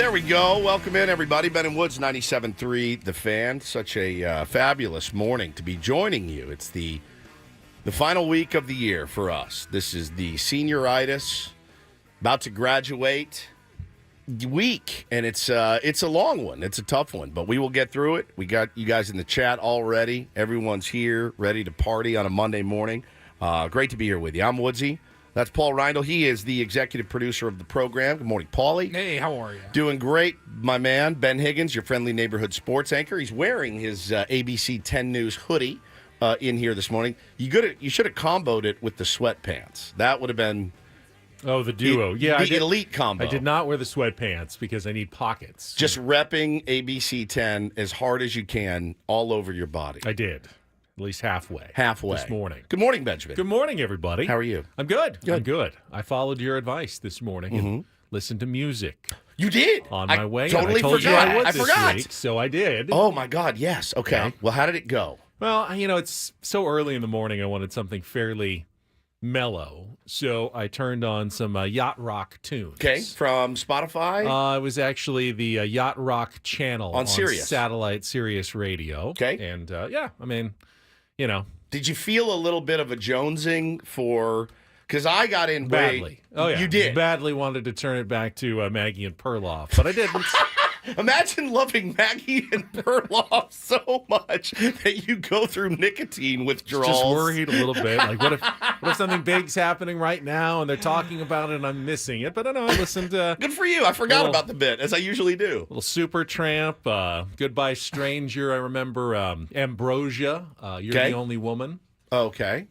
There we go. Welcome in, everybody. Ben and Woods, 97.3 The Fan. Such a fabulous morning to be joining you. It's the final week of the year for us. This is the senioritis, about to graduate week, and it's a long one. It's a tough one, but we will get through it. We got you guys in the chat already. Everyone's here, ready to party on a Monday morning. Great to be here with you. I'm Woodsy. That's Paul Reindl. He is the executive producer of the program. Good morning, Paulie. Hey, how are you? Doing great, my man. Ben Higgins, your friendly neighborhood sports anchor. He's wearing his ABC 10 News hoodie in here this morning. You should have comboed it with the sweatpants. That would have been... Oh, the duo. The elite combo. I did not wear the sweatpants because I need pockets. Just repping ABC 10 as hard as you can all over your body. I did. At least halfway. Halfway. This morning. Good morning, Benjamin. Good morning, everybody. How are you? I'm good. Good. I'm good. I followed your advice this morning and listened to music. You did? On my way. Totally I told forgot. you I would I this forgot. week, so I did. Oh, my God, yes. Okay. Yeah. Well, how did it go? Well, it's so early in the morning, I wanted something fairly mellow, so I turned on some yacht rock tunes. Okay, from Spotify? It was actually the yacht rock channel on Sirius. Satellite Sirius Radio. Okay. And, Did you feel a little bit of a jonesing for... Because I got in badly. Oh, yeah. You did? Badly wanted to turn it back to Maggie and Perloff, but I didn't. Imagine loving Maggie and Perloff so much that you go through nicotine withdrawals. Just worried a little bit. Like, what if something big's happening right now and they're talking about it and I'm missing it? But I know I listened to... Good for you. I forgot about the bit, as I usually do. Little Super Tramp, Goodbye Stranger. I remember Ambrosia, You're the Only Woman. Okay.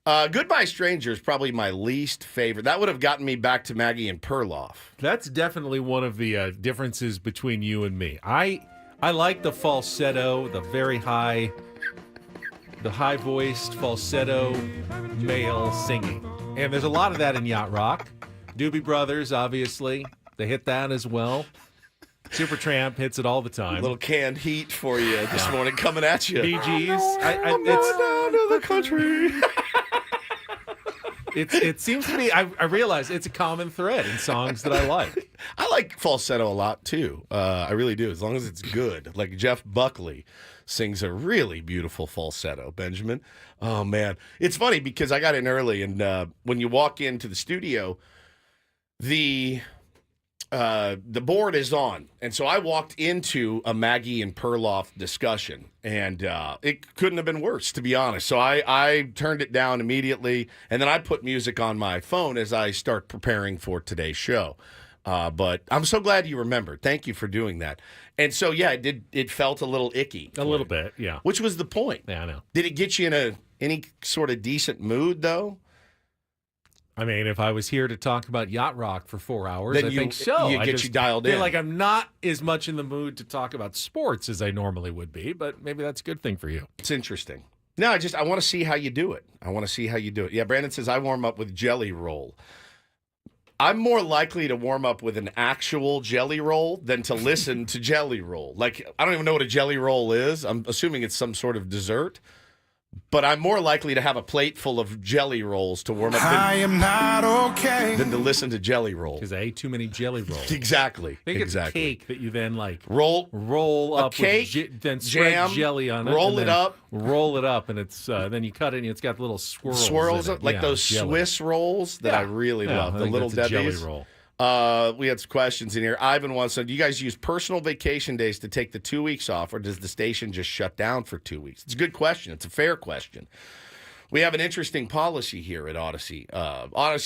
Goodbye Stranger is probably my least favorite. That would have gotten me back to Maggie and Perloff. That's definitely one of the differences between you and me. I like the falsetto, the high-voiced falsetto male singing. And there's a lot of that in yacht rock. Doobie Brothers, obviously. They hit that as well. Supertramp hits it all the time. A little canned heat for you this morning coming at you. Bee Gees. I'm going down to the country. It seems to be, I realize it's a common thread in songs that I like. I like falsetto a lot, too. I really do, as long as it's good. Like Jeff Buckley sings a really beautiful falsetto, Benjamin. Oh, man. It's funny because I got in early, and when you walk into the studio, the board is on. And so I walked into a Maggie and Perloff discussion, and it couldn't have been worse, to be honest. So I turned it down immediately, and then I put music on my phone as I start preparing for today's show. But I'm so glad you remembered. Thank you for doing that. And so, yeah, it felt a little icky. A little bit, yeah. Which was the point. Yeah, I know. Did it get you in any sort of decent mood, though? I mean, if I was here to talk about yacht rock for 4 hours, I think so. You get you dialed in. Feel like I'm not as much in the mood to talk about sports as I normally would be, but maybe that's a good thing for you. It's interesting. No, I want to see how you do it. Yeah, Brandon says, I warm up with Jelly Roll. I'm more likely to warm up with an actual Jelly Roll than to listen to Jelly Roll. Like, I don't even know what a Jelly Roll is. I'm assuming it's some sort of dessert. But I'm more likely to have a plate full of jelly rolls to warm up than to listen to Jelly Roll. Because I ate too many jelly rolls. Exactly. Think it's a cake that you then roll up cake, with then spread jam, jelly on it. Roll it up, and it's then you cut it and it's got little swirls. Like those jelly. Swiss rolls that I really love. The little Debbie's. Jelly roll. We had some questions in here. Ivan wants to know, do you guys use personal vacation days to take the 2 weeks off, or does the station just shut down for 2 weeks? It's a good question. It's a fair question. We have an interesting policy here at Odyssey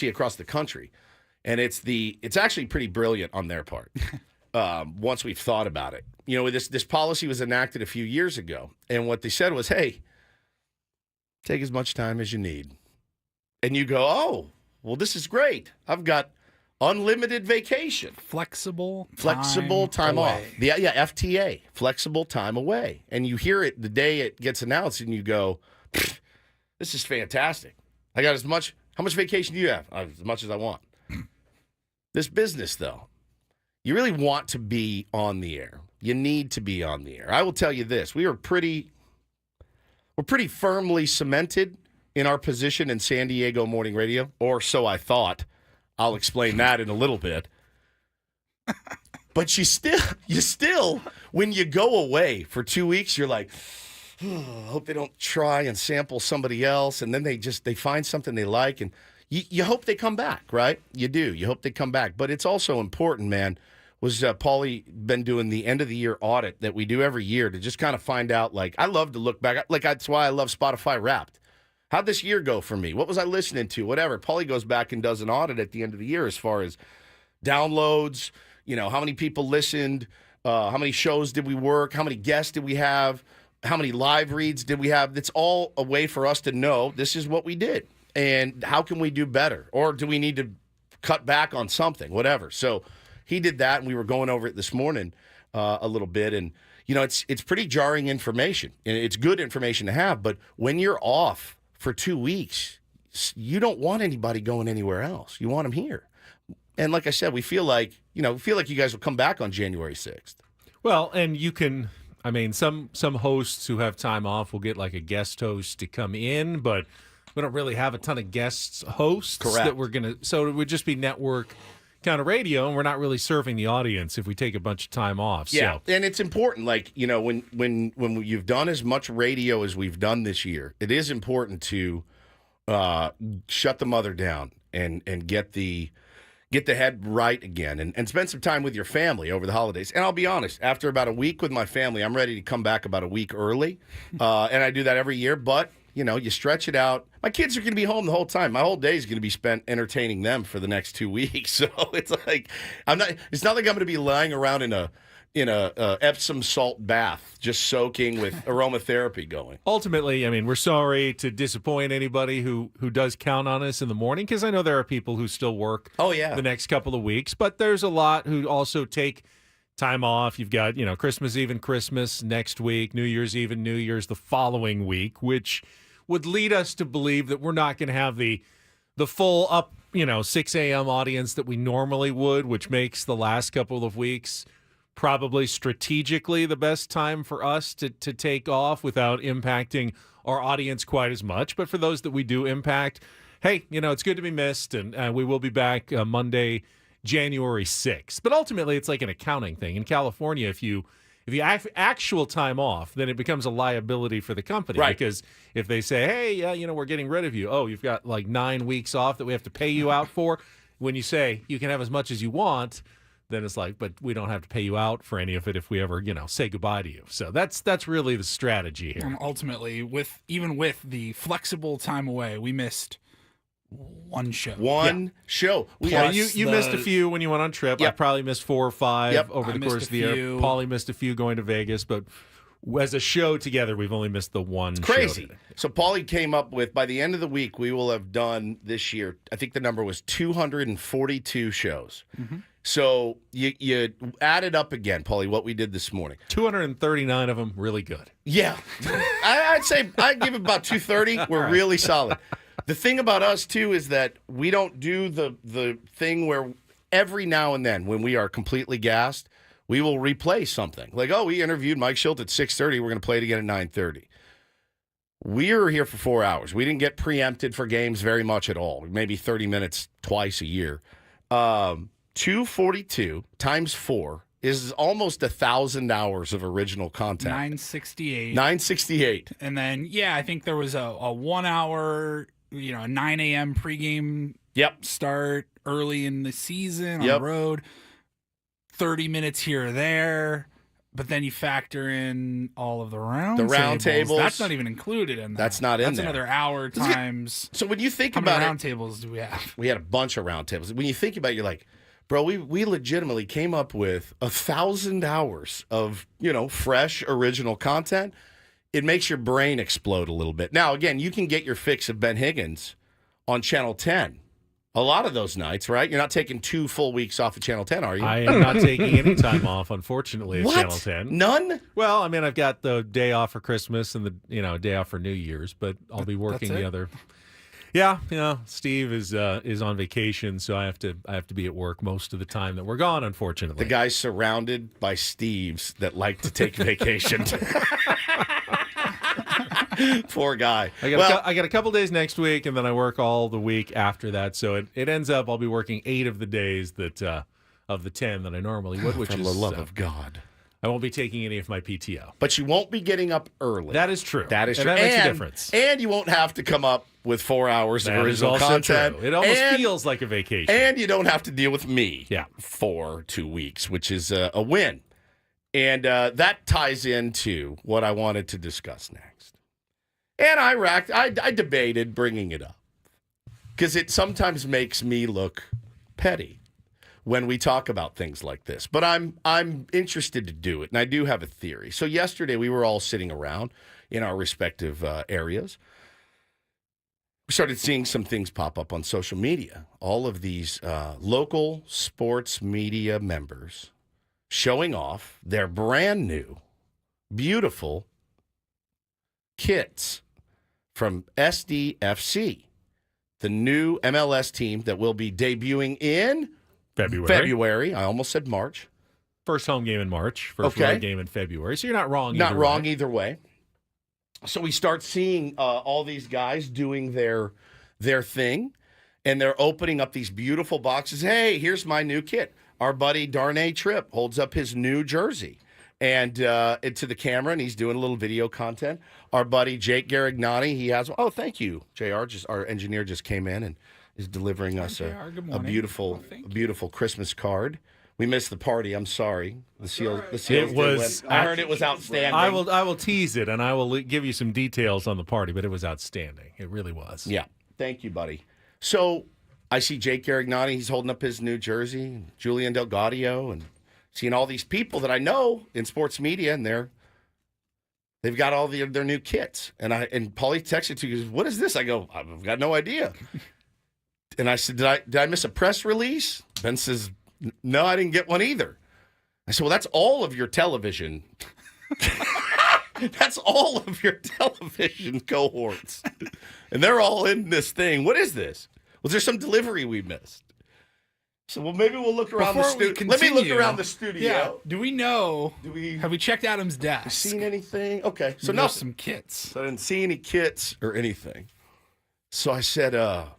across the country, and it's actually pretty brilliant on their part. Once we've thought about it, this policy was enacted a few years ago, and what they said was, "Hey, take as much time as you need," and you go, "Oh, well, this is great. I've got unlimited vacation. Flexible time away. off. Yeah, FTA. Flexible time away." And you hear it the day it gets announced, and you go, this is fantastic. I got how much vacation do you have? As much as I want. This business, though, you really want to be on the air. You need to be on the air. I will tell you this. We're pretty firmly cemented in our position in San Diego morning radio, or so I thought. I'll explain that in a little bit. But you still, when you go away for 2 weeks, you're like, oh, I hope they don't try and sample somebody else. And then they find something they like. And you hope they come back, right? You do. You hope they come back. But it's also important, man. Was Paulie been doing the end of the year audit that we do every year to just kind of find out, like, I love to look back. Like, that's why I love Spotify Wrapped. How'd this year go for me? What was I listening to? Whatever. Paulie goes back and does an audit at the end of the year as far as downloads, how many people listened, how many shows did we work, how many guests did we have, how many live reads did we have. It's all a way for us to know this is what we did and how can we do better, or do we need to cut back on something, whatever. So he did that, and we were going over it this morning a little bit, and it's pretty jarring information, and it's good information to have, but when you're off for 2 weeks, you don't want anybody going anywhere else. You want them here. And like I said, we feel like you guys will come back on January 6th. Well, and you can, some hosts who have time off will get like a guest host to come in, but we don't really have a ton of guest hosts. Correct. That we're going to, so it would just be network kind of radio, and we're not really serving the audience if we take a bunch of time off. Yeah, so. And it's important, like, when you've done as much radio as we've done this year, it is important to shut the mother down and get the head right again and spend some time with your family over the holidays. And I'll be honest, after about a week with my family, I'm ready to come back about a week early. And I do that every year, but you stretch it out. My kids are going to be home the whole time. My whole day is going to be spent entertaining them for the next 2 weeks. So it's like it's not like I'm going to be lying around in a Epsom salt bath, just soaking with aromatherapy going. Ultimately, we're sorry to disappoint anybody who does count on us in the morning, because I know there are people who still work the next couple of weeks, but there's a lot who also take time off. You've got, Christmas Eve and Christmas next week, New Year's Eve and New Year's the following week, which would lead us to believe that we're not going to have the full up, 6 a.m. audience that we normally would, which makes the last couple of weeks probably strategically the best time for us to take off without impacting our audience quite as much. But for those that we do impact, hey, it's good to be missed, and we will be back Monday, January 6th. But ultimately, it's like an accounting thing. In California, if you have actual time off, then it becomes a liability for the company. Right. Because if they say, hey, we're getting rid of you. Oh, you've got like 9 weeks off that we have to pay you out for. When you say you can have as much as you want, then it's like, but we don't have to pay you out for any of it if we ever, say goodbye to you. So that's really the strategy here. Ultimately, even with the flexible time away, we missed one show. Show. You missed a few when you went on trip. Yep. I probably missed 4 or 5 over the course of the year. Paulie missed a few going to Vegas, but as a show together, we've only missed the one show. Crazy. So Paulie came up with, by the end of the week, we will have done this year, I think the number was 242 shows. Mm-hmm. So you add it up again, Paulie, what we did this morning. 239 of them, really good. Yeah. I'd say I'd give it about 230. We're really solid. The thing about us, too, is that we don't do the thing where every now and then when we are completely gassed, we will replay something. Like, we interviewed Mike Schilt at 6:30. We're going to play it again at 9:30. We were here for 4 hours. We didn't get preempted for games very much at all. Maybe 30 minutes twice a year. 242 times 4 is almost 1,000 hours of original content. 968. And then, I think there was a 1 hour, 9 a.m. pregame start early in the season on the road. 30 minutes here or there. But then you factor in all of the round tables. That's not even included in that. That's not in there. That's another hour times. So when you think how about many round tables do we have? We had a bunch of round tables. When you think about it, you're like, bro, we legitimately came up with 1,000 hours of, fresh original content. It makes your brain explode a little bit. Now, again, you can get your fix of Ben Higgins on Channel 10. A lot of those nights, right? You're not taking 2 full weeks off of Channel 10, are you? I am not taking any time off, unfortunately, at Channel 10. None? Well, I've got the day off for Christmas and the day off for New Year's, but I'll be working the other. Yeah, Steve is on vacation, so I have to be at work most of the time that we're gone, unfortunately. The guy's surrounded by Steves that like to take vacation. Poor guy. I got a couple days next week, and then I work all the week after that. So it ends up I'll be working 8 of the days that of the 10 that I normally would, which For is the love of God. I won't be taking any of my PTO. But you won't be getting up early. That is true. That is true. And that makes a difference. And you won't have to come up with 4 hours of That is original also content. true. It almost feels like a vacation. And you don't have to deal with me Yeah. for 2 weeks, which is a win. And that ties into what I wanted to discuss next. And I debated bringing it up because it sometimes makes me look petty when we talk about things like this. But I'm interested to do it, and I do have a theory. So yesterday we were all sitting around in our respective areas. We started seeing some things pop up on social media. All of these local sports media members showing off their brand new, beautiful kits from SDFC, the new MLS team that will be debuting in February. I almost said March. First home game in March. First road game in February. So you're not wrong. Not wrong either way. So we start seeing all these guys doing their thing, and they're opening up these beautiful boxes. Hey, here's my new kit. Our buddy Darnay Tripp holds up his new jersey and to the camera, and he's doing a little video content. Our buddy Jake Garignani, he has. Oh, thank you, JR. Our engineer just came in and is delivering us a beautiful Christmas card. We missed the party. I'm sorry. The Seals it was. I heard it was outstanding. I will tease it, and I will give you some details on the party, but it was outstanding. It really was. Yeah. Thank you, buddy. So I see Jake Garignani. He's holding up his new jersey. And Julian Delgadio, and seeing all these people that I know in sports media, and they've got all their new kits. And Paulie texted to you, "What is this?" I go, "I've got no idea." And I said, "Did I miss a press release?" Ben says, "No, I didn't get one either." I said, "Well, that's all of your television." That's all of your television cohorts. And they're all in this thing. What is this? Was there some delivery we missed? So, well, maybe we'll look around the studio. Let me look around the studio. Yeah. Do we know? Have we checked Adam's desk? Seen anything? Okay. So, no, some kits. So I didn't see any kits or anything. So I said, well,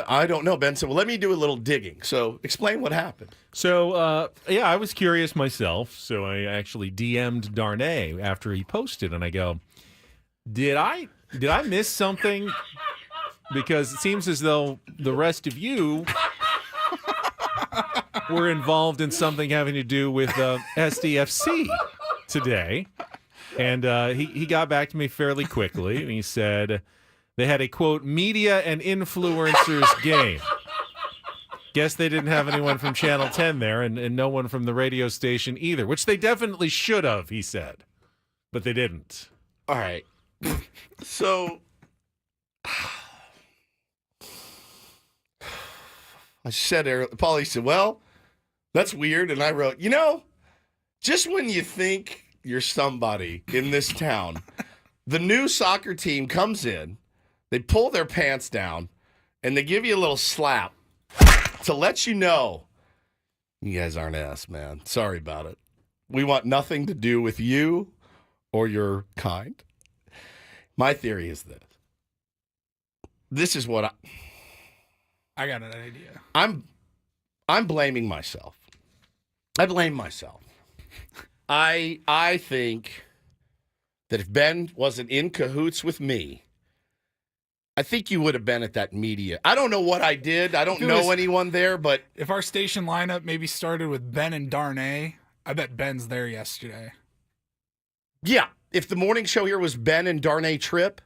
I don't know. Ben said, well, let me do a little digging. So explain what happened. So, I was curious myself. So I actually DM'd Darnay after he posted, and I go, did I miss something? Because it seems as though the rest of you were involved in something having to do with SDFC today. And he got back to me fairly quickly, and he said they had a, quote, media and influencers game. Guess they didn't have anyone from Channel 10 there, and no one from the radio station either, which they definitely should have, he said. But they didn't. All right. So I said, Paulie said, well, that's weird. And I wrote, just when you think you're somebody in this town, the new soccer team comes in, they pull their pants down, and they give you a little slap to let you know, you guys aren't us, man. Sorry about it. We want nothing to do with you or your kind. My theory is this. This is what I got an idea. I'm blaming myself. I blame myself. I think that if Ben wasn't in cahoots with me, I think you would have been at that media. I don't know what I did. I don't know anyone there, but if our station lineup maybe started with Ben and Darnay, I bet Ben's there yesterday. Yeah. If the morning show here was Ben and Darnay Tripp,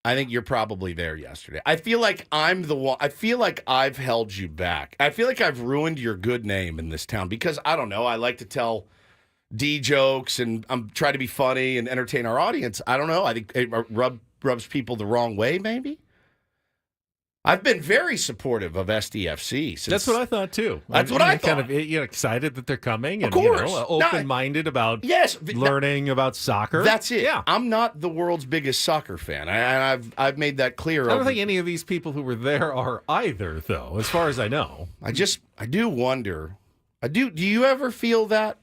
I think you're probably there yesterday. I feel like I'm the one. I feel like I've held you back. I feel like I've ruined your good name in this town because, I don't know, I like to tell D jokes and I'm trying to be funny and entertain our audience. I don't know. I think it rubs people the wrong way, maybe. I've been very supportive of SDFC. That's what I thought, too. That's what I thought. Kind of excited that they're coming. And, of course. Open-minded about learning about soccer. That's it. Yeah. I'm not the world's biggest soccer fan. I've made that clear. I don't think any of these people who were there are either, though, as far as I know. I do wonder. Do you ever feel that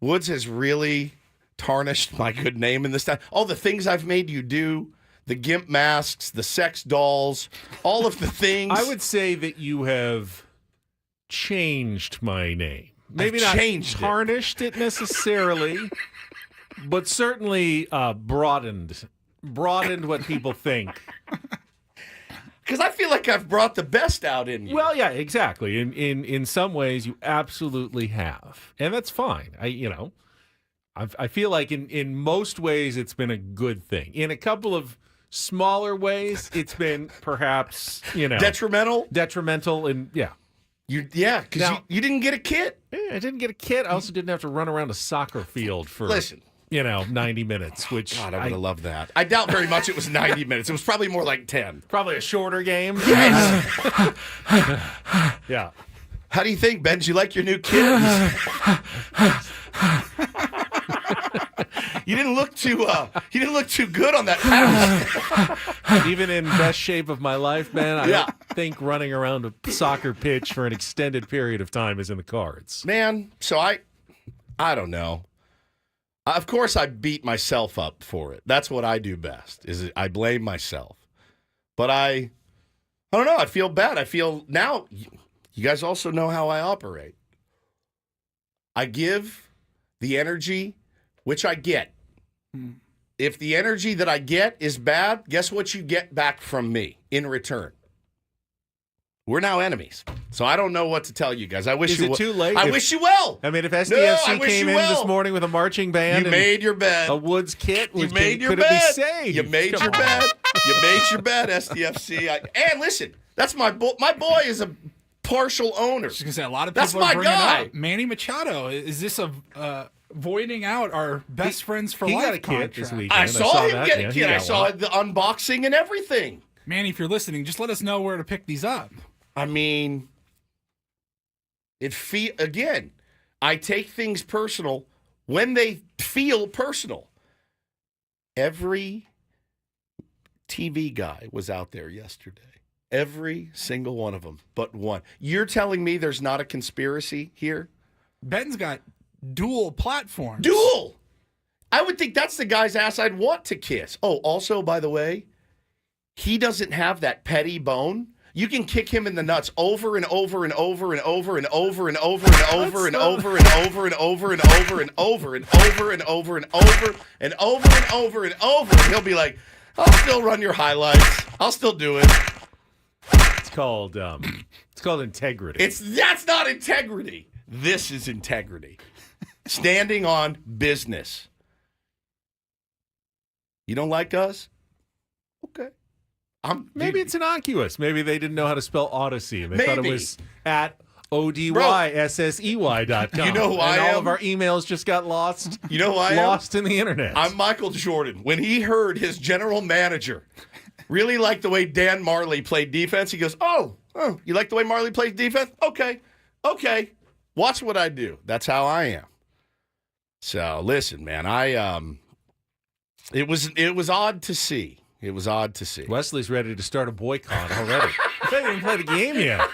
Woods has really tarnished my good name in this town? All the things I've made you do, the gimp masks, the sex dolls, all of the things. I would say that you have changed my name. Maybe I've not changed tarnished it necessarily, but certainly broadened what people think. Because I feel like I've brought the best out in you. Well, yeah, exactly. In some ways, you absolutely have, and that's fine. I feel like in most ways it's been a good thing. In a couple of smaller ways, it's been perhaps detrimental, and yeah. Because you didn't get a kit. I didn't get a kit. I also didn't have to run around a soccer field for 90 minutes. Which God, I would have loved that. I doubt very much it was 90 minutes. It was probably more like 10. Probably a shorter game. Yes. Yeah. How do you think, Ben? Do you like your new kit? You didn't look too good on that pass. Even in best shape of my life, man, I don't think running around a soccer pitch for an extended period of time is in the cards. Man, so I don't know. Of course, I beat myself up for it. That's what I do best. I blame myself. But I don't know. I feel bad. I feel now. You guys also know how I operate. I give the energy, which I get. If the energy that I get is bad, guess what you get back from me in return? We're now enemies. So I don't know what to tell you guys. I wish you too late? I wish you well. I mean, if SDFC came in this morning with a marching band, you made your bed. A Woods kit, you made your bed. It be saved? You made your bed. You made your bed, SDFC. And listen, that's my boy. My boy is a partial owner. Just gonna say, a lot of people are bringing up Manny Machado. Is this voiding out our best friends for life got a contract? kit this weekend. I saw him get a kit. I saw the unboxing and everything. Manny, if you're listening, just let us know where to pick these up. I mean, again, I take things personal when they feel personal. Every TV guy was out there yesterday. Every single one of them, but one. You're telling me there's not a conspiracy here? Ben's got dual platforms. Dual! I would think that's the guy's ass I'd want to kiss. Oh, also, by the way, he doesn't have that petty bone. You can kick him in the nuts over and over and over and over and over and over and over and over and over and over and over and over and over and over and over and over and over and over. And he'll be like, I'll still run your highlights. I'll still do it. It's called integrity. That's not integrity. This is integrity. Standing on business. You don't like us? Okay. Maybe it's innocuous. Maybe they didn't know how to spell Odyssey. They thought it was at ODYSSEY.com. You know who I am? All of our emails just got lost. You know who I am? Lost in the internet. I'm Michael Jordan. When he heard his general manager really liked the way Dan Marley played defense, he goes, oh, you like the way Marley plays defense? Okay. Watch what I do. That's how I am. So listen, man, it was odd to see. It was odd to see. Wesley's ready to start a boycott already. They didn't even play the game yet.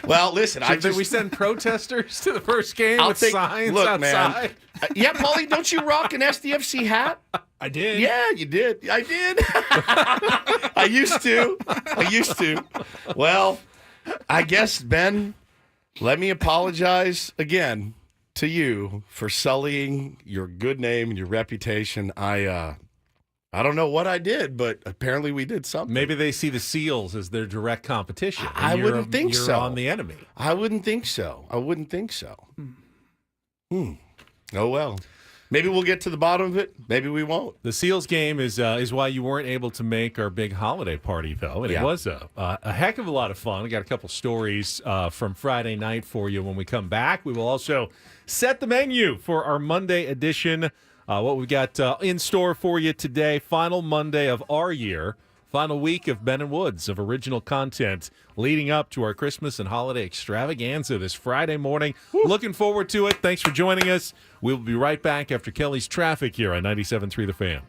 Well, listen, we send protesters to the first game with signs outside? Man. Yeah, Paulie, don't you rock an SDFC hat? I did. Yeah, you did. I did. I used to. Well, I guess, Ben, let me apologize again to you for sullying your good name and your reputation. I don't know what I did, but apparently we did something. Maybe they see the SEALs as their direct competition. I wouldn't think so. You're on the enemy. I wouldn't think so. Oh, well. Maybe we'll get to the bottom of it. Maybe we won't. The SEALs game is why you weren't able to make our big holiday party, though. And it was a heck of a lot of fun. We got a couple stories from Friday night for you when we come back. We will also set the menu for our Monday edition. What we've got in store for you today, final Monday of our year, final week of Ben and Woods of original content leading up to our Christmas and holiday extravaganza this Friday morning. Woo. Looking forward to it. Thanks for joining us. We'll be right back after Kelly's traffic here on 97.3 The Fan.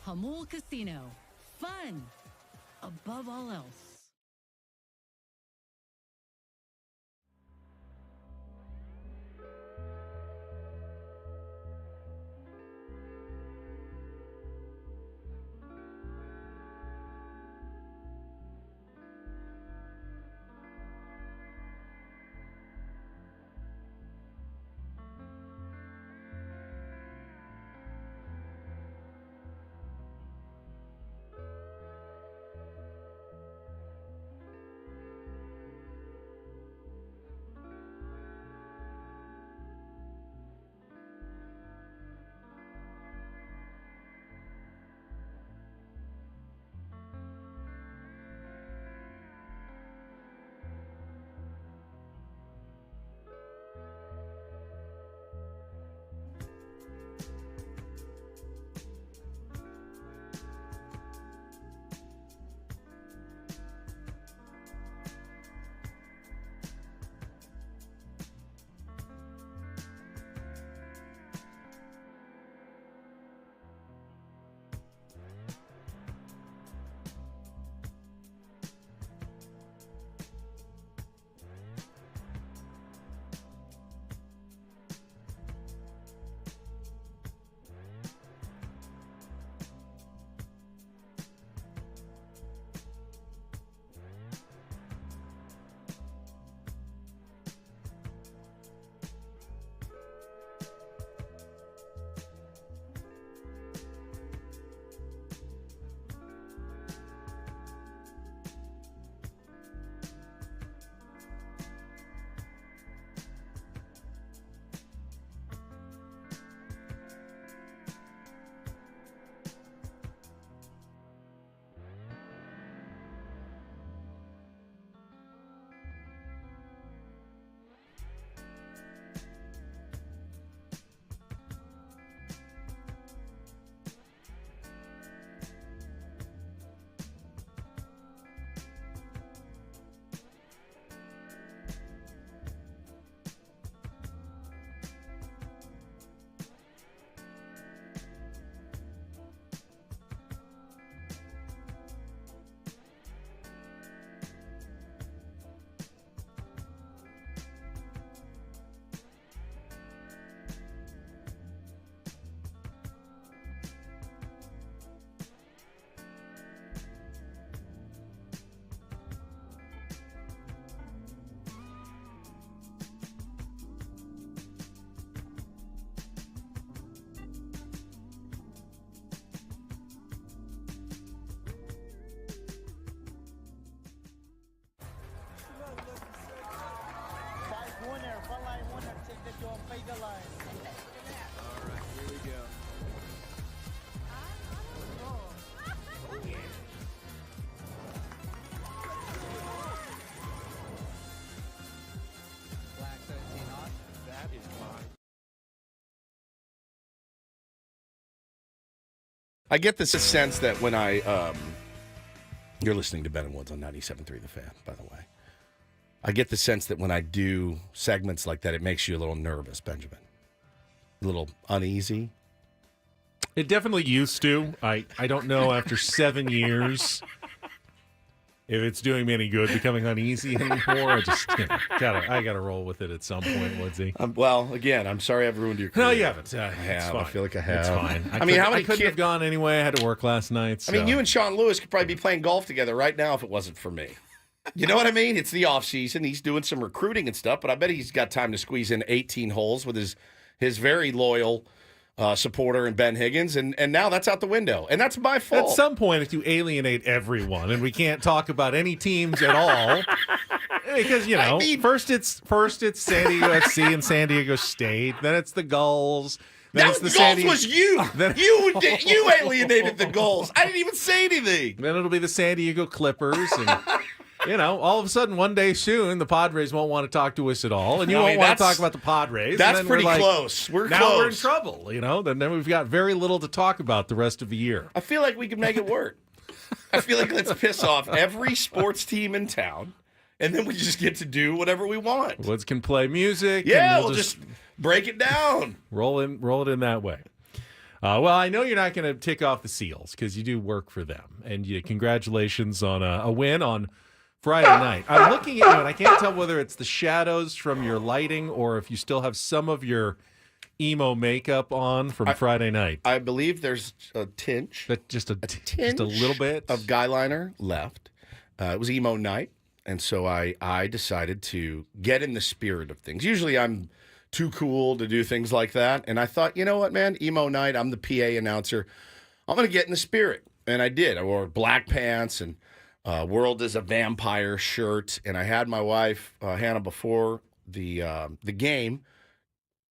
Hamul Casino. Fun above all else. I get this sense that when you're listening to Ben and Woods on 97.3 The Fan, by the way. I get the sense that when I do segments like that, it makes you a little nervous, Benjamin. A little uneasy. It definitely used to. I don't know after 7 years if it's doing me any good becoming uneasy anymore. I just gotta roll with it at some point, Woodsy. Well, again, I'm sorry I've ruined your career. No, you haven't. I have. I feel like I have. It's fine. I couldn't have gone anyway. I had to work last night. So. I mean, you and Sean Lewis could probably be playing golf together right now if it wasn't for me. You know what I mean? It's the off season. He's doing some recruiting and stuff, but I bet he's got time to squeeze in 18 holes with his very loyal supporter in Ben Higgins, and now that's out the window, and that's my fault. At some point, if you alienate everyone, and we can't talk about any teams at all, because first it's San Diego FC and San Diego State, then it's the Gulls. Then the Gulls was you. You alienated the Gulls. I didn't even say anything. Then it'll be the San Diego Clippers, and all of a sudden, one day soon, the Padres won't want to talk to us at all, and you won't want to talk about the Padres. That's pretty close. We're now close. We're in trouble, Then we've got very little to talk about the rest of the year. I feel like we can make it work. I feel like let's piss off every sports team in town, and then we just get to do whatever we want. Woods can play music. Yeah, we'll just break it down. Roll it in that way. Well, I know you're not going to tick off the Seals because you do work for them. And congratulations on a win on Friday night. I'm looking at you, and I can't tell whether it's the shadows from your lighting or if you still have some of your emo makeup on from Friday night. I believe there's a tinge. Just a little bit of guy liner left. It was emo night, and so I decided to get in the spirit of things. Usually I'm too cool to do things like that, and I thought, you know what, man, emo night, I'm the PA announcer. I'm going to get in the spirit, and I did. I wore black pants and World is a Vampire shirt, and I had my wife, Hannah, before the game,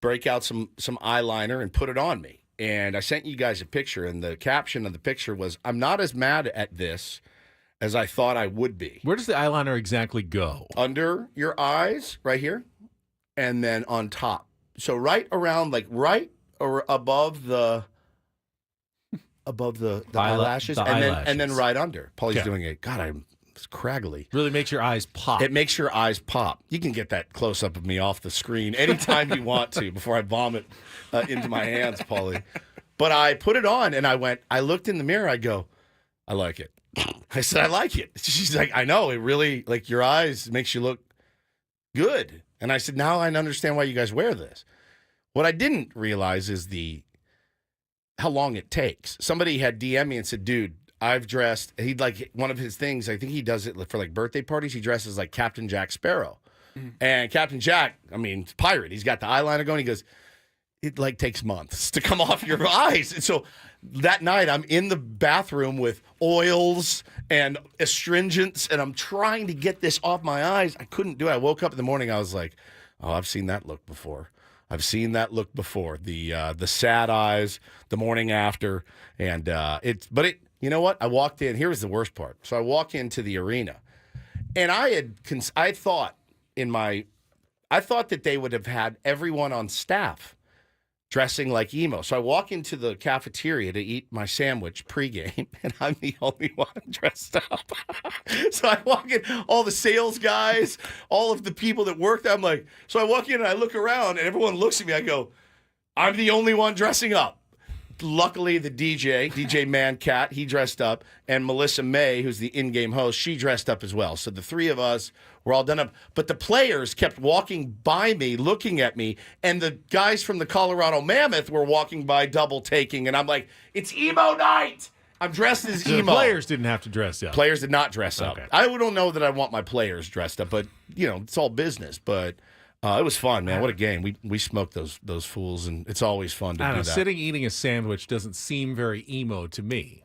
break out some eyeliner and put it on me. And I sent you guys a picture, and the caption of the picture was, "I'm not as mad at this as I thought I would be." Where does the eyeliner exactly go? Under your eyes, right here, and then on top. So right around, like right or above the eyelashes, and then right under. Paulie's doing it. God, I'm craggly. Really makes your eyes pop. It makes your eyes pop. You can get that close up of me off the screen anytime you want to before I vomit into my hands, Paulie. But I put it on and I looked in the mirror. I go, I like it. I said, I like it. She's like, I know. It really, like, your eyes makes you look good. And I said, now I understand why you guys wear this. What I didn't realize is how long it takes. Somebody had DM me and said, dude, I've dressed, he'd like one of his things, I think he does it for like birthday parties. He dresses like Captain Jack Sparrow. And Captain Jack, I mean, pirate. He's got the eyeliner going. He goes, it like takes months to come off your eyes. And so that night I'm in the bathroom with oils and astringents, and I'm trying to get this off my eyes. I couldn't do it. I woke up in the morning. I was like, oh, I've seen that look before. The sad eyes, the morning after, and you know what? I walked in. Here was the worst part. So I walk into the arena, and I thought that they would have had everyone on staff dressing like emo. So I walk into the cafeteria to eat my sandwich pregame, and I'm the only one dressed up. So I walk in, all the sales guys, all of the people that work there. I'm like, so I walk in and I look around, and everyone looks at me. I go, I'm the only one dressing up. Luckily, the DJ Mancat, he dressed up, and Melissa May, who's the in-game host, she dressed up as well. So the three of us were all done up. But the players kept walking by me, looking at me, and the guys from the Colorado Mammoth were walking by, double taking, and I'm like, it's emo night. I'm dressed as emo. The players didn't have to dress up. Players did not dress up. Okay. I don't know that I want my players dressed up, but it's all business. But it was fun, man. What a game. We smoked those fools, and it's always fun to do that. Sitting eating a sandwich doesn't seem very emo to me.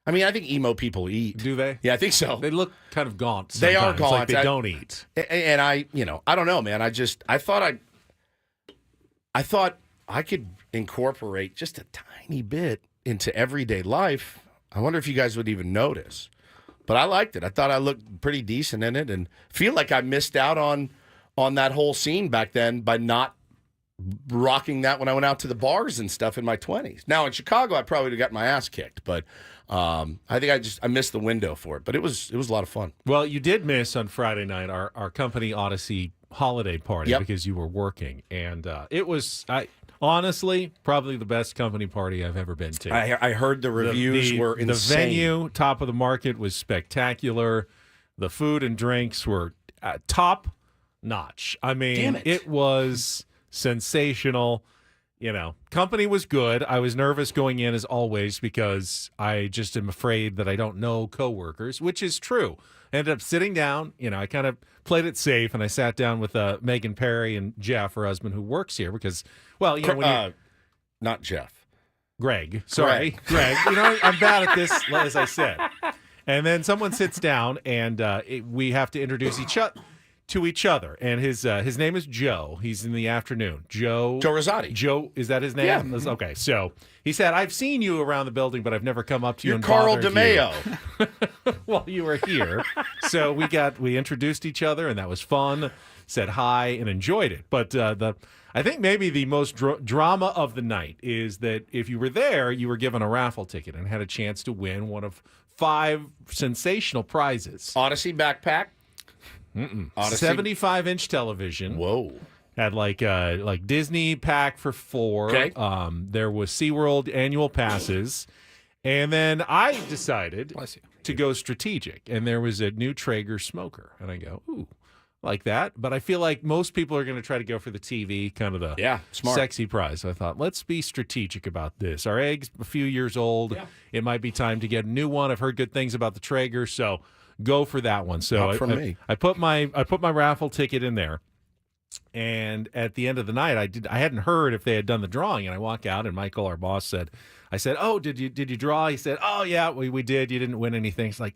I mean, I think emo people eat. Do they? Yeah, I think so. They look kind of gaunt sometimes. They are gaunt. Like they don't eat. And I don't know, man. I thought I could incorporate just a tiny bit into everyday life. I wonder if you guys would even notice. But I liked it. I thought I looked pretty decent in it, and feel like I missed out on that whole scene back then by not rocking that when I went out to the bars and stuff in my 20s. Now in Chicago, I probably would have got my ass kicked, but I think I missed the window for it. But it was a lot of fun. Well, you did miss on Friday night our company Odyssey holiday party because you were working, and it was honestly probably the best company party I've ever been to. I heard the reviews were insane. The venue, top of the market, was spectacular. The food and drinks were top notch. I mean, it was sensational. Company was good. I was nervous going in as always because I just am afraid that I don't know coworkers, which is true. I ended up sitting down. I kind of played it safe, and I sat down with Megan Perry and Jeff, her husband, who works here because, well, when not Jeff. Greg. Sorry. Greg. I'm bad at this, as I said. And then someone sits down, and we have to introduce each other, and his name is Joe. He's in the afternoon. Joe Rosati. Joe, is that his name? Yeah. Mm-hmm. Okay, so he said, I've seen you around the building, but I've never come up to you. You're and Carl bothered DeMeo. you while you were here. So we introduced each other, and that was fun. Said hi and enjoyed it. But I think maybe the most drama of the night is that if you were there, you were given a raffle ticket and had a chance to win one of 5 sensational prizes. Odyssey backpack. 75-inch television. Whoa. Had like Disney pack for 4. Okay. There was SeaWorld annual passes. And then I decided to go strategic. And there was a new Traeger smoker. And I go, ooh, like that. But I feel like most people are going to try to go for the TV, kind of the sexy prize. So I thought, let's be strategic about this. Our egg's a few years old. Yeah. It might be time to get a new one. I've heard good things about the Traeger, so go for that one. So I put my raffle ticket in there. And at the end of the night, I hadn't heard if they had done the drawing, and I walk out, and Michael, our boss, I said, oh, did you draw? He said, oh yeah, we did. You didn't win anything. It's like,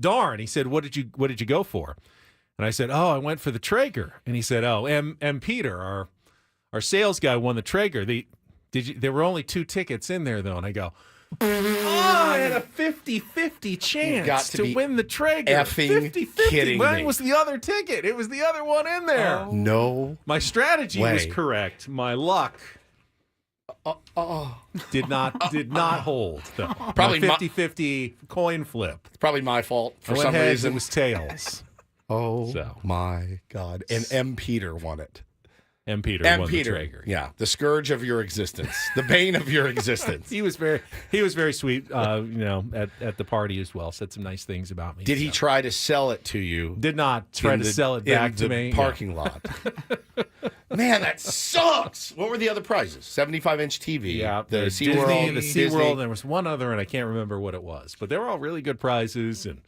darn. He said, what did you go for? And I said, oh, I went for the Traeger. And he said, oh, M. Peter, our sales guy, won the Traeger. There were only 2 tickets in there though, and I go, oh, I had a 50-50 chance to win the Traeger. Effing 50-50. Kidding Mine me. was the other ticket. It was the other one in there. Oh, no. My strategy was correct. My luck did not hold. Though. Probably 50-50 coin flip. It's probably my fault for some heads, reason. It was tails. My God. And M. Peter won it. M. Peter won the Traeger. Yeah, the scourge of your existence, the bane of your existence. He was very sweet, at the party as well. Said some nice things about me. Did he try to sell it to you? Did not try to sell it back to me. Parking lot. Man, that sucks. What were the other prizes? 75-inch TV. Yeah, the SeaWorld, the SeaWorld. There was one other, and I can't remember what it was. But they were all really good prizes, and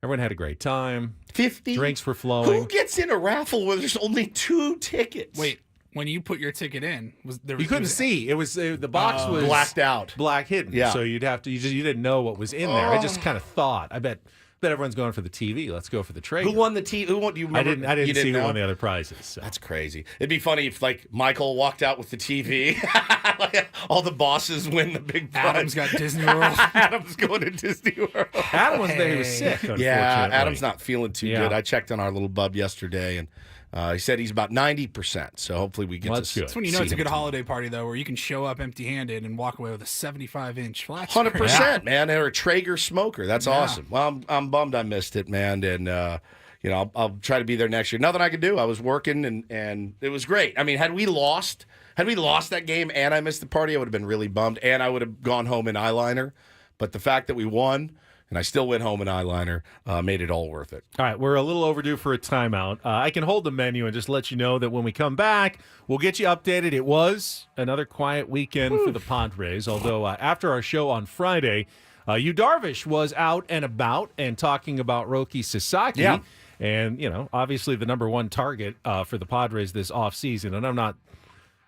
everyone had a great time. 50 drinks were flowing. Who gets in a raffle where there's only 2 tickets? Wait. When you put your ticket in, you couldn't see. It was the box was blacked out, black hidden. Yeah. So you didn't know what was in there. I just kind of thought. I bet everyone's going for the TV. Let's go for the Traeger. Who won the TV? Who won? Do you remember? I didn't see who won the other prizes. So. That's crazy. It'd be funny if like Michael walked out with the TV. All the bosses win the big prize. Adam's got Disney World. Adam's going to Disney World. Adam was there. He was sick. Yeah, Adam's not feeling too good. I checked on our little bub yesterday, and he said he's about 90%. So hopefully we get to see. That's when you know it's a good holiday party, though, where you can show up empty-handed and walk away with a 75-inch flat. 100%, man. Or a Traeger smoker. That's awesome. Well, I'm bummed I missed it, man, and I'll try to be there next year. Nothing I could do. I was working, and it was great. I mean, had we lost that game and I missed the party, I would have been really bummed, and I would have gone home in eyeliner. But the fact that we won, and I still went home in eyeliner, made it all worth it. All right, we're a little overdue for a timeout. I can hold the menu and just let you know that when we come back, we'll get you updated. It was another quiet weekend for the Padres, although after our show on Friday, Darvish was out and about and talking about Roki Sasaki. Yeah. And, obviously the number one target for the Padres this offseason. And I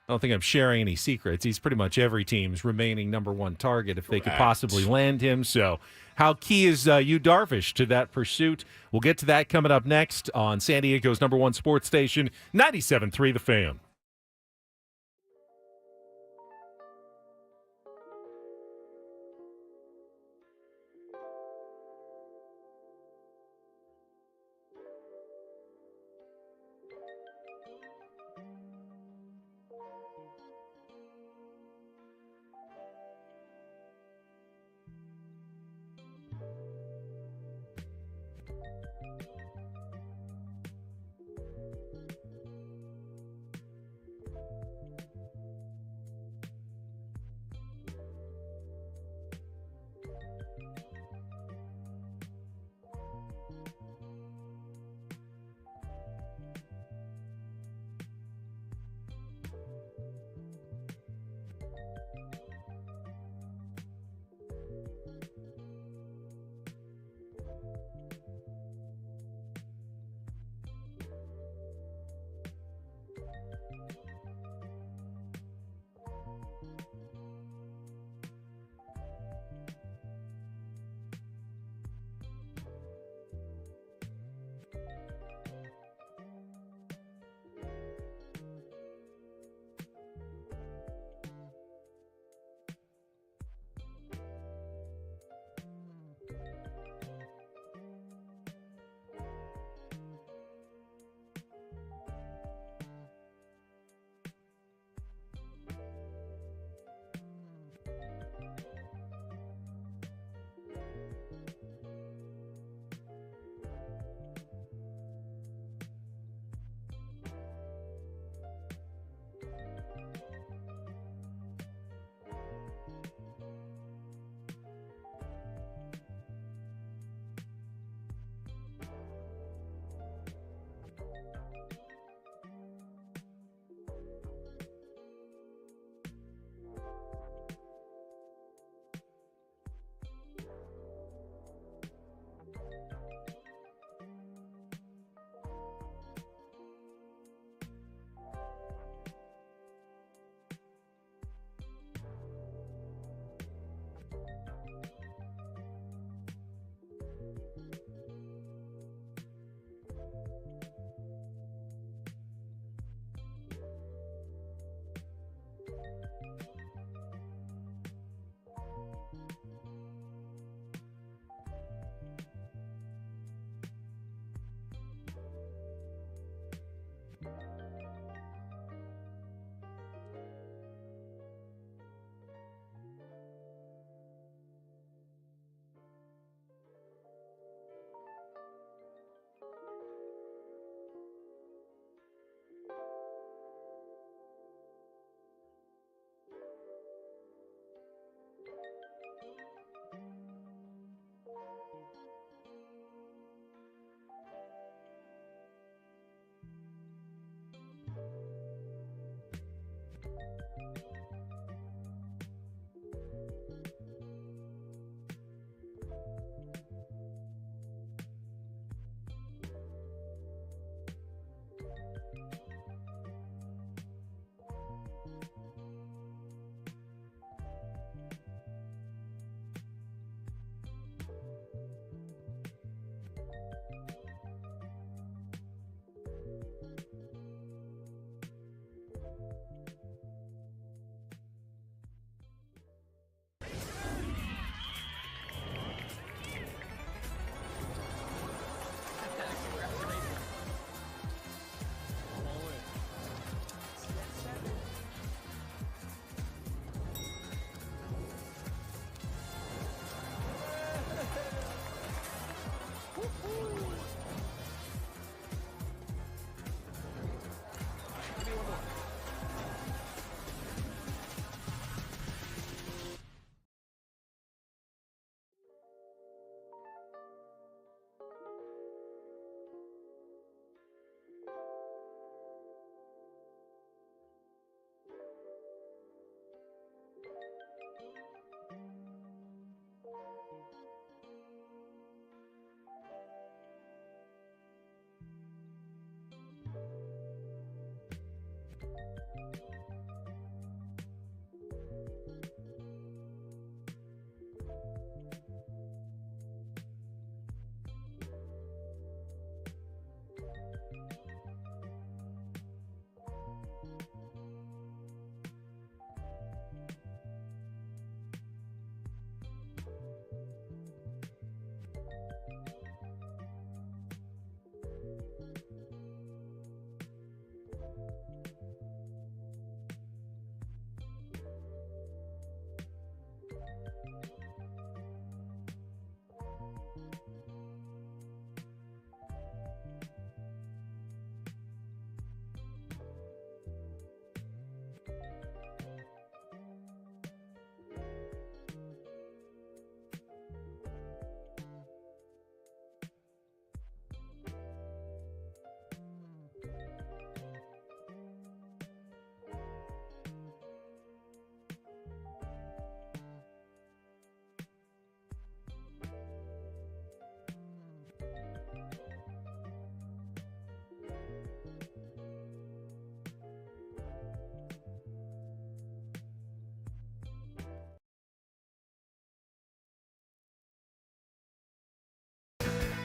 don't think I'm sharing any secrets. He's pretty much every team's remaining number one target if they could possibly land him. So how key is Darvish to that pursuit? We'll get to that coming up next on San Diego's number one sports station, 97.3 The Fan.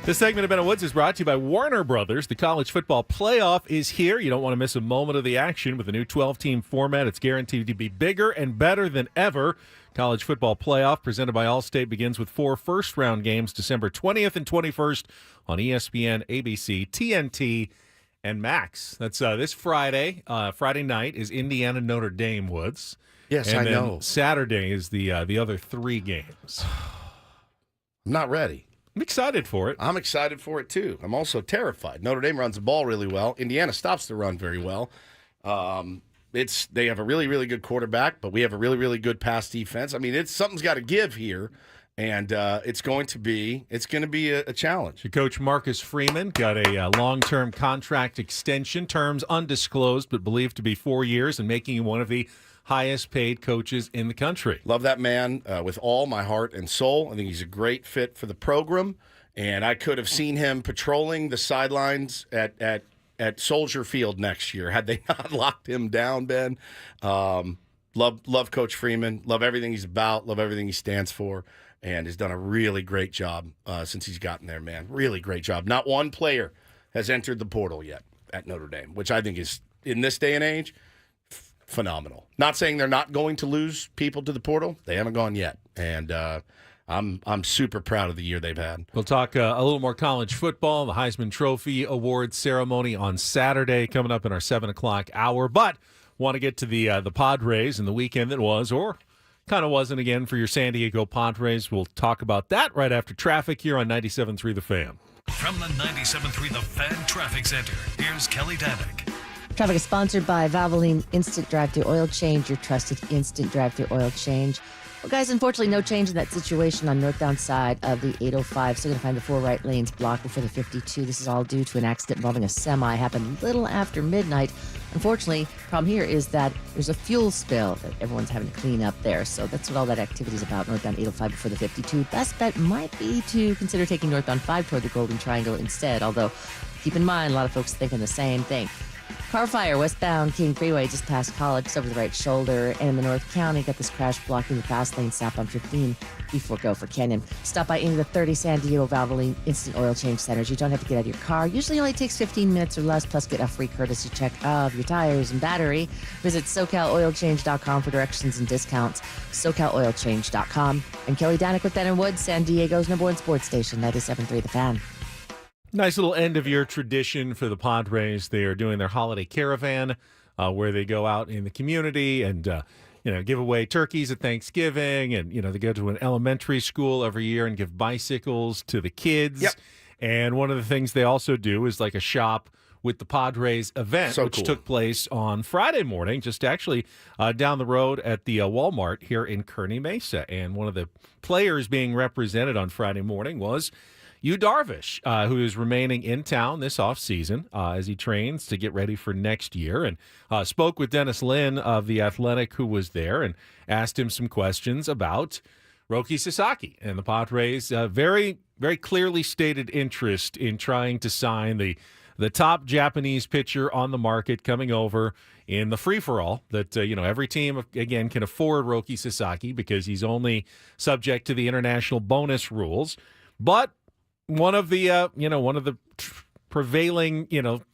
This segment of Ben and Woods is brought to you by Warner Brothers. The college football playoff is here. You don't want to miss a moment of the action with the new 12-team format. It's guaranteed to be bigger and better than ever. College football playoff presented by Allstate begins with 4 first-round games December 20th and 21st on ESPN, ABC, TNT, and Max. That's this Friday. Friday night is Indiana Notre Dame, Woods. Yes, and I then know. Saturday is the other 3 games. I'm not ready. I'm excited for it. I'm excited for it, too. I'm also terrified. Notre Dame runs the ball really well. Indiana stops the run very well. They have a really, really good quarterback, but we have a really, really good pass defense. I mean, something's got to give here, and it's going to be a challenge. Your coach Marcus Freeman got a long-term contract extension, terms undisclosed but believed to be 4 years, and making him one of the highest-paid coaches in the country. Love that man with all my heart and soul. I think he's a great fit for the program, and I could have seen him patrolling the sidelines at Soldier Field next year had they not locked him down, Ben. Love Coach Freeman. Love everything he's about. Love everything he stands for, and has done a really great job since he's gotten there, man. Really great job. Not one player has entered the portal yet at Notre Dame, which I think is, in this day and age, phenomenal. Not saying they're not going to lose people to the portal. They haven't gone yet, and I'm super proud of the year they've had. We'll talk a little more college football, the Heisman Trophy Awards ceremony on Saturday coming up in our 7 o'clock hour. But want to get to the Padres and the weekend that was, or kind of wasn't again for your San Diego Padres. We'll talk about that right after traffic here on 97.3 The Fan. From the 97.3 The Fan Traffic Center, here's Kelly Danick. Traffic is sponsored by Valvoline Instant Drive-Thru Oil Change, your trusted instant drive-thru oil change. Well, guys, unfortunately, no change in that situation on northbound side of the 805. Still going to find the 4 right lanes blocked before the 52. This is all due to an accident involving a semi. Happened a little after midnight. Unfortunately, problem here is that there's a fuel spill that everyone's having to clean up there. So that's what all that activity is about, northbound 805 before the 52. Best bet might be to consider taking northbound 5 toward the Golden Triangle instead, although keep in mind, a lot of folks thinking the same thing. Car fire westbound King Freeway just past College, just over the right shoulder, and in the North County, got this crash blocking the fast lane southbound 15 before Gopher Canyon. Stop by any of the 30 San Diego Valvoline Instant Oil Change Centers. You don't have to get out of your car. Usually only takes 15 minutes or less, plus get a free courtesy check of your tires and battery. Visit SoCalOilChange.com for directions and discounts. SoCalOilChange.com. I'm Kelly Danek with Ben & Woods, San Diego's #1 sports station, 97.3 The Fan. Nice little end-of-year tradition for the Padres. They are doing their holiday caravan where they go out in the community and, give away turkeys at Thanksgiving. And, they go to an elementary school every year and give bicycles to the kids. Yep. And one of the things they also do is like a shop with the Padres event, which took place on Friday morning, just actually down the road at the Walmart here in Kearney Mesa. And one of the players being represented on Friday morning was Darvish, who is remaining in town this offseason as he trains to get ready for next year, and spoke with Dennis Lin of The Athletic, who was there, and asked him some questions about Roki Sasaki and the Padres' very, very clearly stated interest in trying to sign the top Japanese pitcher on the market coming over in the free-for-all that, every team, again, can afford Roki Sasaki because he's only subject to the international bonus rules. But one of the prevailing,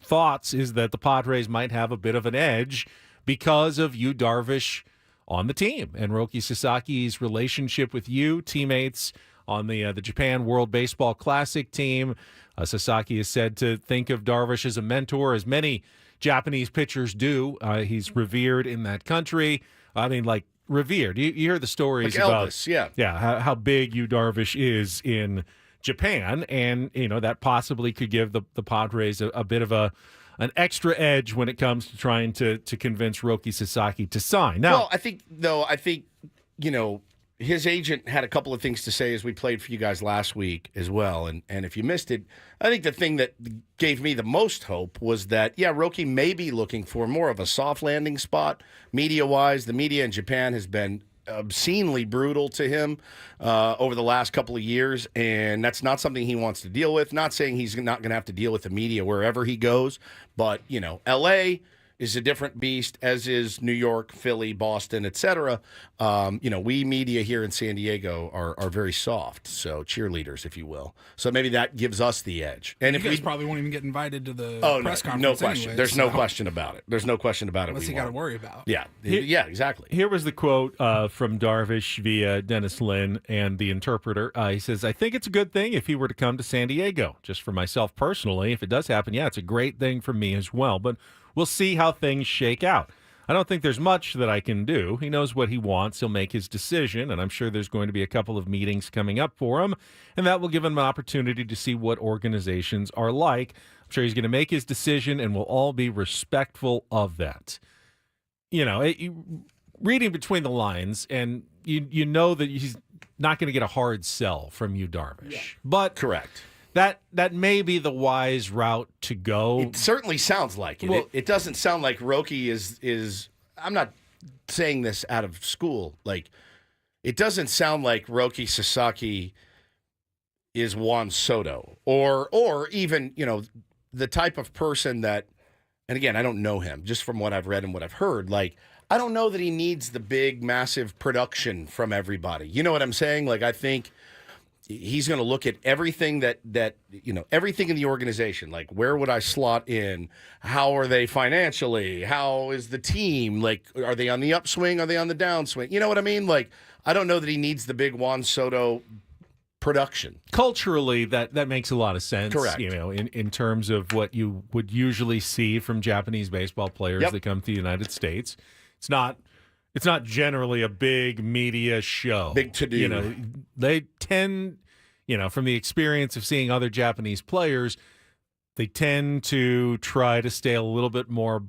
thoughts is that the Padres might have a bit of an edge because of Darvish on the team and Roki Sasaki's relationship with teammates on the Japan World Baseball Classic team. Sasaki is said to think of Darvish as a mentor, as many Japanese pitchers do. He's revered in that country. I mean, like, revered. You hear the stories like about Elvis, how big Darvish is in Japan, and that possibly could give the Padres a bit of an extra edge when it comes to trying to convince Roki Sasaki to sign. Now, well, I think his agent had a couple of things to say as we played for you guys last week as well, and if you missed it, I think the thing that gave me the most hope was that Roki may be looking for more of a soft landing spot media-wise. The media in Japan has been obscenely brutal to him over the last couple of years, and that's not something he wants to deal with. Not saying he's not going to have to deal with the media wherever he goes, but L.A. is a different beast, as is New York, Philly, Boston, etc. We media here in San Diego are very soft, so cheerleaders, if you will. So maybe that gives us the edge. And you if guys probably won't even get invited to the press conference. No question. Anyway, There's no question about it. There's no question about it. Unless you got to worry about. Yeah, exactly. Here was the quote from Darvish via Dennis Lin and the interpreter. He says, "I think it's a good thing if he were to come to San Diego. Just for myself personally, if it does happen, it's a great thing for me as well. But we'll see how things shake out. I don't think there's much that I can do. He knows what he wants. He'll make his decision, and I'm sure there's going to be a couple of meetings coming up for him, and that will give him an opportunity to see what organizations are like. I'm sure he's going to make his decision, and we'll all be respectful of that." Reading between the lines, and you know that he's not going to get a hard sell from Darvish. Yeah. But correct. That may be the wise route to go. It certainly sounds like it. Well, it doesn't sound like Roki is. I'm not saying this out of school. Like, it doesn't sound like Roki Sasaki is Juan Soto or even the type of person that. And again, I don't know him, just from what I've read and what I've heard. Like, I don't know that he needs the big, massive production from everybody. You know what I'm saying? Like, I think he's going to look at everything that everything in the organization. Like, where would I slot in? How are they financially? How is the team? Like, are they on the upswing? Are they on the downswing? You know what I mean? Like, I don't know that he needs the big Juan Soto production. Culturally, that makes a lot of sense. Correct. In terms of what you would usually see from Japanese baseball players that come to the United States. It's not generally a big media show. Big to-do. They tend, from the experience of seeing other Japanese players, they tend to try to stay a little bit more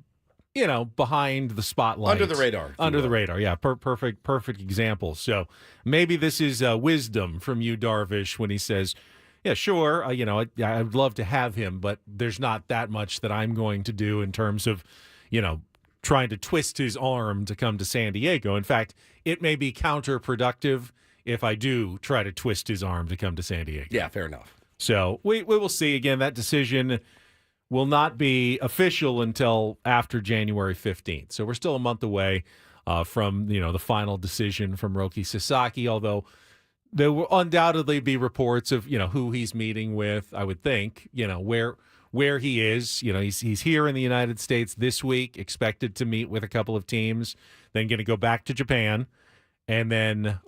behind the spotlight. Under the radar. Under the radar, yeah. Perfect example. So maybe this is wisdom from you, Darvish, when he says, yeah, sure, I'd love to have him, but there's not that much that I'm going to do in terms of, trying to twist his arm to come to San Diego. In fact, it may be counterproductive if I do try to twist his arm to come to San Diego. Yeah, fair enough. So we will see. Again, that decision will not be official until after January 15th. So we're still a month away from the final decision from Roki Sasaki, although there will undoubtedly be reports of who he's meeting with. I would think where he is. He's here in the United States this week, expected to meet with a couple of teams, then going to go back to Japan, and then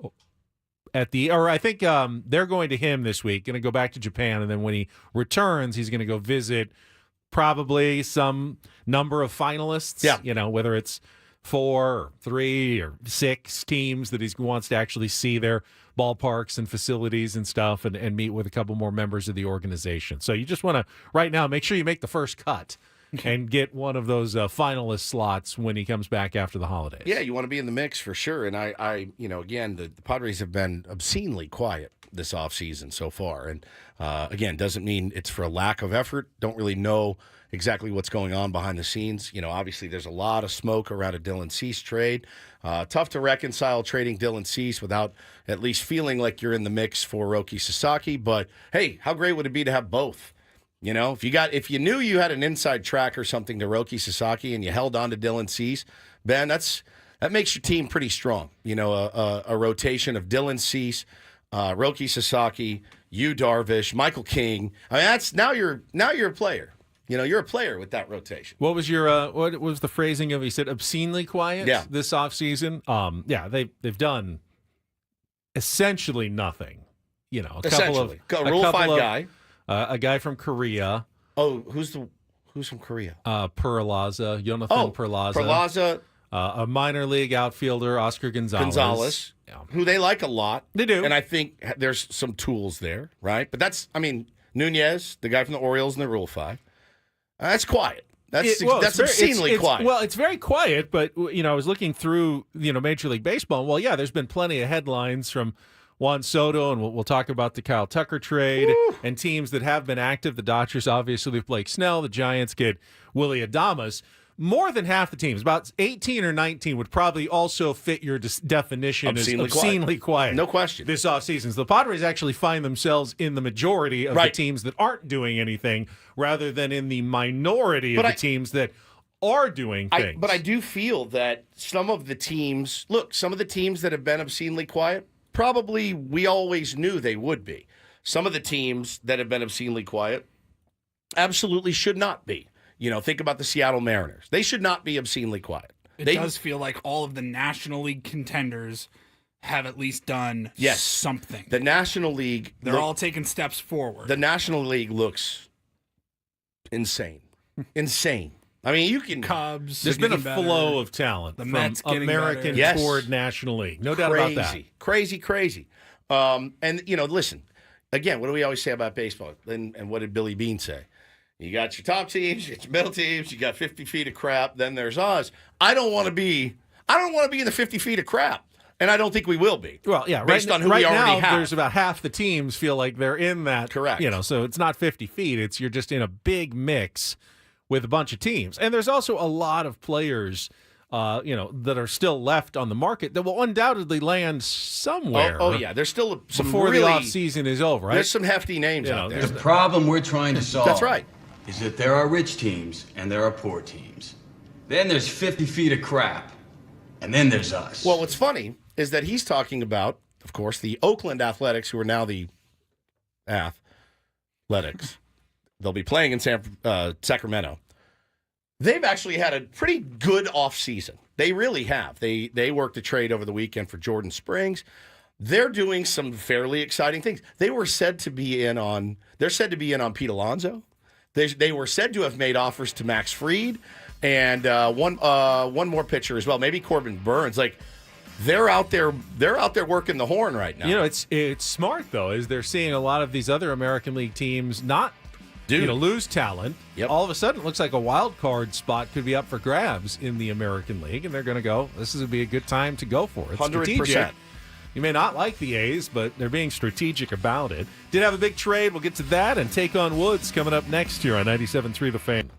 I think they're going to him this week, going to go back to Japan, and then when he returns, he's going to go visit probably some number of finalists. Yeah. Whether it's 4 or 3 or 6 teams that he wants to actually see their ballparks and facilities and stuff, and meet with a couple more members of the organization. So you just want to, right now, make sure you make the first cut and get one of those finalist slots when he comes back after the holidays. Yeah, you want to be in the mix for sure. And again, the Padres have been obscenely quiet this offseason so far. And again, doesn't mean it's for a lack of effort. Don't really know exactly what's going on behind the scenes. Obviously there's a lot of smoke around a Dylan Cease trade. Tough to reconcile trading Dylan Cease without at least feeling like you're in the mix for Roki Sasaki. But hey, how great would it be to have both? If you knew you had an inside track or something to Roki Sasaki and you held on to Dylan Cease, Ben, that makes your team pretty strong. A rotation of Dylan Cease, Roki Sasaki, you Darvish, Michael King. I mean, now you're a player. You're a player with that rotation. What was your what was the phrasing of? He said obscenely quiet. Yeah. This offseason. They've done essentially nothing. A couple of Rule 5 guy. A guy from Korea. Oh, who's from Korea? Perlaza, Jonathan Perlaza. Perlaza. A minor league outfielder, Oscar Gonzalez. Yeah. Who they like a lot. They do. And I think there's some tools there, right? But Nunez, the guy from the Orioles in the Rule 5. That's quiet. That's obscenely quiet. Well, it's very quiet, but I was looking through Major League Baseball. Well, yeah, there's been plenty of headlines from Juan Soto, and we'll talk about the Kyle Tucker trade. Woo. And teams that have been active. The Dodgers, obviously, with Blake Snell. The Giants get Willy Adames. More than half the teams, about 18 or 19, would probably also fit your definition as obscenely quiet. No question. This offseason. So the Padres actually find themselves in the majority of the teams that aren't doing anything rather than in the minority of the teams that are doing things. But I do feel that some of the teams that have been obscenely quiet, probably we always knew they would be. Some of the teams that have been obscenely quiet absolutely should not be. Think about the Seattle Mariners. They should not be obscenely quiet. It does feel like all of the National League contenders have at least done something. The National League... They're all taking steps forward. The National League looks insane. Insane. I mean, you can... Cubs. There's been a flow of talent from Mets American toward National League. No doubt about that. Crazy. And, listen, again, what do we always say about baseball? And what did Billy Beane say? You got your top teams, you got your middle teams, you got 50 feet of crap, then there's us. I don't want to be in the 50 feet of crap. And I don't think we will be. Well, yeah, based on who we already have. There's about half the teams feel like they're in that. Correct. So it's not 50 feet. You're just in a big mix with a bunch of teams. And there's also a lot of players, that are still left on the market that will undoubtedly land somewhere. Oh yeah. There's still some before the offseason is over, right? There's some hefty names out there. The problem we're trying to solve. That's right. Is that there are rich teams and there are poor teams. Then there's 50 feet of crap. And then there's us. Well, what's funny is that he's talking about, of course, the Oakland Athletics, who are now the Athletics. They'll be playing in Sacramento. They've actually had a pretty good offseason. They really have. They worked a trade over the weekend for Jordan Springs. They're doing some fairly exciting things. They're said to be in on Pete Alonso. They were said to have made offers to Max Fried and one more pitcher as well, maybe Corbin Burns. Like they're out there working the horn right now. It's smart though, is they're seeing a lot of these other American League teams not Dude. lose talent. Yep. All of a sudden, it looks like a wild card spot could be up for grabs in the American League, and they're going to go, this is going to be a good time to go for it. 100%. Strategic. You may not like the A's, but they're being strategic about it. Did have a big trade. We'll get to that and take on Woods coming up next year on 97.3 The Fan.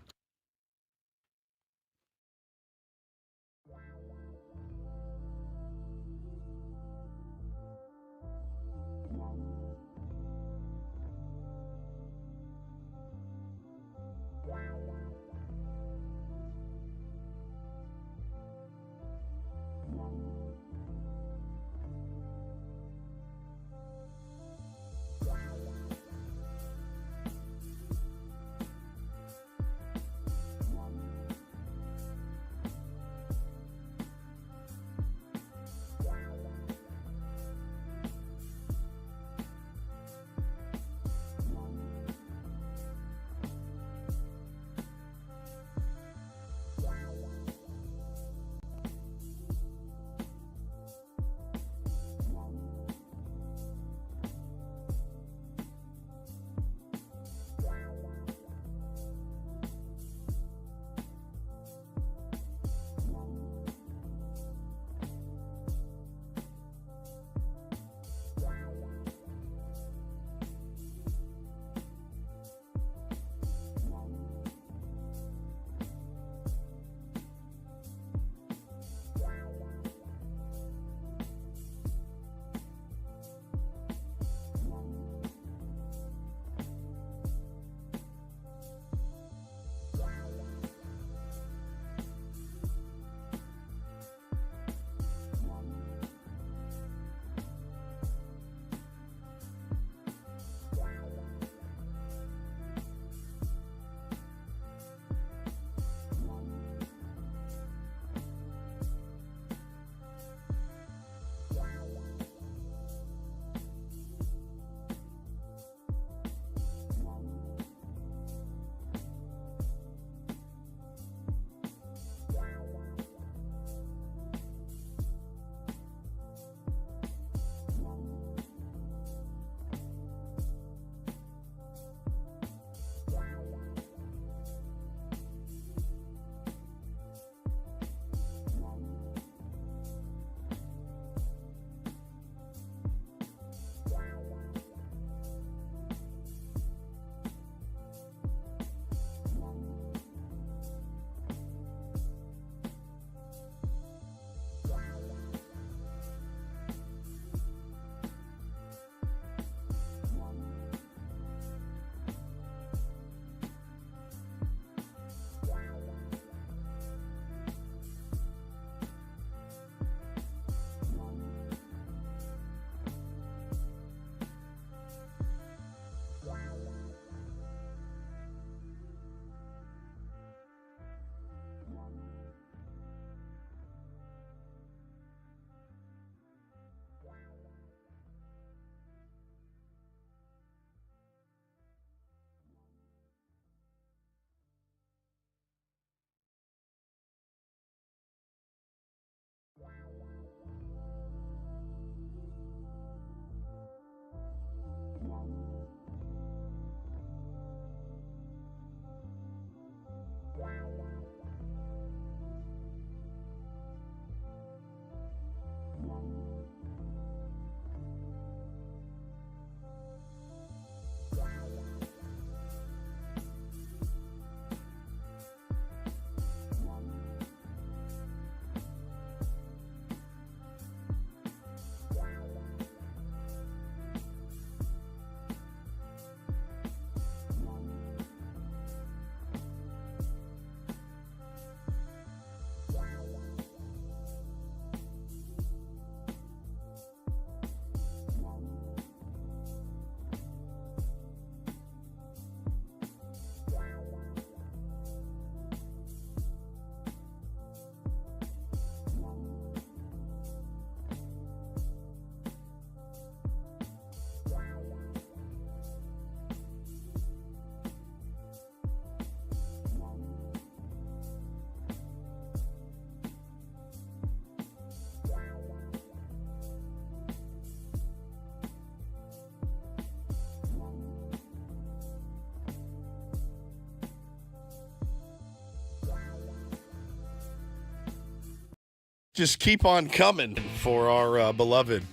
just keep on coming for our beloved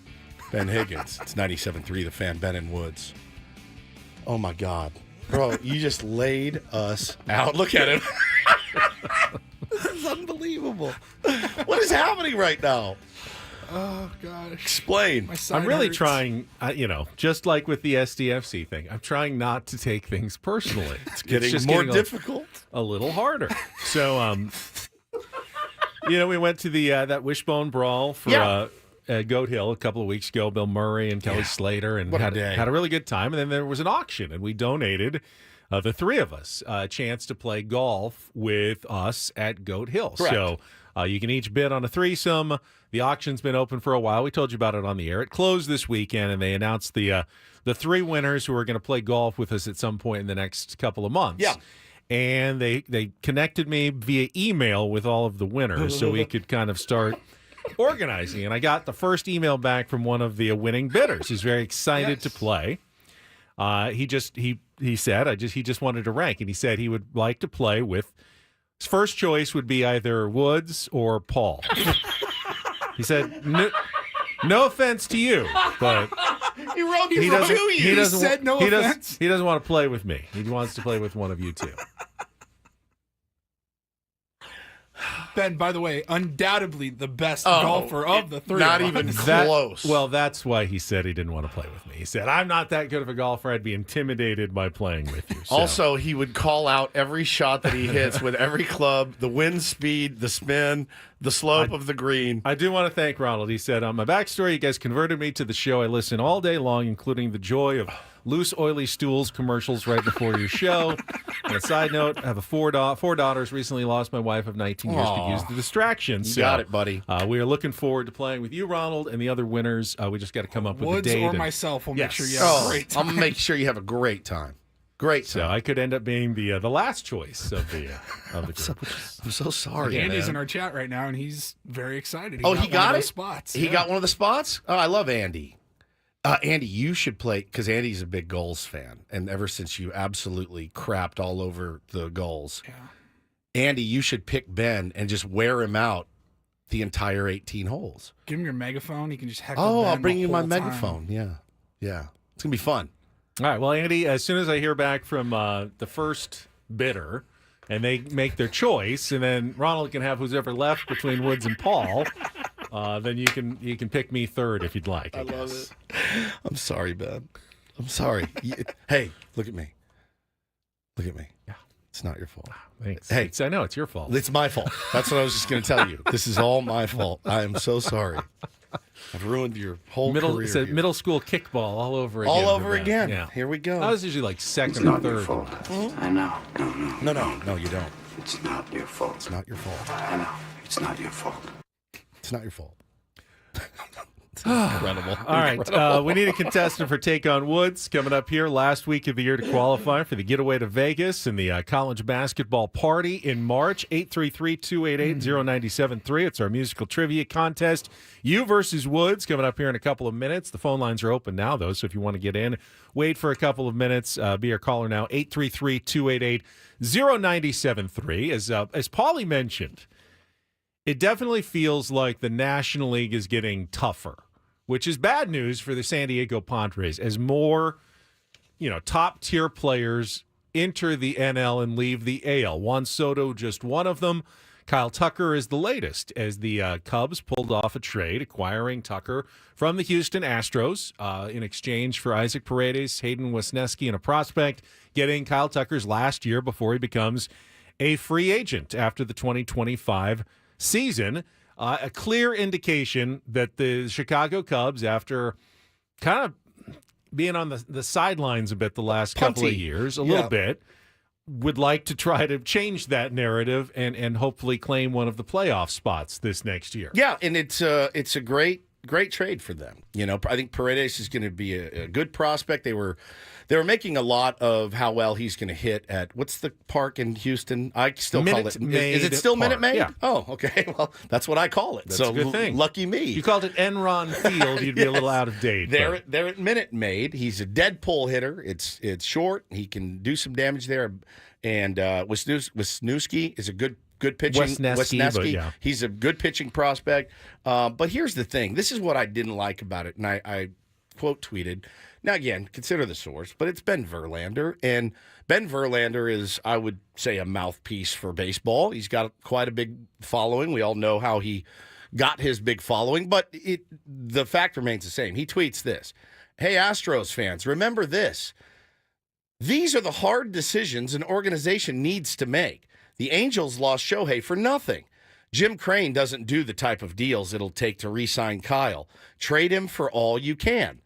Ben Higgins. It's 97.3 The Fan, Ben and Woods. Oh, my God. Bro, you just laid us out. Look at him. This is unbelievable. What is happening right now? Oh, God. Explain. I'm really trying, just like with the SDFC thing, I'm trying not to take things personally. It's getting more difficult. A little harder. So, we went to the that Wishbone Brawl for Goat Hill a couple of weeks ago. Bill Murray and Kelly Slater, and had a really good time. And then there was an auction, and we donated, the three of us, a chance to play golf with us at Goat Hill. Correct. So you can each bid on a threesome. The auction's been open for a while. We told you about it on the air. It closed this weekend, and they announced the three winners who are going to play golf with us at some point in the next couple of months. Yeah. And they connected me via email with all of the winners so we could kind of start organizing. And I got the first email back from one of the winning bidders. He's very excited to play. He said he just wanted to rank, and he said he would like to play with. His first choice would be either Woods or Paul. He said, no offense to you, but he doesn't want to play with me. He wants to play with one of you two. Ben, by the way, undoubtedly the best golfer of the three. Not even close. Well, that's why he said he didn't want to play with me. He said, I'm not that good of a golfer. I'd be intimidated by playing with you. So. Also, he would call out every shot that he hits with every club, the wind speed, the spin, the slope of the green. I do want to thank Ronald. He said, on my backstory, you guys converted me to the show. I listen all day long, including the joy of loose, oily stools commercials right before your show. On a side note, I have four daughters. Recently lost my wife of 19 years. Could use the distraction. You got it, buddy. We are looking forward to playing with you, Ronald, and the other winners. We just got to come up with Woods a date. or myself will make sure you have a great time. I'm going to make sure you have a great time. Great time. So I could end up being the last choice of the group. I'm so sorry. Andy's in our chat right now, and he's very excited. He got it? Spots. He got one of the spots? Oh, I love Andy. Andy, you should play, because Andy's a big Gulls fan, and ever since you absolutely crapped all over the Gulls, Andy, you should pick Ben and just wear him out the entire 18 holes. Give him your megaphone. You can just heckle Ben I'll bring you my time. megaphone. Yeah. It's going to be fun. All right. Well, Andy, as soon as I hear back from the first bidder and they make their choice, and then Ronald can have who's ever left between Woods and Paul, then you can pick me third if you'd like. I love it. I'm sorry, Ben. I'm sorry. Hey, look at me. Look at me. Yeah. It's not your fault. Thanks. Hey, I know it's your fault. It's my fault. That's what I was just going to tell you. This is all my fault. I am so sorry. I've ruined your whole career. It's a middle school kickball all over again. All over again. Yeah. Here we go. I was usually like second or third. It's not your fault. I know. No, you don't. It's not your fault. It's not your fault. I know. It's not your fault. It's not your fault. It's incredible. All right. We need a contestant for Take on Woods coming up here last week of the year to qualify for the getaway to Vegas and the college basketball party in March. 833-288-0973. It's our musical trivia contest. You versus Woods coming up here in a couple of minutes. The phone lines are open now, though, so if you want to get in, wait for a couple of minutes. Be our caller now, 833-288-0973. As Paulie mentioned, it definitely feels like the National League is getting tougher, which is bad news for the San Diego Padres as more, top-tier players enter the NL and leave the AL. Juan Soto, just one of them. Kyle Tucker is the latest as the Cubs pulled off a trade, acquiring Tucker from the Houston Astros in exchange for Isaac Paredes, Hayden Wesneski, and a prospect, getting Kyle Tucker's last year before he becomes a free agent after the 2025 season. A clear indication that the Chicago Cubs, after kind of being on the sidelines a bit the last couple of years, a little bit, would like to try to change that narrative and hopefully claim one of the playoff spots this next year. Yeah, and it's a great trade for them. I think Paredes is going to be a good prospect. They were making a lot of how well he's going to hit at, what's the park in Houston? I still call it. Is it still Minute Maid? Yeah. Oh, okay. Well, that's what I call it. That's a good thing. Lucky me. You called it Enron Field, you'd be a little out of date. They're at Minute Maid. He's a dead pull hitter. It's short. He can do some damage there. And Wisniewski is a good good pitching. Wisniewski, but yeah. He's a good pitching prospect. But here's the thing. This is what I didn't like about it, and I quote tweeted. Now, again, consider the source, but it's Ben Verlander, and Ben Verlander is, I would say, a mouthpiece for baseball. He's got quite a big following. We all know how he got his big following, but the fact remains the same. He tweets this: "Hey, Astros fans, remember this. These are the hard decisions an organization needs to make. The Angels lost Shohei for nothing. Jim Crane doesn't do the type of deals it'll take to re-sign Kyle. Trade him for all you can."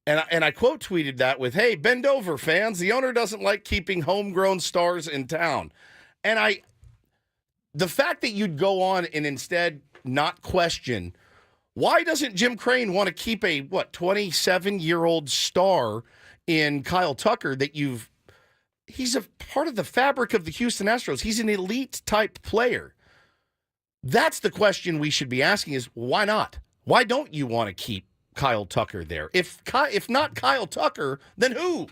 And I quote tweeted that with, "Hey, bend over, fans. The owner doesn't like keeping homegrown stars in town." And the fact that you'd go on and instead not question, why doesn't Jim Crane want to keep a 27-year-old star in Kyle Tucker that he's a part of the fabric of the Houston Astros. He's an elite type player. That's the question we should be asking: is why not? Why don't you want to keep Kyle Tucker there? If not Kyle Tucker, then who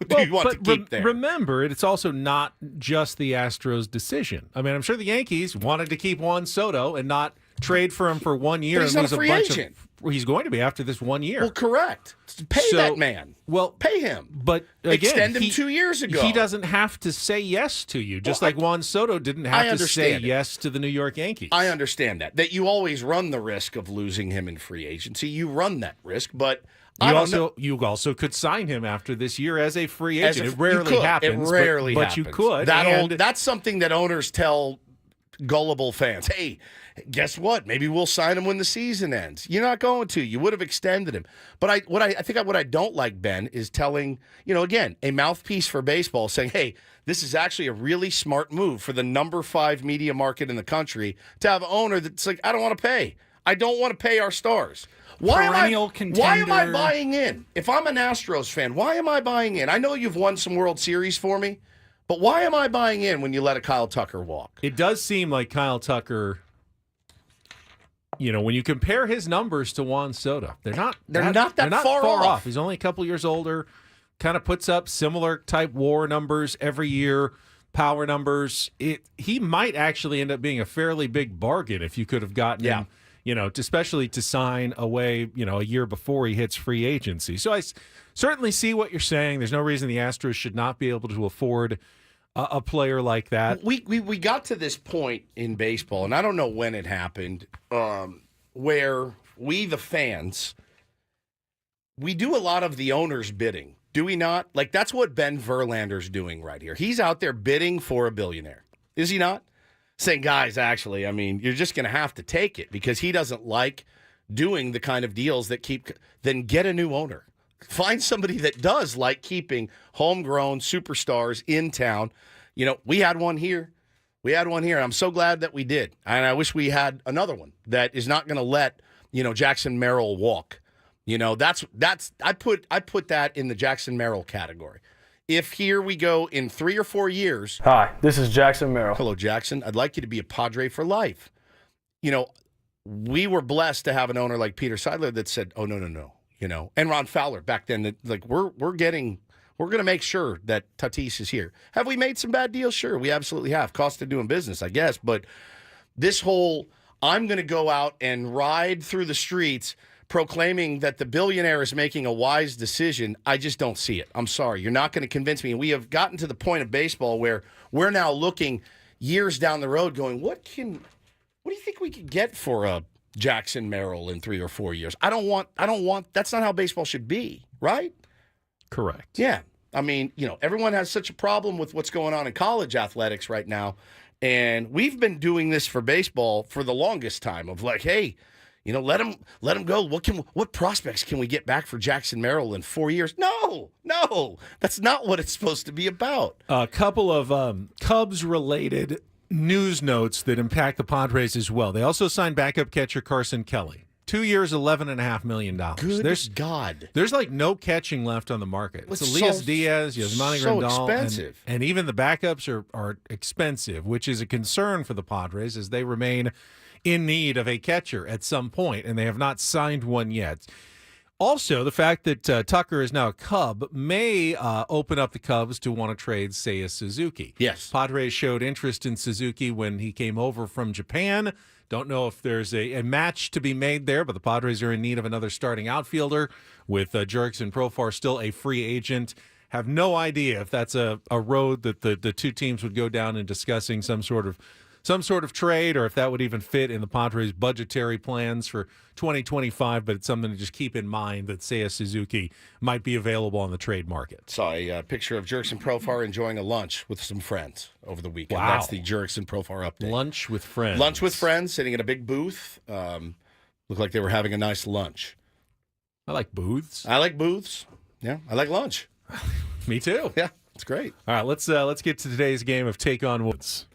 do you want to keep there? Remember, it's also not just the Astros' decision. I mean, I'm sure the Yankees wanted to keep Juan Soto and not trade for him for 1 year. But he's and not lose a free agent. He's going to be after this 1 year. Well, correct. Pay that man. Well, pay him. But again, extend him 2 years ago. He doesn't have to say yes to you, just like Juan Soto didn't have to say yes to the New York Yankees. I understand that you always run the risk of losing him in free agency. You run that risk, but you also could sign him after this year as a free agent. It rarely happens. It rarely happens. But you could. That's something that owners tell gullible fans. Hey, guess what? Maybe we'll sign him when the season ends. You're not going to. You would have extended him. But what I don't like, Ben, is telling, again, a mouthpiece for baseball saying, hey, this is actually a really smart move for the number 5 media market in the country to have an owner that's like, I don't want to pay. I don't want to pay our stars. Why am I buying in? If I'm an Astros fan, why am I buying in? I know you've won some World Series for me, but why am I buying in when you let a Kyle Tucker walk? It does seem like Kyle Tucker, when you compare his numbers to Juan Soto, they're not that far off. He's only a couple years older, kind of puts up similar type WAR numbers every year, power numbers. He might actually end up being a fairly big bargain if you could have gotten him. Especially to sign away, a year before he hits free agency. So I certainly see what you're saying. There's no reason the Astros should not be able to afford a player like that. We got to this point in baseball, and I don't know when it happened, where we, the fans, we do a lot of the owner's bidding. Do we not? Like, that's what Ben Verlander's doing right here. He's out there bidding for a billionaire. Is he not? Saying, guys, actually, you're just going to have to take it because he doesn't like doing the kind of deals that then get a new owner. Find somebody that does like keeping homegrown superstars in town. We had one here. And I'm so glad that we did. And I wish we had another one that is not going to let, Jackson Merrill walk. I put that in the Jackson Merrill category. If here we go in 3 or 4 years. Hi, this is Jackson Merrill. Hello, Jackson. I'd like you to be a Padre for life. We were blessed to have an owner like Peter Seidler that said, oh, no. And Ron Fowler back then, that we're going to make sure that Tatis is here. Have we made some bad deals? Sure, we absolutely have. Cost of doing business, I guess. But this whole, I'm going to go out and ride through the streets proclaiming that the billionaire is making a wise decision, I just don't see it. I'm sorry. You're not going to convince me. And we have gotten to the point of baseball where we're now looking years down the road going, what do you think we could get for a Jackson Merrill in 3 or 4 years? I don't want, that's not how baseball should be, right? Correct. Yeah. Everyone has such a problem with what's going on in college athletics right now. And we've been doing this for baseball for the longest time of like, hey, let him go. What prospects can we get back for Jackson Merrill in 4 years? No, that's not what it's supposed to be about. A couple of Cubs-related news notes that impact the Padres as well. They also signed backup catcher Carson Kelly. 2 years, $11.5 million. Good God. There's like no catching left on the market. It's Elias Diaz, Yasmani Grandal, expensive. And even the backups are expensive, which is a concern for the Padres as they remain in need of a catcher at some point, and they have not signed one yet. Also, the fact that Tucker is now a Cub may open up the Cubs to want to trade Seiya Suzuki. Yes. Padres showed interest in Suzuki when he came over from Japan. Don't know if there's a match to be made there, but the Padres are in need of another starting outfielder with Jurickson Profar still a free agent. Have no idea if that's a road that the two teams would go down in discussing some sort of trade, or if that would even fit in the Padres' budgetary plans for 2025, but it's something to just keep in mind that Seiya Suzuki might be available on the trade market. Saw a picture of Jurickson Profar enjoying a lunch with some friends over the weekend. Wow. That's the Jurickson Profar update. Lunch with friends. Lunch with friends, sitting in a big booth. Looked like they were having a nice lunch. I like booths. I like booths. Yeah, I like lunch. Me too. Yeah, it's great. All right, let's get to today's game of Take on Woods.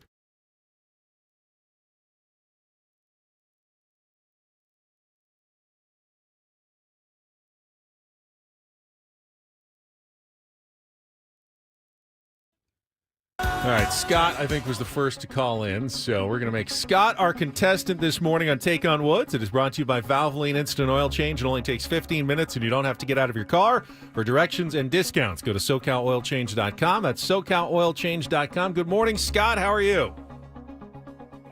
All right, Scott, I think, was the first to call in, so we're going to make Scott our contestant this morning on Take on Woods. It is brought to you by Valvoline Instant Oil Change. It only takes 15 minutes, and you don't have to get out of your car. For directions and discounts, go to SoCalOilChange.com. That's SoCalOilChange.com. Good morning, Scott. How are you?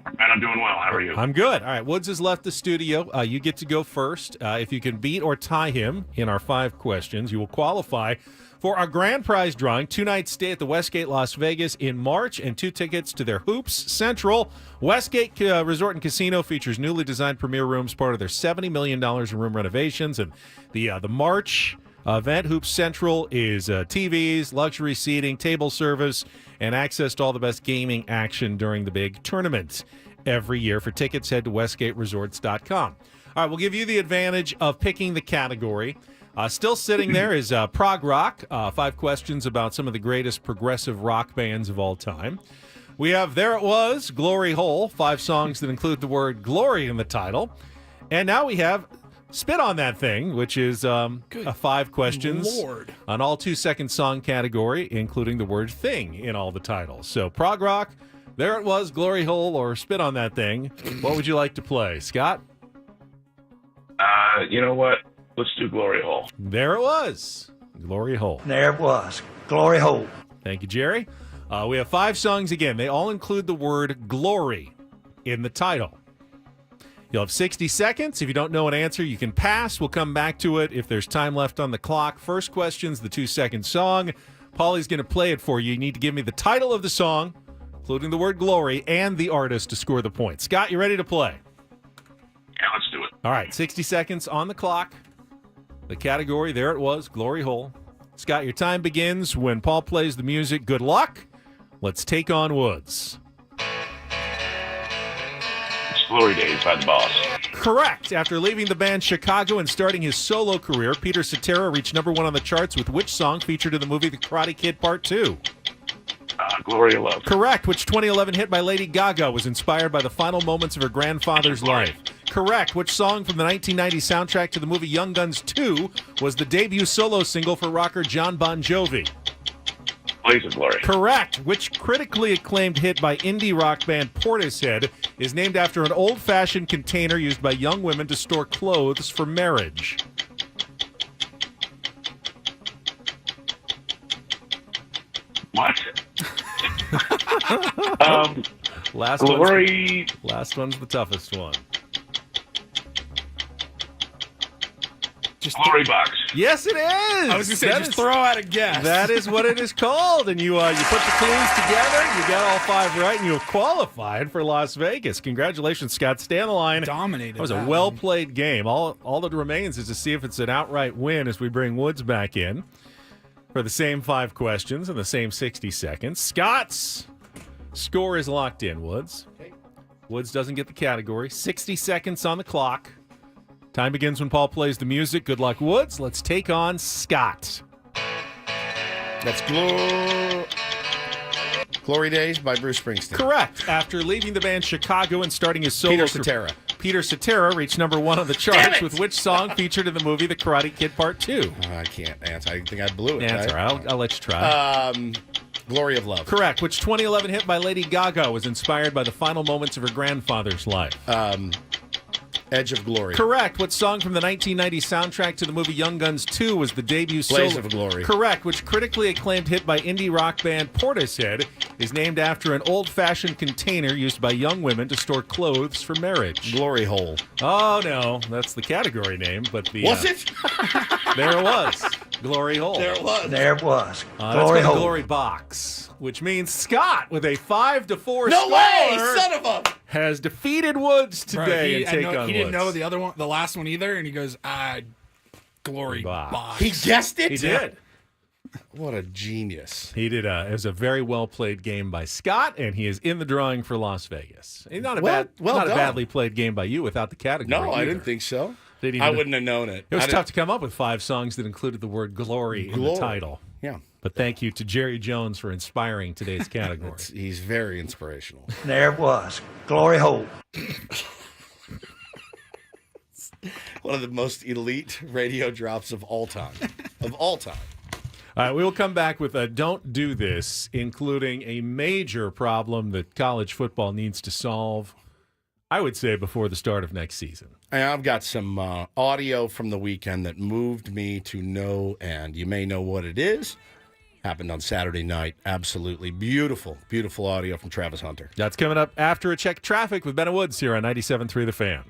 And I'm doing well. How are you? I'm good. All right, Woods has left the studio. You get to go first. If you can beat or tie him in our 5 questions, you will qualify for our grand prize drawing, 2-night stay at the Westgate Las Vegas in March and 2 tickets to their Hoops Central. Westgate Resort and Casino features newly designed premier rooms, part of their $70 million in room renovations. And the March event, Hoops Central, is TVs, luxury seating, table service, and access to all the best gaming action during the big tournament every year. For tickets, head to westgateresorts.com. All right, we'll give you the advantage of picking the category. Still sitting there is prog rock, 5 questions about some of the greatest progressive rock bands of all time. We have There It Was, Glory Hole, 5 songs that include the word glory in the title. And now we have Spit on That Thing, which is 5 questions on all 2-second song category, including the word thing in all the titles. So prog rock, There It Was, Glory Hole, or Spit on That Thing. What would you like to play, Scott? You know what? Let's do Glory Hole. There it was. Glory Hole. There it was. Glory Hole. Thank you, Jerry. We have 5 songs again. They all include the word glory in the title. You'll have 60 seconds. If you don't know an answer, you can pass. We'll come back to it if there's time left on the clock. First question's the 2-second song. Paulie's going to play it for you. You need to give me the title of the song, including the word glory, and the artist to score the point. Scott, you ready to play? Yeah, let's do it. All right, 60 seconds on the clock. The category, There It Was, Glory Hole. Scott, your time begins when Paul plays the music. Good luck. Let's take on Woods. It's Glory Days by The Boss. Correct. After leaving the band Chicago and starting his solo career, Peter Cetera reached #1 on the charts with which song featured in the movie The Karate Kid Part 2? Glory of Love. Correct. Which 2011 hit by Lady Gaga was inspired by the final moments of her grandfather's life? Correct. Which song from the 1990 soundtrack to the movie Young Guns 2 was the debut solo single for rocker John Bon Jovi? Blaze of Glory. Correct. Which critically acclaimed hit by indie rock band Portishead is named after an old-fashioned container used by young women to store clothes for marriage? What? Last Glory. Last one's the toughest one. Glory Box. Yes, it is. I was going to say, just throw out a guess. That is what it is called. And you put the clues together, you got all 5 right, and you have qualified for Las Vegas. Congratulations, Scott. Stay on the line. Dominated. That was a well-played game. All that remains is to see if it's an outright win as we bring Woods back in for the same 5 questions in the same 60 seconds. Scott's score is locked in, Woods. Okay. Woods doesn't get the category. 60 seconds on the clock. Time begins when Paul plays the music. Good luck, Woods. Let's take on Scott. That's Glory Days by Bruce Springsteen. Correct. After leaving the band Chicago and starting his solo Cetera. Peter Cetera reached #1 on the charts with which song featured in the movie The Karate Kid Part 2? I can't answer. I think I blew it. Answer. I'll let you try. Glory of Love. Correct. Which 2011 hit by Lady Gaga was inspired by the final moments of her grandfather's life? Edge of Glory. Correct. What song from the 1990 soundtrack to the movie Young Guns 2 was the debut Blaze solo? of Glory. Correct. Which critically acclaimed hit by indie rock band Portishead is named after an old-fashioned container used by young women to store clothes for marriage. Glory Hole. Oh, no. That's the category name, but the... Was it? There it was. Glory Hole. There it was. There it was. Let's Glory go to hole. Glory Box, which means Scott with a 5-4 No score way, son of a... has defeated Woods today and take on He didn't know Woods. the other one, the last one either, and he goes, Glory Box. He guessed it? He did. What a genius. He did. It was a very well played game by Scott, and he is in the drawing for Las Vegas. Not a Well not a done. badly played game by you without the category. No, I either. didn't think so. Didn't I even- wouldn't have known it. It was I tough to come up with 5 songs that included the word glory in the title. Yeah. But thank you to Jerry Jones for inspiring today's category. He's very inspirational. There it was. Glory hole. One of the most elite radio drops of all time. Of all time. All right, we will come back with a Don't Do This, including a major problem that college football needs to solve, I would say, before the start of next season. And I've got some audio from the weekend that moved me to know, and you may know what it is. Happened on Saturday night. Absolutely beautiful, beautiful audio from Travis Hunter. That's coming up after a check traffic with Ben Woods here on 97.3 The Fan.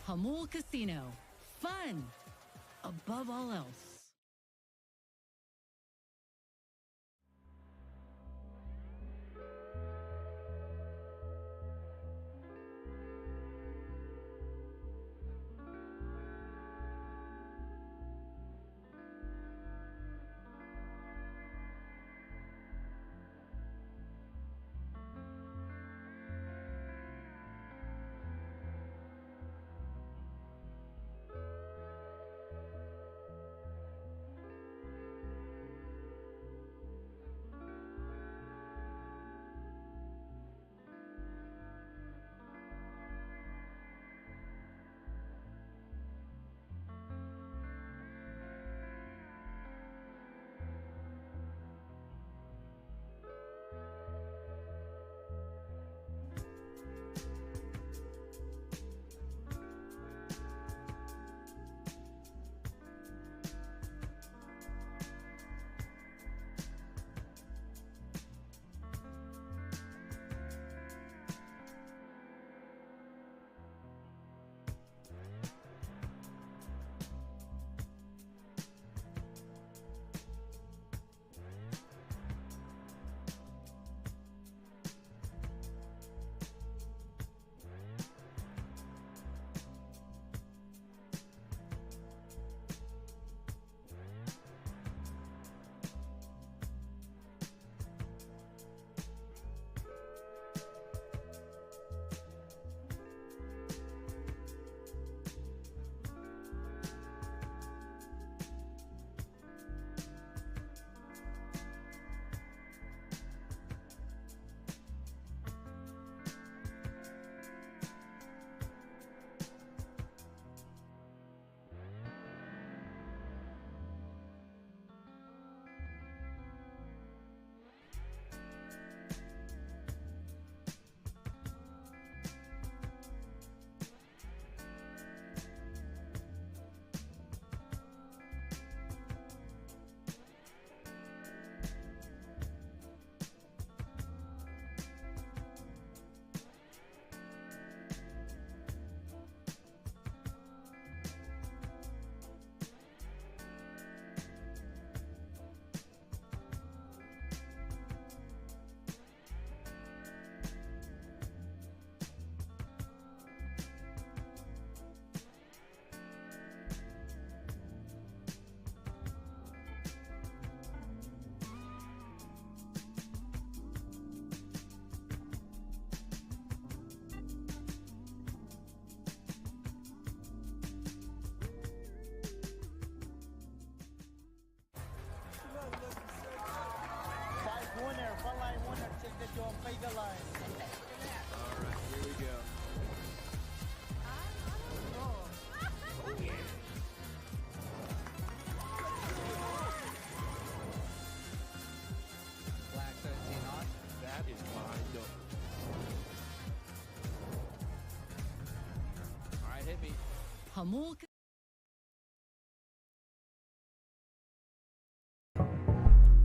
Hamul Casino. Fun above all else.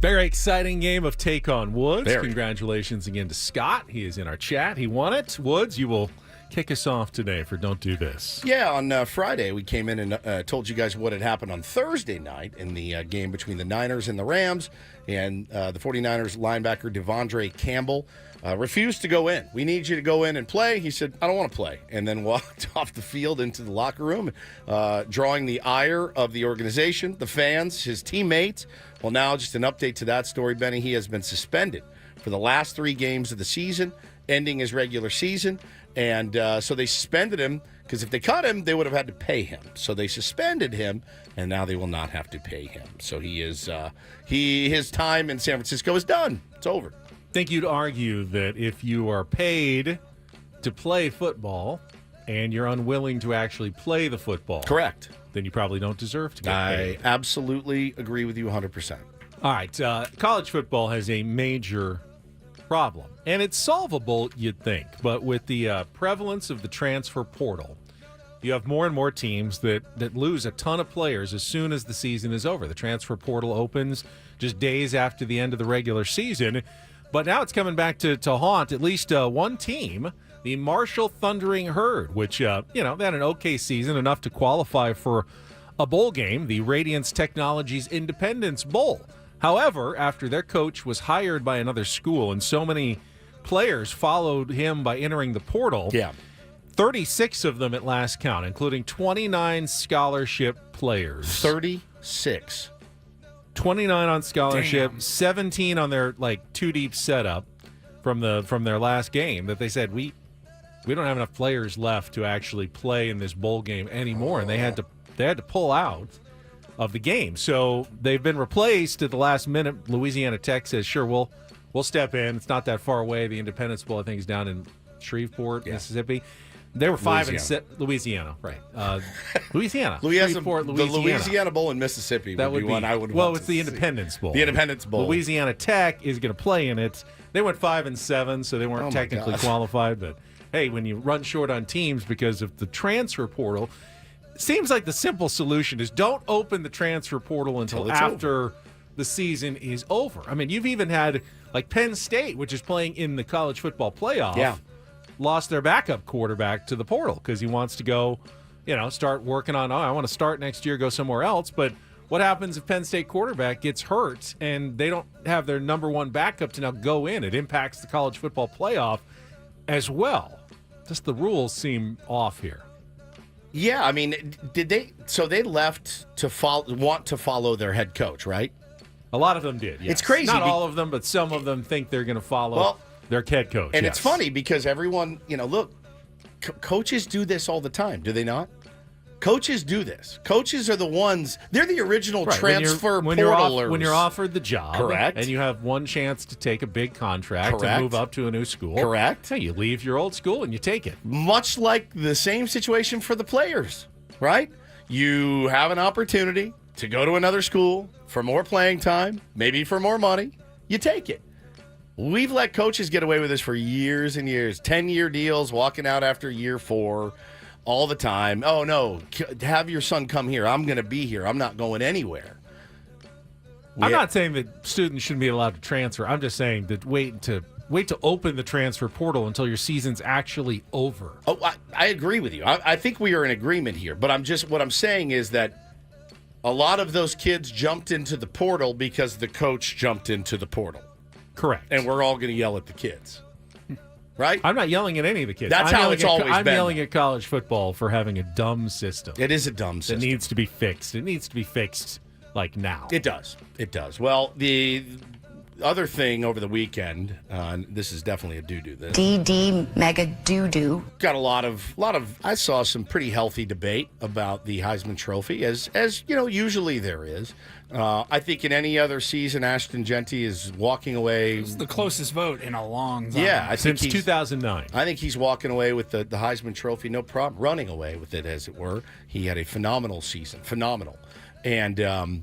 Very exciting game of Take on Woods. Very. Congratulations again to Scott. He is in our chat. He won it. Woods, you will kick us off today for Don't Do This. Yeah, on Friday we came in and told you guys what had happened on Thursday night in the game between the Niners and the Rams. And the 49ers linebacker Devondre Campbell refused to go in. We need you to go in and play. He said, I don't want to play. And then walked off the field into the locker room, drawing the ire of the organization, the fans, his teammates. Well, now just an update to that story, Benny. He has been suspended for the last 3 games of the season, ending his regular season. And so they suspended him because if they cut him, they would have had to pay him. So they suspended him, and now they will not have to pay him. So his time in San Francisco is done. It's over. I think you'd argue that if you are paid to play football and you're unwilling to actually play the football, correct, then you probably don't deserve to get paid. I absolutely agree with you 100%. All right, college football has a major problem, and it's solvable, you'd think, but with the prevalence of the transfer portal, you have more and more teams that lose a ton of players as soon as the season is over. The transfer portal opens just days after the end of the regular season, but now it's coming back to haunt at least one team, the Marshall Thundering Herd, which, they had an okay season, enough to qualify for a bowl game, the Radiance Technologies Independence Bowl. However, after their coach was hired by another school and so many players followed him by entering the portal, 36 of them at last count, including 29 scholarship players. 36. 29 on scholarship, Damn. 17 on their two deep setup from their last game that they said we don't have enough players left to actually play in this bowl game anymore, and they had to pull out of the game. So they've been replaced at the last minute. Louisiana Tech says, sure, we'll step in. It's not that far away. The Independence Bowl, I think, is down in Shreveport, Mississippi. They were 5 and 6. Louisiana, right? Louisiana. Shreveport, Louisiana. The Louisiana Bowl in Mississippi would be one I would want Well, it's to the see. Independence Bowl. The Independence Bowl. Louisiana Tech is going to play in it. They went 5 and 7, so they weren't technically qualified. But hey, when you run short on teams because of the transfer portal, it seems like the simple solution is don't open the transfer portal until after the season is over. I mean, you've even had Penn State, which is playing in the college football playoff, lost their backup quarterback to the portal because he wants to go, start working on, I want to start next year, go somewhere else. But what happens if Penn State quarterback gets hurt and they don't have their number one backup to now go in? It impacts the college football playoff as well. Just the rules seem off here. Yeah, I mean, did they? So they left to want to follow their head coach, right? A lot of them did. Yes. It's crazy. Not all of them, but some of them think they're going to follow their head coach. And it's funny because everyone, look, coaches do this all the time, do they not? Coaches do this. Coaches are the ones, they're the original transfer portalers. When you're offered the job. Correct. And you have one chance to take a big contract and move up to a new school. Correct. You leave your old school and you take it. Much like the same situation for the players, right? You have an opportunity to go to another school for more playing time, maybe for more money. You take it. We've let coaches get away with this for years and years. 10-year deals, walking out after year 4. All the time. Oh, no, have your son come here. I'm going to be here. I'm not going anywhere. I'm not saying that students shouldn't be allowed to transfer. I'm just saying that wait to open the transfer portal until your season's actually over. Oh, I agree with you. I think we are in agreement here. But what I'm saying is that a lot of those kids jumped into the portal because the coach jumped into the portal. Correct. And we're all going to yell at the kids. Right? I'm not yelling at any of the kids. That's how it's always been. I'm yelling at college football for having a dumb system. It is a dumb system. It needs to be fixed. It needs to be fixed now. It does. It does. Well, the other thing over the weekend, this is definitely a doo-doo. DD mega doo-doo. Got a lot of. I saw some pretty healthy debate about the Heisman Trophy, as usually there is. I think in any other season, Ashton Genty is walking away. It's the closest vote in a long time. Yeah, since 2009. I think he's walking away with the Heisman Trophy, no problem, running away with it, as it were. He had a phenomenal season, and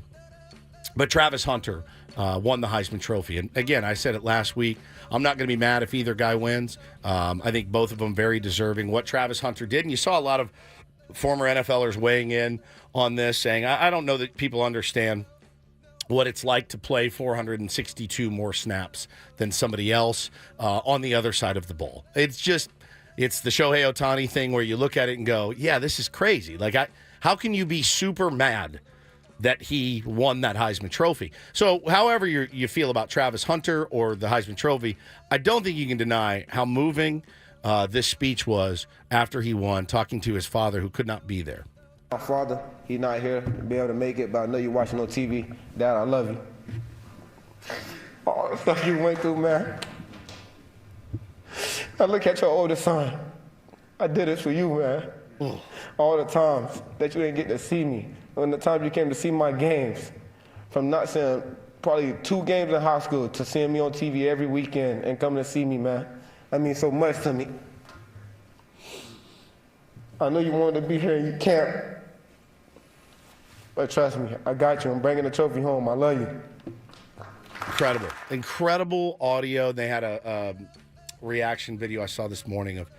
but Travis Hunter won the Heisman Trophy. And again, I said it last week. I'm not going to be mad if either guy wins. I think both of them very deserving. What Travis Hunter did, and you saw a lot of former NFLers weighing in on this, saying, I don't know that people understand what it's like to play 462 more snaps than somebody else on the other side of the ball. It's the Shohei Ohtani thing where you look at it and go, yeah, this is crazy. Like, how can you be super mad that he won that Heisman Trophy? So however you feel about Travis Hunter or the Heisman Trophy, I don't think you can deny how moving this speech was after he won, talking to his father who could not be there. My father, he's not here to be able to make it, but I know you're watching on TV. Dad, I love you. All the stuff you went through, man. I look at your oldest son. I did it for you, man. All the times that you didn't get to see me. When the times you came to see my games, from not seeing probably 2 games in high school to seeing me on TV every weekend and coming to see me, man. That means so much to me. I know you wanted to be here and you can't. But trust me, I got you. I'm bringing the trophy home. I love you. Incredible audio. They had a reaction video I saw this morning of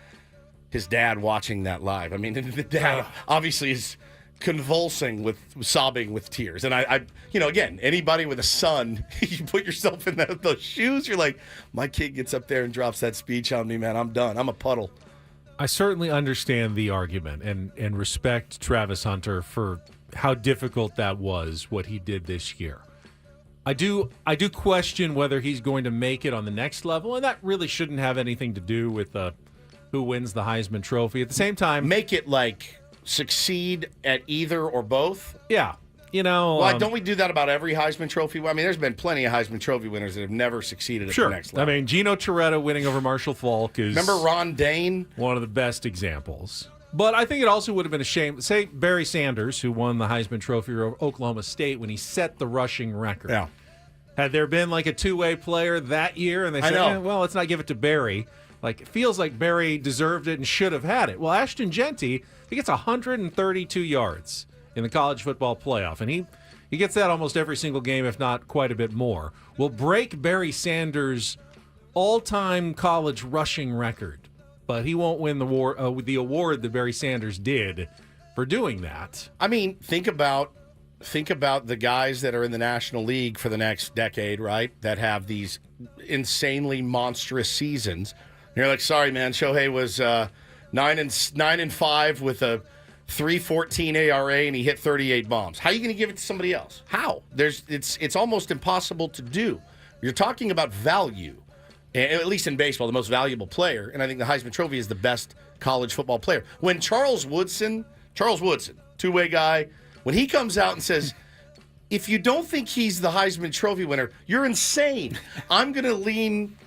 his dad watching that live. I mean, the dad obviously is convulsing with sobbing with tears. And I again, anybody with a son, you put yourself in those shoes, you're like, my kid gets up there and drops that speech on me, man, I'm done. I'm a puddle. I certainly understand the argument and respect Travis Hunter for how difficult that was, what he did this year. I do question whether he's going to make it on the next level, and that really shouldn't have anything to do with who wins the Heisman Trophy. At the same time, make it like succeed at either or both. Yeah, Why don't we do that about every Heisman Trophy? I mean, there's been plenty of Heisman Trophy winners that have never succeeded at the next level. I mean, Gino Toretta winning over Marshall Faulk is remember Ron Dane, one of the best examples. But I think it also would have been a shame. Say Barry Sanders, who won the Heisman Trophy over Oklahoma State when he set the rushing record. Yeah. Had there been like a two-way player that year, and they said, well, let's not give it to Barry. Like, it feels like Barry deserved it and should have had it. Well, Ashton Genty, he gets 132 yards in the college football playoff, and he gets that almost every single game, if not quite a bit more. Will break Barry Sanders' all-time college rushing record. But he won't win the award that Barry Sanders did for doing that. I mean, think about the guys that are in the National League for the next decade, right? That have these insanely monstrous seasons. And you're like, sorry, man, Shohei was 9-5 with a 3.14 ARA, and he hit 38 bombs. How are you going to give it to somebody else? How? It's almost impossible to do. You're talking about value. At least in baseball, the most valuable player, and I think the Heisman Trophy is the best college football player. When Charles Woodson, two-way guy, when he comes out and says, if you don't think he's the Heisman Trophy winner, you're insane. I'm going to lean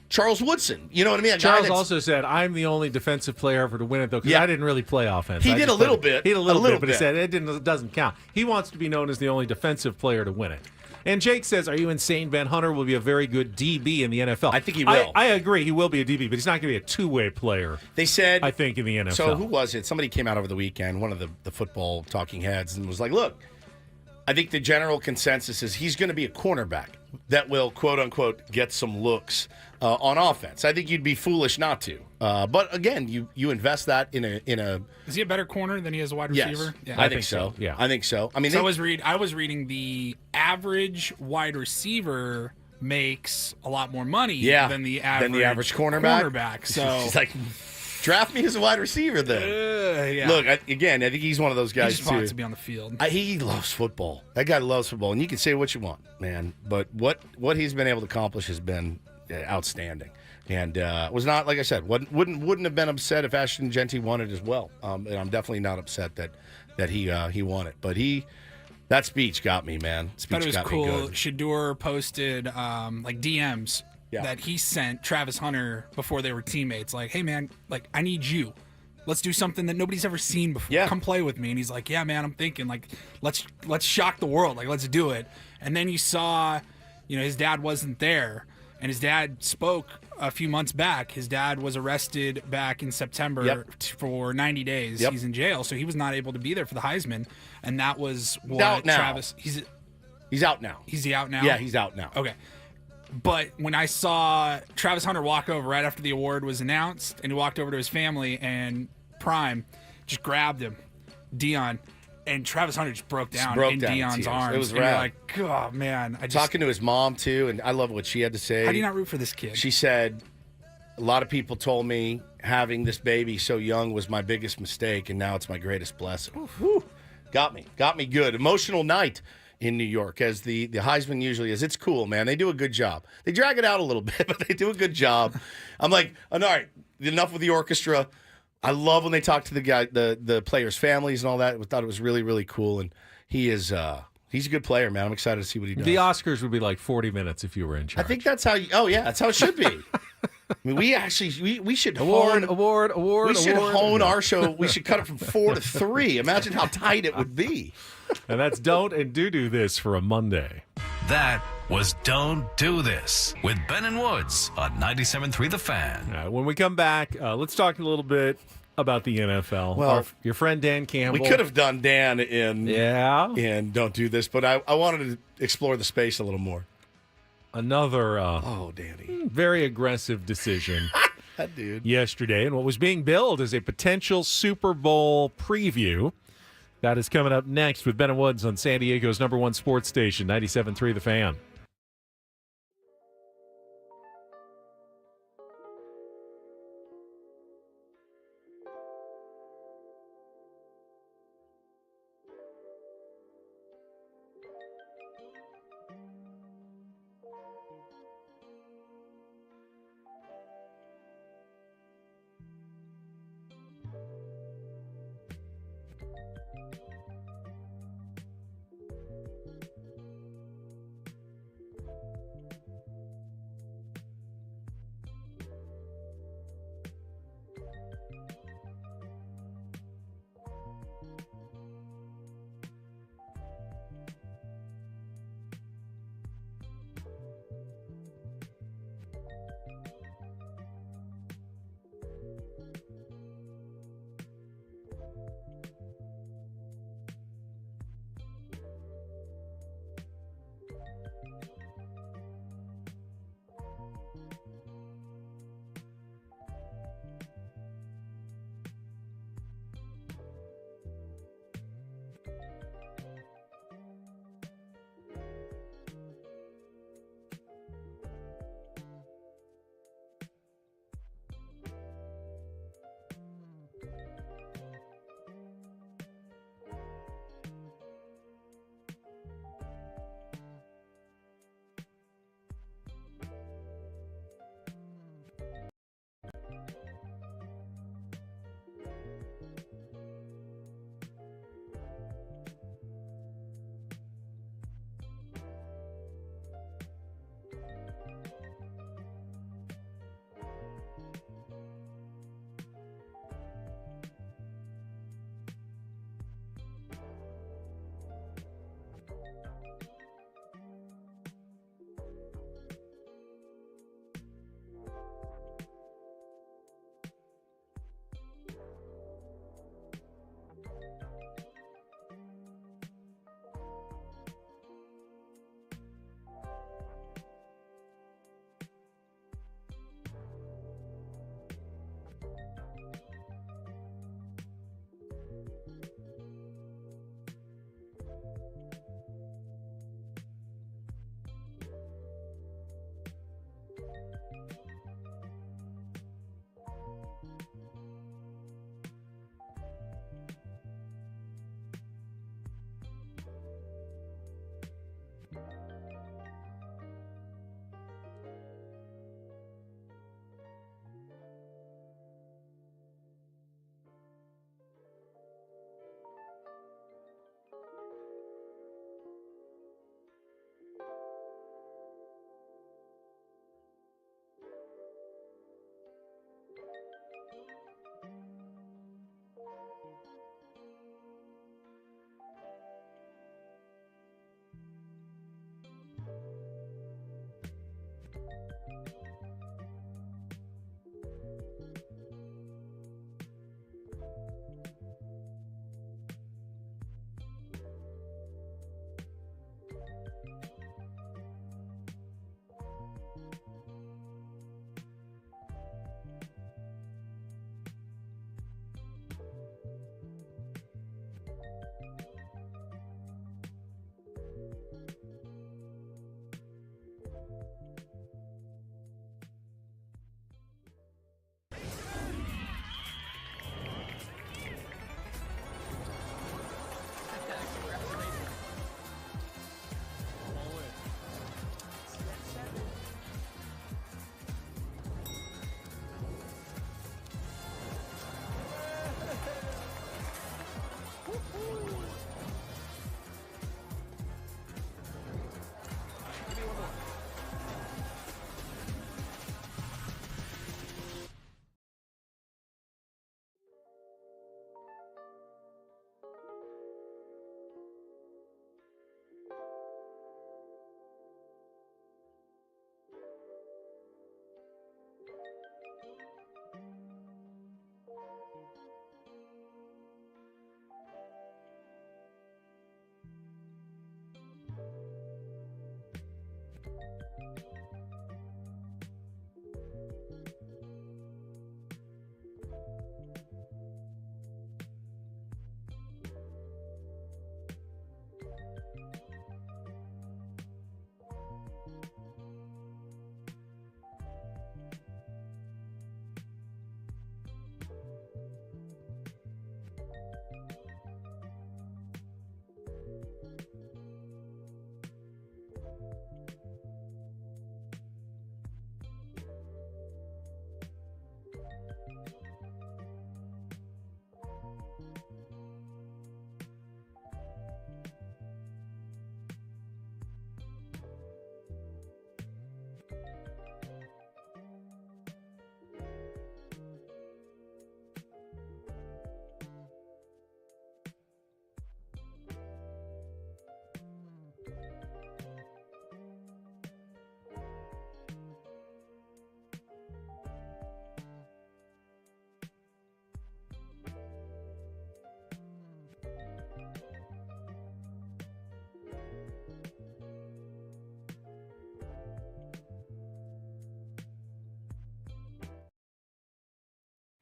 Charles Woodson. You know what I mean? Charles also said, I'm the only defensive player ever to win it, though, because I didn't really play offense. He did a little bit. He did a little bit, but he said it doesn't count. He wants to be known as the only defensive player to win it. And Jake says, are you insane? Ben Hunter will be a very good DB in the NFL. I think he will. I agree. He will be a DB, but he's not going to be a two-way player. They said, I think, in the NFL. So who was it? Somebody came out over the weekend, one of the football talking heads, and was like, look, I think the general consensus is he's going to be a cornerback that will, quote-unquote, get some looks on offense. I think you'd be foolish not to. But, again, you invest that in a... Is he a better corner than he is a wide receiver? Yes, yeah, I think so. Yeah, I think so. I mean, I was reading the average wide receiver makes a lot more money than the average cornerback. So he's like, draft me as a wide receiver then. Look, I think he's one of those guys he just wants to be on the field. He loves football. That guy loves football, and you can say what you want, man. But what he's been able to accomplish has been outstanding. And was not, like I said, wouldn't have been upset if Ashton Genty won it as well. And I'm definitely not upset that he won it. But that speech got me, man. But it was cool. Shador posted like DMs that he sent Travis Hunter before they were teammates. Like, hey man, like I need you. Let's do something that nobody's ever seen before. Yeah. Come play with me. And he's like, yeah, man, I'm thinking like let's shock the world. Like let's do it. And then you saw, his dad wasn't there, and his dad spoke a few months back. His dad was arrested back in September for 90 days. He's in jail, so he was not able to be there for the Heisman. And that was what Travis... He's out now. Is he out now? Yeah, he's out now. Okay. But when I saw Travis Hunter walk over right after the award was announced, and he walked over to his family, and Prime, just grabbed him, Dion, and Travis Hunter just broke down in down in Dion's tears. arms. It was and you're rad. like, oh man, Talking to his mom too, and I love what she had to say. How do you not root for this kid? She said, a lot of people told me having this baby so young was my biggest mistake, and now it's my greatest blessing. Whew. Got me good. Emotional night in New York, as the Heisman usually is. It's cool, man. They do a good job. They drag it out a little bit, but they do a good job. I'm like, all right, enough with the orchestra. I love when they talk to the players' families and all that. I thought it was really, really cool, and he's a good player, man. I'm excited to see what he does. The Oscars would be like 40 minutes if you were in charge. I think that's how. That's how it should be. I mean, we should award. We should hone our show. We should cut it from 4 to 3. Imagine how tight it would be. And that's Don't and Do This for a Monday. That was Don't Do This with Ben and Woods on 97.3 The Fan. All right, when we come back, let's talk a little bit about the NFL. Well, your friend Dan Campbell. We could have done Dan in Don't Do This, but I wanted to explore the space a little more. Another Danny, very aggressive decision that dude yesterday, and what was being billed as a potential Super Bowl preview. That is coming up next with Ben and Woods on San Diego's #1 sports station, 97.3 The Fan.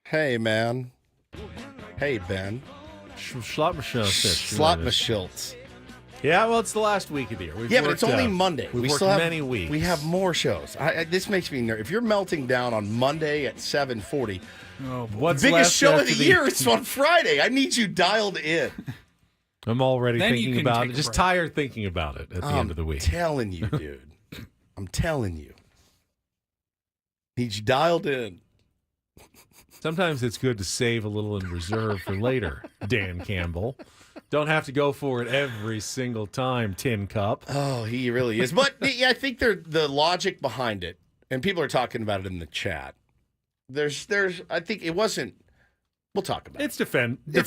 Hey, man. Hey, Ben. Slotmashilts. Yeah, well, it's the last week of the year. But it's only Monday. We still have many weeks. We have more shows. This makes me nervous. If you're melting down on Monday at 7:40, what's the biggest show of the year, year? it's on Friday. I need you dialed in. I'm already Then thinking about it. Just tired thinking about it at the end of the week. I'm telling you, dude. I'm telling you. Need you dialed in. Sometimes it's good to save a little in reserve for later, Dan Campbell. Don't have to go for it every single time, Tin Cup. Oh, he really is. But yeah, I think the logic behind it, and people are talking about it in the chat. I think it wasn't. We'll talk about it. It's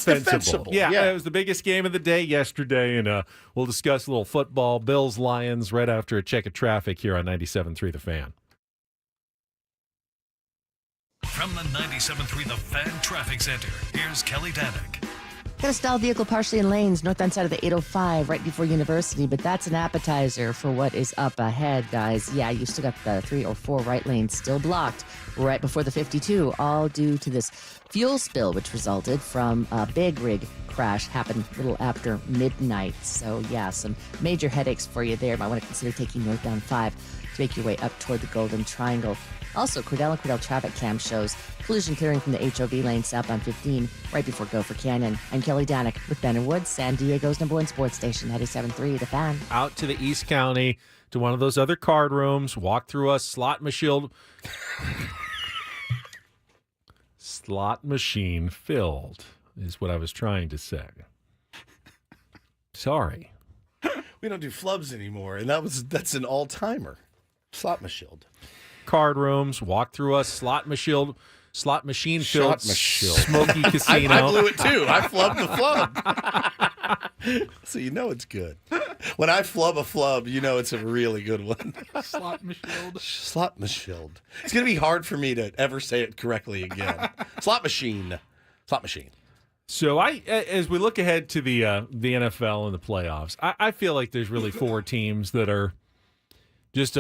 defensible. Yeah, it was the biggest game of the day yesterday, and we'll discuss a little football, Bills, Lions, right after a check of traffic here on 97.3 The Fan. From the 97.3 The Fan Traffic Center, here's Kelly Danick. Got a stalled vehicle partially in lanes northbound side of the 805 right before University, but that's an appetizer for what is up ahead, guys. Yeah, you still got the 3 or 4 right lanes still blocked right before the 52, all due to this fuel spill, which resulted from a big rig crash happened a little after midnight. So, yeah, some major headaches for you there. Might want to consider taking northbound 5 to make your way up toward the Golden Triangle. Also, Cordell and Cordell traffic cam shows collision clearing from the HOV lane southbound 15 right before Gopher Canyon. I'm Kelly Danick with Ben and Woods, San Diego's #1 sports station, 97.3 The Fan. Out to the East County to one of those other card rooms, walk through a slot machine filled is what I was trying to say. Sorry. We don't do flubs anymore, and that's an all-timer. Slot machine. Card rooms, walk through a slot machine filled smoky casino. I blew it too. I flubbed the flub. So you know it's good. When I flub a flub, you know it's a really good one. Slot machine. Slot machine. It's going to be hard for me to ever say it correctly again. Slot machine. Slot machine. So as we look ahead to the NFL and the playoffs, I feel like there's really 4 teams that are just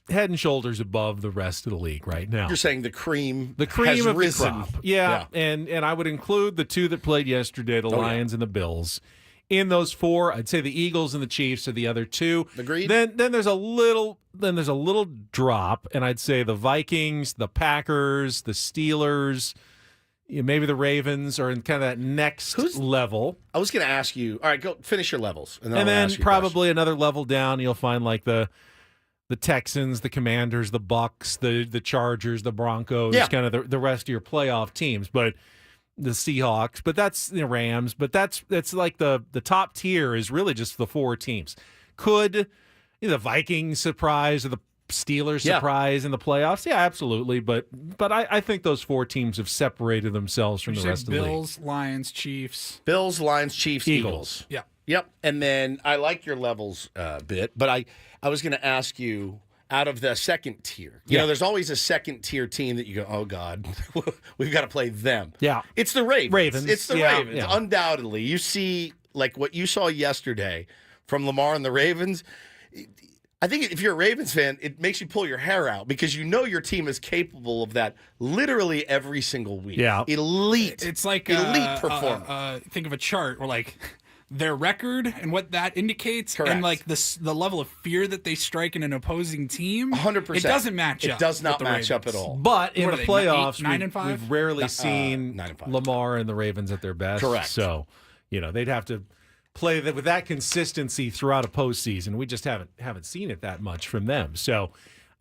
head and shoulders above the rest of the league right now. You're saying the cream has of risen. The crop. Yeah. And I would include the 2 that played yesterday, the Lions and the Bills. In those 4, I'd say the Eagles and the Chiefs are the other 2. Agreed. Then there's a little drop, and I'd say the Vikings, the Packers, the Steelers, maybe the Ravens are in kind of that next level. I was going to ask you. All right, go finish your levels, and then and then probably another level down. You'll find like the Texans, the Commanders, the Bucks, the Chargers, the Broncos, kind of the rest of your playoff teams, but the Seahawks, but that's the Rams, but that's like the top tier is really just the 4 teams. Could the Vikings surprise or the Steelers surprise in the playoffs? Yeah, absolutely, but I think those 4 teams have separated themselves from the rest of the league. Bills, Lions, Chiefs. Bills, Lions, Chiefs, Eagles. Yeah. Yep. And then I like your levels bit, but I was going to ask you, out of the second tier, you know, there's always a second tier team that you go, oh God, we've got to play them. Yeah. It's the Ravens. It's the Ravens. Yeah. Undoubtedly. You see, like what you saw yesterday from Lamar and the Ravens. I think if you're a Ravens fan, it makes you pull your hair out because you know your team is capable of that literally every single week. Yeah. Elite. It's like elite performance. Think of a chart where like their record and what that indicates, and like the level of fear that they strike in an opposing team. 100%. It doesn't match up. It does not match up at all. But in the playoffs, 9 and 5? we've rarely seen 9 and 5. Lamar and the Ravens at their best. Correct. So, they'd have to play with that consistency throughout a postseason. We just haven't seen it that much from them. So,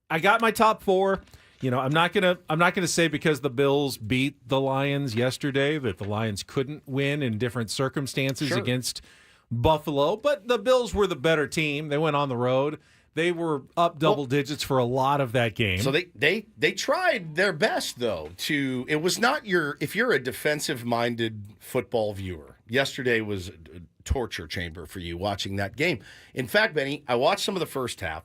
I got my top 4. I'm not gonna say because the Bills beat the Lions yesterday that the Lions couldn't win in different circumstances against Buffalo, but the Bills were the better team. They went on the road. They were up double digits for a lot of that game. So they tried their best though to. It was not if you're a defensive minded football viewer. Yesterday was a torture chamber for you watching that game. In fact, Benny, I watched some of the first half.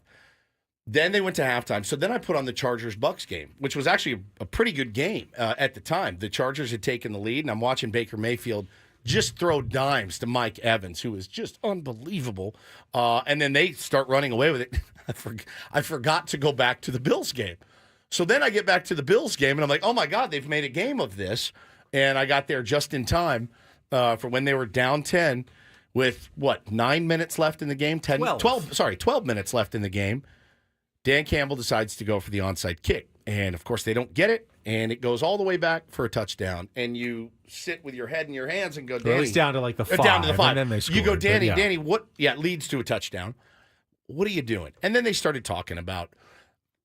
Then they went to halftime. So then I put on the Chargers-Bucks game, which was actually a pretty good game at the time. The Chargers had taken the lead, and I'm watching Baker Mayfield just throw dimes to Mike Evans, who is just unbelievable. And then they start running away with it. I forgot to go back to the Bills game. So then I get back to the Bills game, and I'm like, oh, my God, they've made a game of this. And I got there just in time for when they were down 10 with, 9 minutes left in the game? 12 minutes left in the game. Dan Campbell decides to go for the onside kick. And, of course, they don't get it, and it goes all the way back for a touchdown. And you sit with your head in your hands and go, Danny. It's down to like the 5. Down to the 5. And then they scored, you go, Danny, yeah. Danny, what? Yeah, it leads to a touchdown. What are you doing? And then they started talking about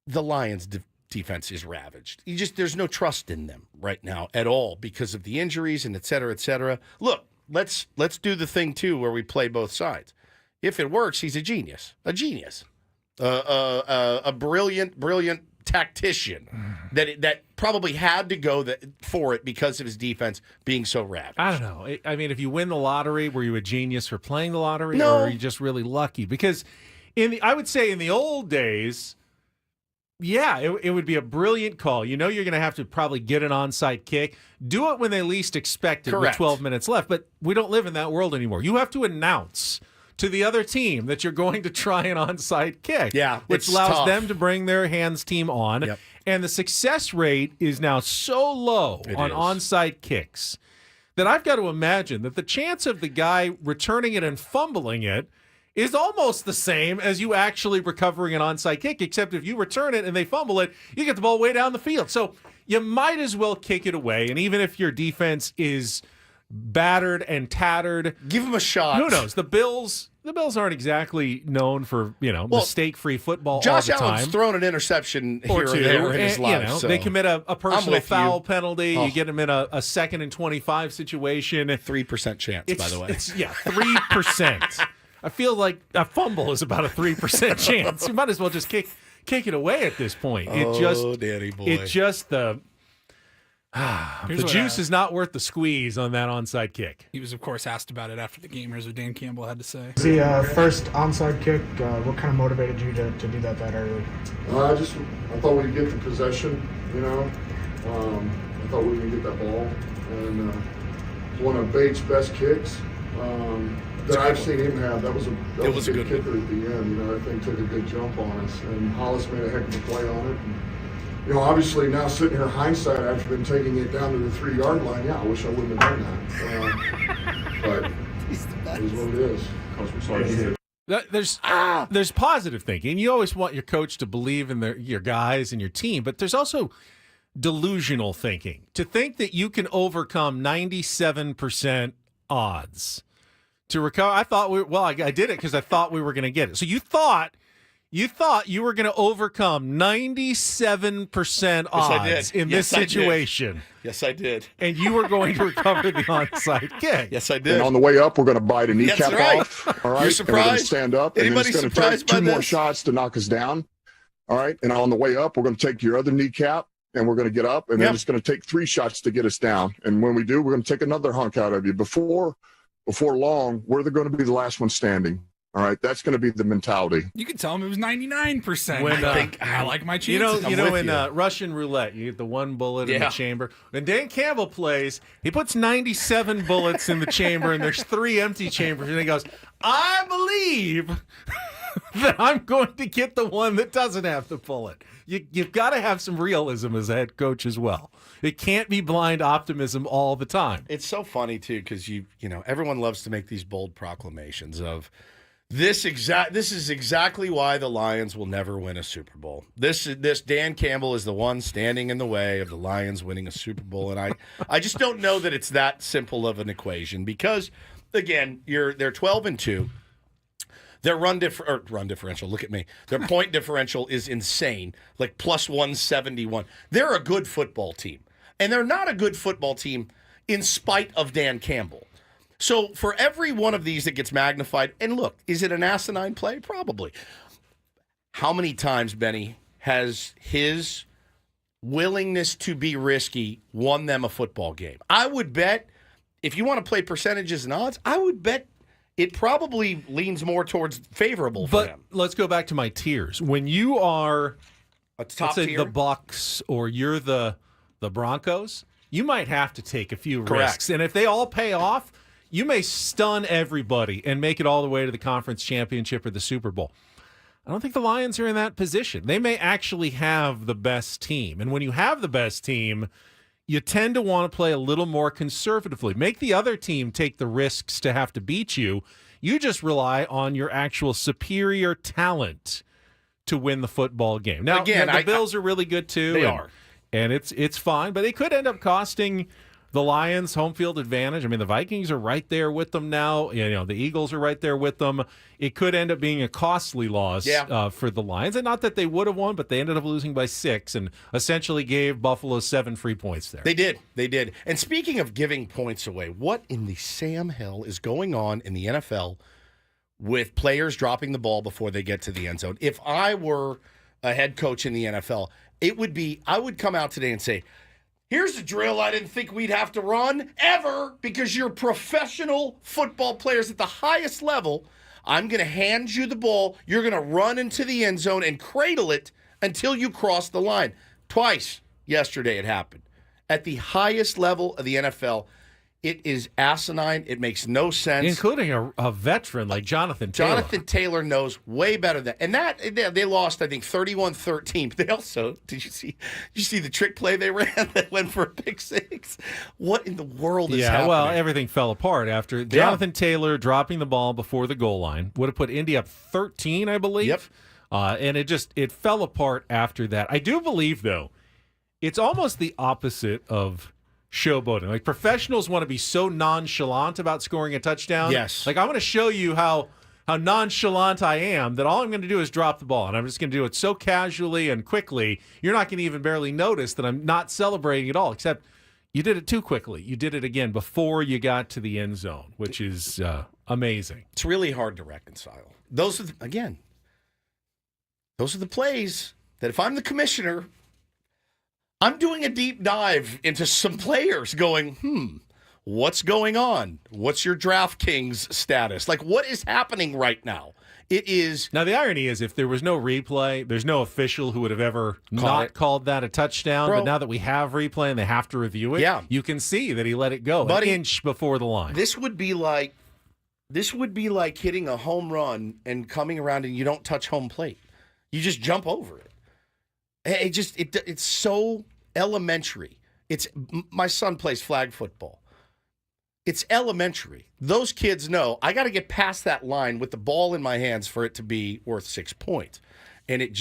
the Lions' defense is ravaged. There's no trust in them right now at all because of the injuries and et cetera, et cetera. Look, let's do the thing, too, where we play both sides. If it works, he's a genius. A genius. A brilliant tactician that probably had to go for it because of his defense being so ravaged. I don't know. I mean, if you win the lottery, were you a genius for playing the lottery, No. or are you just really lucky? Because I would say in the old days, yeah, it would be a brilliant call. You know you're going to have to probably get an onside kick. Do it when they least expect it with 12 minutes left. But we don't live in that world anymore. You have to announce to the other team that you're going to try an onside kick. Yeah, which it's allows tough. them to bring their hands team on. Yep. And the success rate is now so low on onside kicks that I've got to imagine that the chance of the guy returning it and fumbling it is almost the same as you actually recovering an onside kick, except if you return it and they fumble it, you get the ball way down the field. So you might as well kick it away. And even if your defense is battered and tattered, give them a shot. Who knows? The Bills aren't exactly known for, mistake-free football Josh all the time. Allen's thrown an interception here or there in his life. They commit a personal foul penalty. Oh. You get them in a 2nd and 25 situation. 3% chance, by the way. 3%. I feel like a fumble is about a 3% chance. You might as well just kick it away at this point. Danny boy. The juice is not worth the squeeze on that onside kick. He was, of course, asked about it after the game. Here's what Dan Campbell had to say. The first onside kick, what kind of motivated you to do that early? I thought we'd get the possession, I thought we would get that ball. And one of Bates' best kicks that I've seen him have. That was a good kicker at the end. I think took a good jump on us. And Hollis made a heck of a play on it. And, obviously now sitting here hindsight after been taking it down to the 3-yard line, I wish I wouldn't have done that. But it is what it is. Coach, we're sorry to hear. There's positive thinking. You always want your coach to believe in your guys and your team, but there's also delusional thinking. To think that you can overcome 97% odds to recover. I did it because I thought we were going to get it. So you thought you were going to overcome 97% odds in this situation. Yes, I did. And you were going to recover the onside kick. Yes, I did. And on the way up, we're going to bite a kneecap off. All right. You're surprised? And we're going to stand up. Anybody and then it's surprised going to take by 2 more this? shots to knock us down. All right. And on the way up, we're going to take your other kneecap and we're going to get up. And then it's going to take 3 shots to get us down. And when we do, we're going to take another hunk out of you. Before long, we're going to be the last one standing. All right, that's going to be the mentality. You could tell him it was 99%. I like my chances. In Russian roulette, you get the 1 bullet in the chamber. When Dan Campbell plays, he puts 97 bullets in the chamber, and there's 3 empty chambers, and he goes, I believe that I'm going to get the one that doesn't have the bullet. You've got to have some realism as a head coach as well. It can't be blind optimism all the time. It's so funny, too, because everyone loves to make these bold proclamations of, This is exactly why the Lions will never win a Super Bowl. This Dan Campbell is the one standing in the way of the Lions winning a Super Bowl, and I just don't know that it's that simple of an equation because, again, they're 12-2. Their run differential. Look at me. Their point differential is insane, like plus 171. They're a good football team, and they're not a good football team in spite of Dan Campbell. So for every one of these that gets magnified, and look, is it an asinine play? Probably. How many times, Benny, has his willingness to be risky won them a football game? I would bet, if you want to play percentages and odds, I would bet it probably leans more towards favorable for them. But let's go back to my tiers. When you are, let's say the Bucs or you're the Broncos, you might have to take a few risks. And if they all pay off, you may stun everybody and make it all the way to the conference championship or the Super Bowl. I don't think the Lions are in that position. They may actually have the best team. And when you have the best team, you tend to want to play a little more conservatively. Make the other team take the risks to have to beat you. You just rely on your actual superior talent to win the football game. Now, again, the Bills are really good too. They are. And it's fine, but it could end up costing the Lions home field advantage. I mean, the Vikings are right there with them now. You know, the Eagles are right there with them. It could end up being a costly loss for the Lions. And not that they would have won, but they ended up losing by 6 and essentially gave Buffalo 7 free points there. They did. And speaking of giving points away, what in the Sam hell is going on in the NFL with players dropping the ball before they get to the end zone? If I were a head coach in the NFL, it would be, I would come out today and say, here's a drill I didn't think we'd have to run ever because you're professional football players at the highest level. I'm going to hand you the ball. You're going to run into the end zone and cradle it until you cross the line. Twice yesterday it happened. At the highest level of the NFL, it is asinine. It makes no sense. Including a veteran like Jonathan Taylor. Jonathan Taylor knows way better than. And that they lost, I think, 31-13. But they also, did you see the trick play they ran that went for a pick 6? What in the world is happening? Well, everything fell apart after Jonathan Taylor dropping the ball before the goal line. Would have put Indy up 13, I believe. Yep. And it fell apart after that. I do believe, though, it's almost the opposite of showboating. Like, professionals want to be so nonchalant about scoring a touchdown. Yes. Like, I'm going to show you how nonchalant I am that all I'm going to do is drop the ball. And I'm just going to do it so casually and quickly, you're not going to even barely notice that I'm not celebrating at all, except you did it too quickly. You did it again before you got to the end zone, which is amazing. It's really hard to reconcile. Those are the plays that if I'm the commissioner, I'm doing a deep dive into some players going, what's going on? What's your DraftKings status? Like, what is happening right now? It is. Now, the irony is if there was no replay, there's no official who would have ever called that a touchdown. Bro, but now that we have replay and they have to review it, you can see that he let it go an inch before the line. This would be like hitting a home run and coming around and you don't touch home plate. You just jump over it. It's so elementary. My son plays flag football. It's elementary. Those kids know I got to get past that line with the ball in my hands for it to be worth 6 points. And it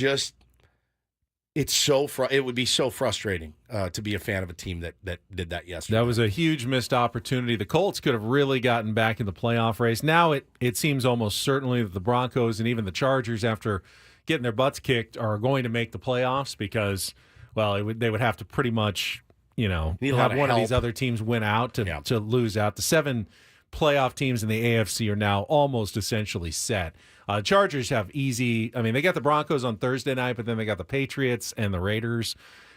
would be so frustrating to be a fan of a team that did that yesterday. That was a huge missed opportunity. The Colts could have really gotten back in the playoff race. Now it seems almost certainly that the Broncos and even the Chargers, after getting their butts kicked, are going to make the playoffs because, well, they would have to pretty much, have one of these other teams win out to lose out. The 7 playoff teams in the AFC are now almost essentially set. Chargers have easy. I mean, they got the Broncos on Thursday night, but then they got the Patriots and the Raiders,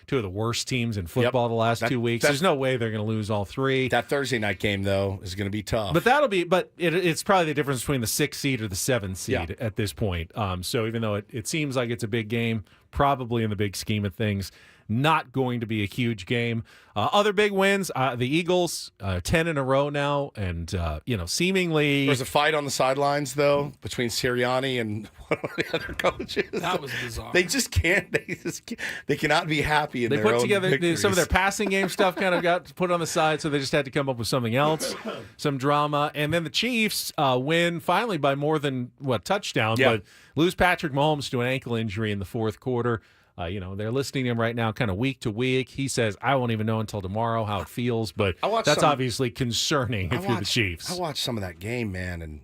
2 of the worst teams in football the last 2 weeks. There's no way they're going to lose all 3. That Thursday night game, though, is going to be tough. But it's probably the difference between the 6th seed or the 7th seed at this point. So even though it seems like it's a big game, probably in the big scheme of things, not going to be a huge game. Other big wins, the Eagles, 10 in a row now, and seemingly there's a fight on the sidelines though between Sirianni and one of the other coaches. That was bizarre. They just can't. They cannot be happy in they their put own together victories. Some of their passing game stuff kind of got put on the side, so they just had to come up with something else, some drama. And then the Chiefs win finally by more than touchdown, but lose Patrick Mahomes to an ankle injury in the 4th quarter. They're listening to him right now kind of week to week. He says, I won't even know until tomorrow how it feels, but that's obviously concerning if you're the Chiefs. I watched some of that game, man, and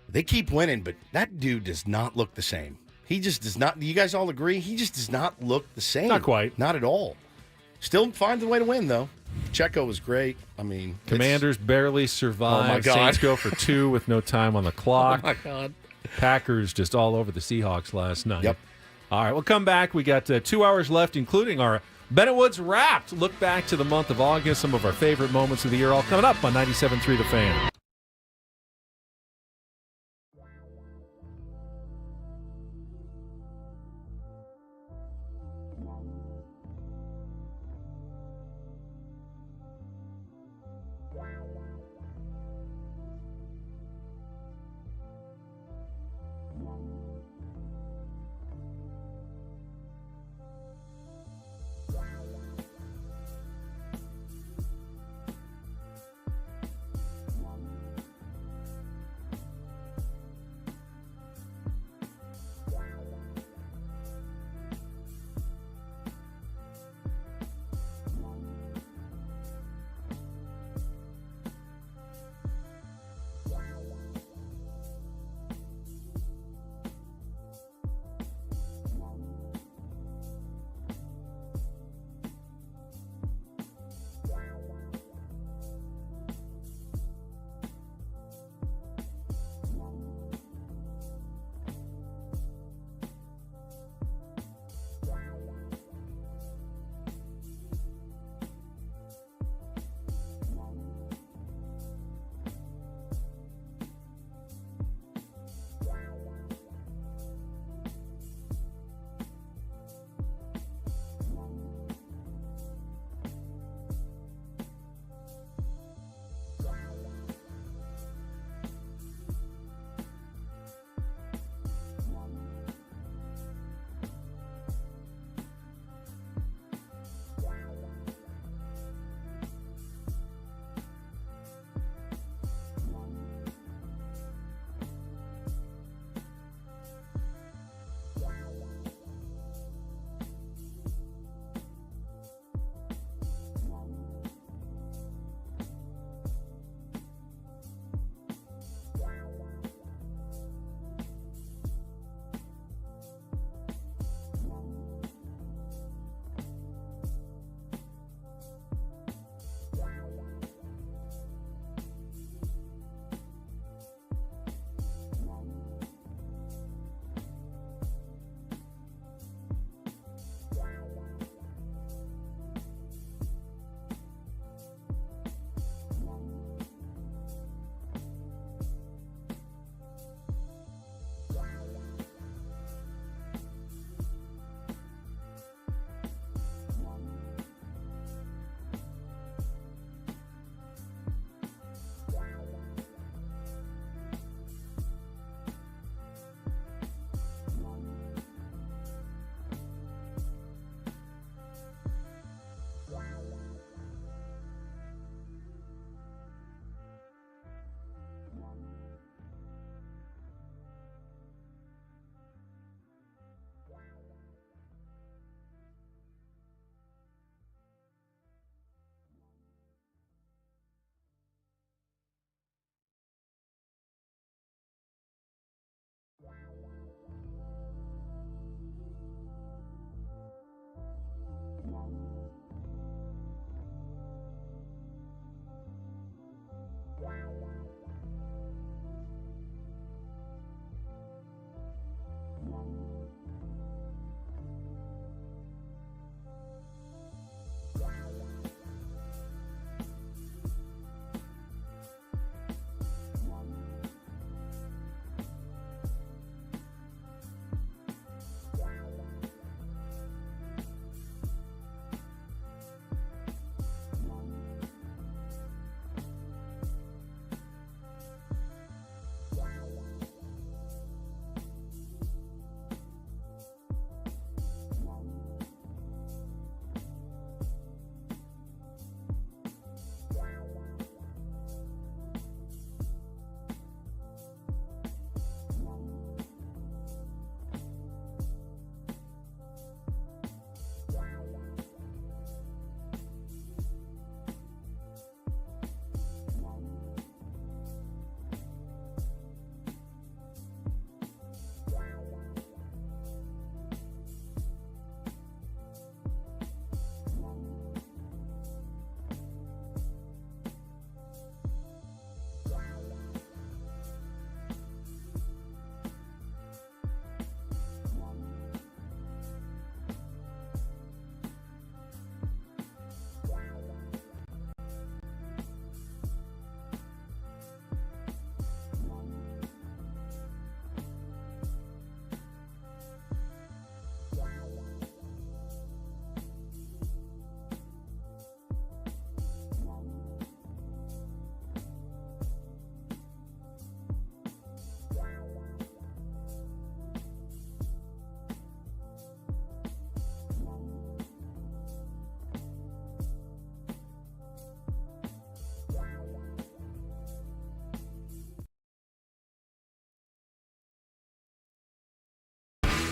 they keep winning, but that dude does not look the same. He just does not. Do you guys all agree? He just does not look the same. Not quite. Not at all. Still finds a way to win, though. Checo was great. I mean, Commanders barely survived. Oh, my God. Saints go for 2 with no time on the clock. Oh, my God. Packers just all over the Seahawks last night. Yep. All right, we'll come back. We got 2 hours left, including our Bennett Woods Wrapped. Look back to the month of August, some of our favorite moments of the year, all coming up on 97.3 The Fan.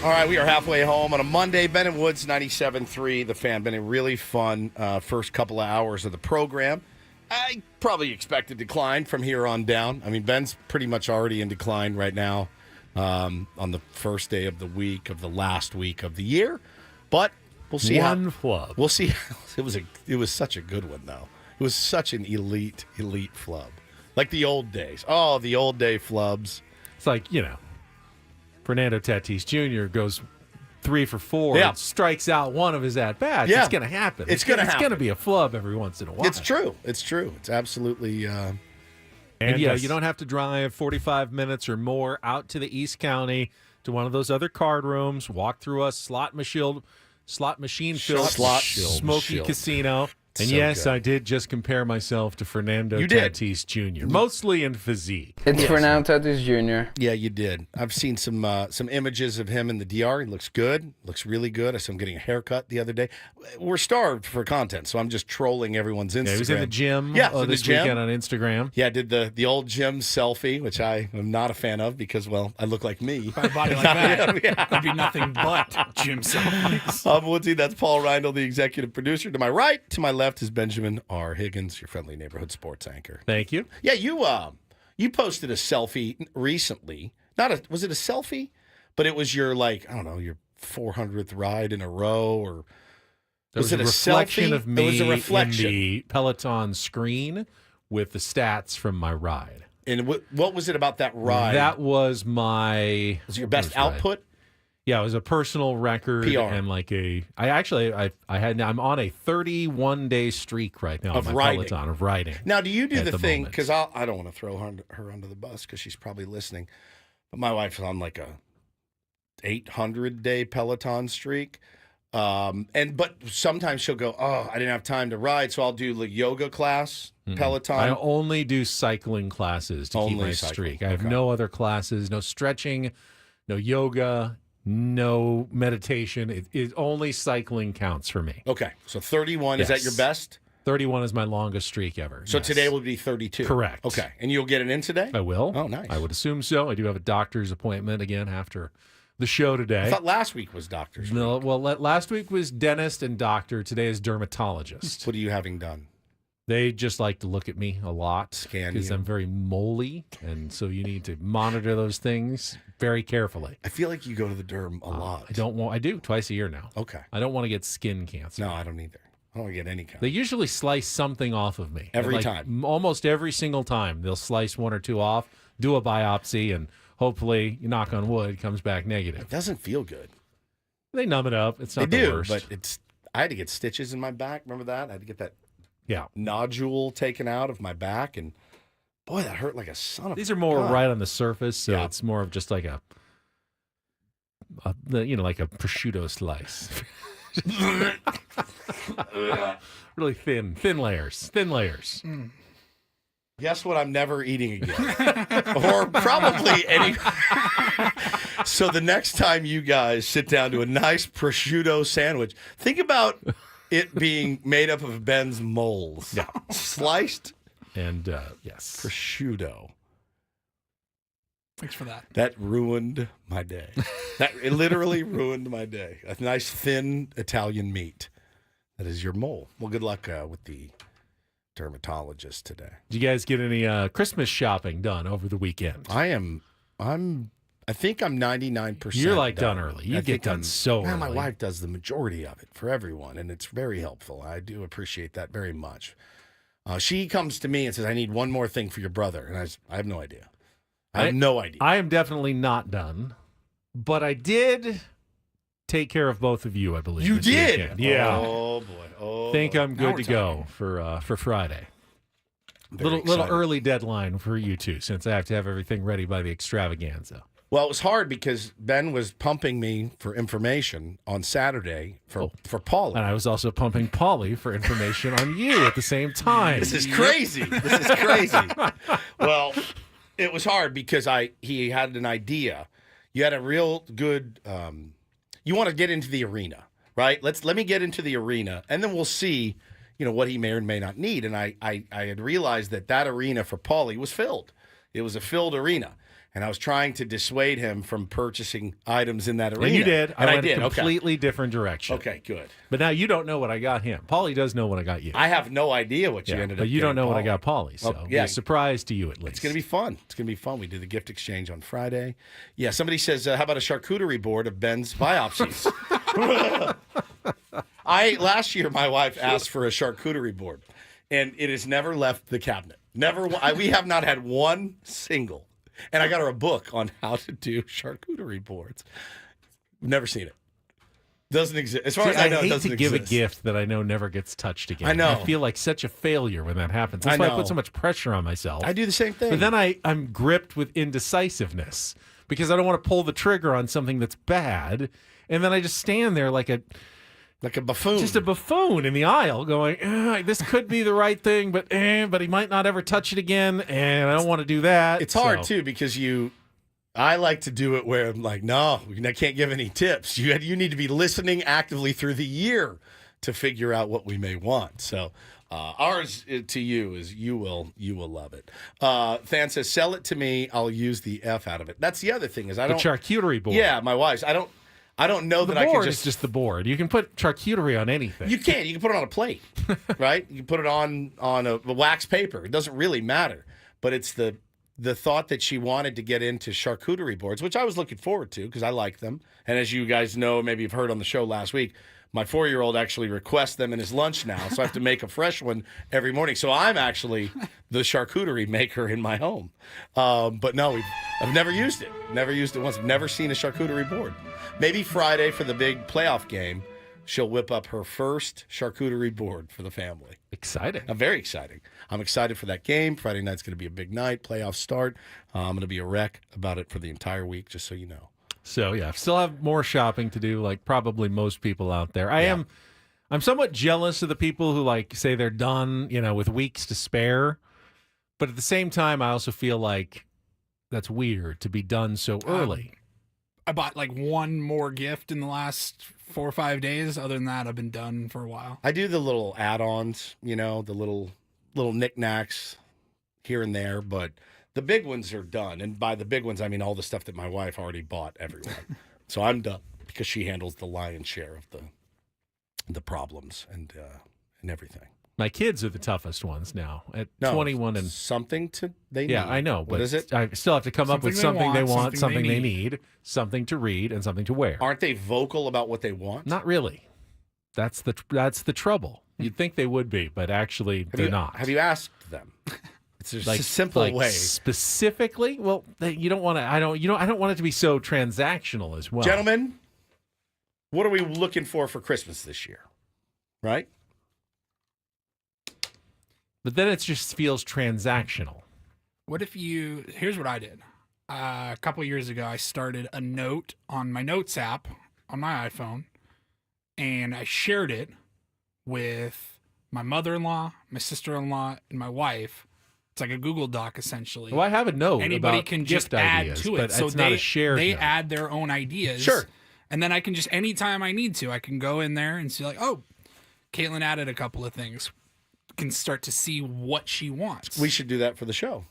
All right, we are halfway home on a Monday. Ben and Woods, 97.3, The Fan. Been a really fun first couple of hours of the program. I probably expect a decline from here on down. I mean, Ben's pretty much already in decline right now on the first day of the week, of the last week of the year. But we'll see flub. We'll see. It was such a good one, though. It was such an elite flub. Like the old days. Oh, the old day flubs. It's like, Fernando Tatis Jr. goes 3 for 4 and strikes out one of his at-bats. Yeah. It's going to happen. It's going to happen. It's going to be a flub every once in a while. It's true. It's absolutely... And you don't have to drive 45 minutes or more out to the East County to one of those other card rooms, walk through a slot machine-filled smoky casino. And yes, good. I did just compare myself to Fernando Tatis Jr., mostly in physique. It's Fernando Tatis Jr. Yeah, you did. I've seen some images of him in the DR. He looks good. Looks really good. I saw him getting a haircut the other day. We're starved for content, so I'm just trolling everyone's Instagram. Yeah, he was in the gym this weekend on Instagram. Yeah, I did the old gym selfie, which I am not a fan of because, well, I look like me. By a body like that, would be nothing but gym selfies. I'm Woodsy. That's Paul Reindl, the executive producer. To my right, to my left is Benjamin R. Higgins, your friendly neighborhood sports anchor. Thank you. Yeah, you posted a selfie recently. Was it a selfie? But it was your your 400th ride in a row, or was it a reflection selfie? Of me it was a reflection in the Peloton screen with the stats from my ride. And what was it about that ride? That was my... Was it your best output? Yeah, it was a personal record PR. And I'm on a 31-day streak right now of on my riding. Peloton of riding. Now, do you do the thing, moment. because I don't want to throw her under the bus because she's probably listening, but my wife's on like a 800-day Peloton streak. But sometimes she'll go, I didn't have time to ride, so I'll do the yoga class, Peloton. I only do cycling classes to keep my streak. I have no other classes, no stretching, no yoga, no meditation. It only cycling counts for me. Okay, so 31, is that your best? 31 is my longest streak ever. So today will be 32? Correct. Okay, and you'll get it in today? I will. Oh, nice. I would assume so. I do have a doctor's appointment again after the show today. I thought last week was doctor's. No, well, last week was dentist and doctor. Today is dermatologist. What are you having done? They just like to look at me a lot. Scan because I'm very moly, and so you need to monitor those things very carefully. I feel like you go to the derm a lot. I do twice a year now. Okay. I don't want to get skin cancer. No, I don't either. I don't want to get any kind. They usually slice something off of me. Every time. Almost every single time. They'll slice 1 or 2 off, do a biopsy, and hopefully, knock on wood, comes back negative. It doesn't feel good. They numb it up. It's not the worst. But I had to get stitches in my back. Remember that? I had to get that Yeah. nodule taken out of my back, and boy, that hurt like a son of. These are more God. right on the surface, so it's more of just like like a prosciutto slice. Really thin layers. Guess what? I'm never eating again, or probably any. So the next time you guys sit down to a nice prosciutto sandwich, think about it being made up of Ben's moles. Yeah. Sliced. And, yes. Prosciutto. Thanks for that. That ruined my day. It literally ruined my day. A nice, thin Italian meat. That is your mole. Well, good luck with the dermatologist today. Did you guys get any Christmas shopping done over the weekend? I think I'm 99%. You're like done early. You get done so early. My wife does the majority of it for everyone, and it's very helpful. I do appreciate that very much. She comes to me and says, I need one more thing for your brother. And I have no idea. I have no idea. I am definitely not done, but I did take care of both of you, I believe. You did? Weekend. Yeah. Oh, boy. Oh, think I'm now good to go for Friday. Very Little excited. early deadline for you two, since I have to have everything ready by the extravaganza. Well, it was hard because Ben was pumping me for information on Saturday for Paulie. And I was also pumping Paulie for information on you at the same time. This is crazy. Well, it was hard because he had an idea. You had a real good you want to get into the arena, right? Let me get into the arena, and then we'll see, what he may or may not need. And I had realized that arena for Paulie was filled. It was a filled arena. And I was trying to dissuade him from purchasing items in that arena. And you did. And I I went did. a completely different direction. Okay, good. But now you don't know what I got him. Paulie does know what I got you. I have no idea what you ended up But you don't know what I Paulie. got Paulie, so yeah. a surprise to you at least. It's going to be fun. It's going to be fun. We did the gift exchange on Friday. Yeah, somebody says, how about a charcuterie board of Ben's biopsies? Last year, my wife asked for a charcuterie board, and it has never left the cabinet. Never. We have not had one single. And I got her a book on how to do charcuterie boards. Never seen it. Doesn't exist. As far as I know, it doesn't hate to give exist. a gift that I know never gets touched again. I know. I feel like such a failure when that happens. That's why I put so much pressure on myself. I do the same thing. But then I'm gripped with indecisiveness because I don't want to pull the trigger on something that's bad. And then I just stand there like a buffoon. Just a buffoon in the aisle going, this could be the right thing, but he might not ever touch it again, and I don't want to do that. It's hard, too, because I like to do it where I'm like, no, I can't give any tips. You need to be listening actively through the year to figure out what we may want. So ours to you is you will love it. Than says, sell it to me. I'll use the F out of it. That's the other thing is I don't. The charcuterie board. Yeah, my wife's. I don't know that I can just... It's just the board. You can put charcuterie on anything. You can. You can put it on a plate, right? You can put it on a wax paper. It doesn't really matter. But it's the thought that she wanted to get into charcuterie boards, which I was looking forward to because I like them. And as you guys know, maybe you've heard on the show last week, my 4-year-old actually requests them in his lunch now, so I have to make a fresh one every morning. So I'm actually the charcuterie maker in my home. But no, I've never used it. Never used it once. I've never seen a charcuterie board. Maybe Friday for the big playoff game, she'll whip up her first charcuterie board for the family. Exciting. Very exciting. I'm excited for that game. Friday night's going to be a big night. Playoffs start. I'm going to be a wreck about it for the entire week, just so you know. So, yeah, still have more shopping to do, like probably most people out there. I'm somewhat jealous of the people who, say they're done, with weeks to spare. But at the same time, I also feel like that's weird to be done so early. I bought one more gift in the last 4 or 5 days. Other than that, I've been done for a while. I do the little add-ons, the little knickknacks here and there, but the big ones are done. And by the big ones, I mean all the stuff that my wife already bought everyone. So I'm done because she handles the lion's share of the problems and everything. My kids are the toughest ones now at 21 and something they need. Yeah, I know. What is it? I still have to come up with something they want, something they need, something to read, and something to wear. Aren't they vocal about what they want? Not really. That's the trouble. You'd think they would be, but actually they're not. Have you asked them? It's just a simple way. Specifically, well, you don't want to. I don't want it to be so transactional as well. Gentlemen, what are we looking for Christmas this year? Right. But then it just feels transactional. What if here's what I did. A couple years ago, I started a note on my Notes app on my iPhone, and I shared it with my mother-in-law, my sister-in-law, and my wife. It's like a Google Doc, essentially. Well, I have a note Anybody about can gift just add ideas, to it. but So it's not a shared they note. add their own ideas. Sure. And then I can just, anytime I need to, I can go in there and see Caitlin added a couple of things. Can start to see what she wants. We should do that for the show.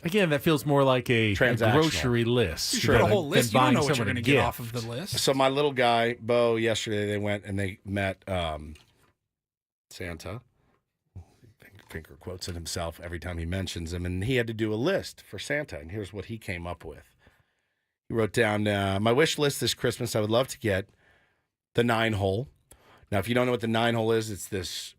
Again, that feels more like a grocery list. Sure, a whole list. You don't know what you're going to get off of the list. So my little guy, Bo, yesterday they went and they met Santa. Finger quotes it himself every time he mentions him, and he had to do a list for Santa, and here's what he came up with. He wrote down, my wish list this Christmas, I would love to get the 9-hole. Now, if you don't know what the 9-hole is, it's this...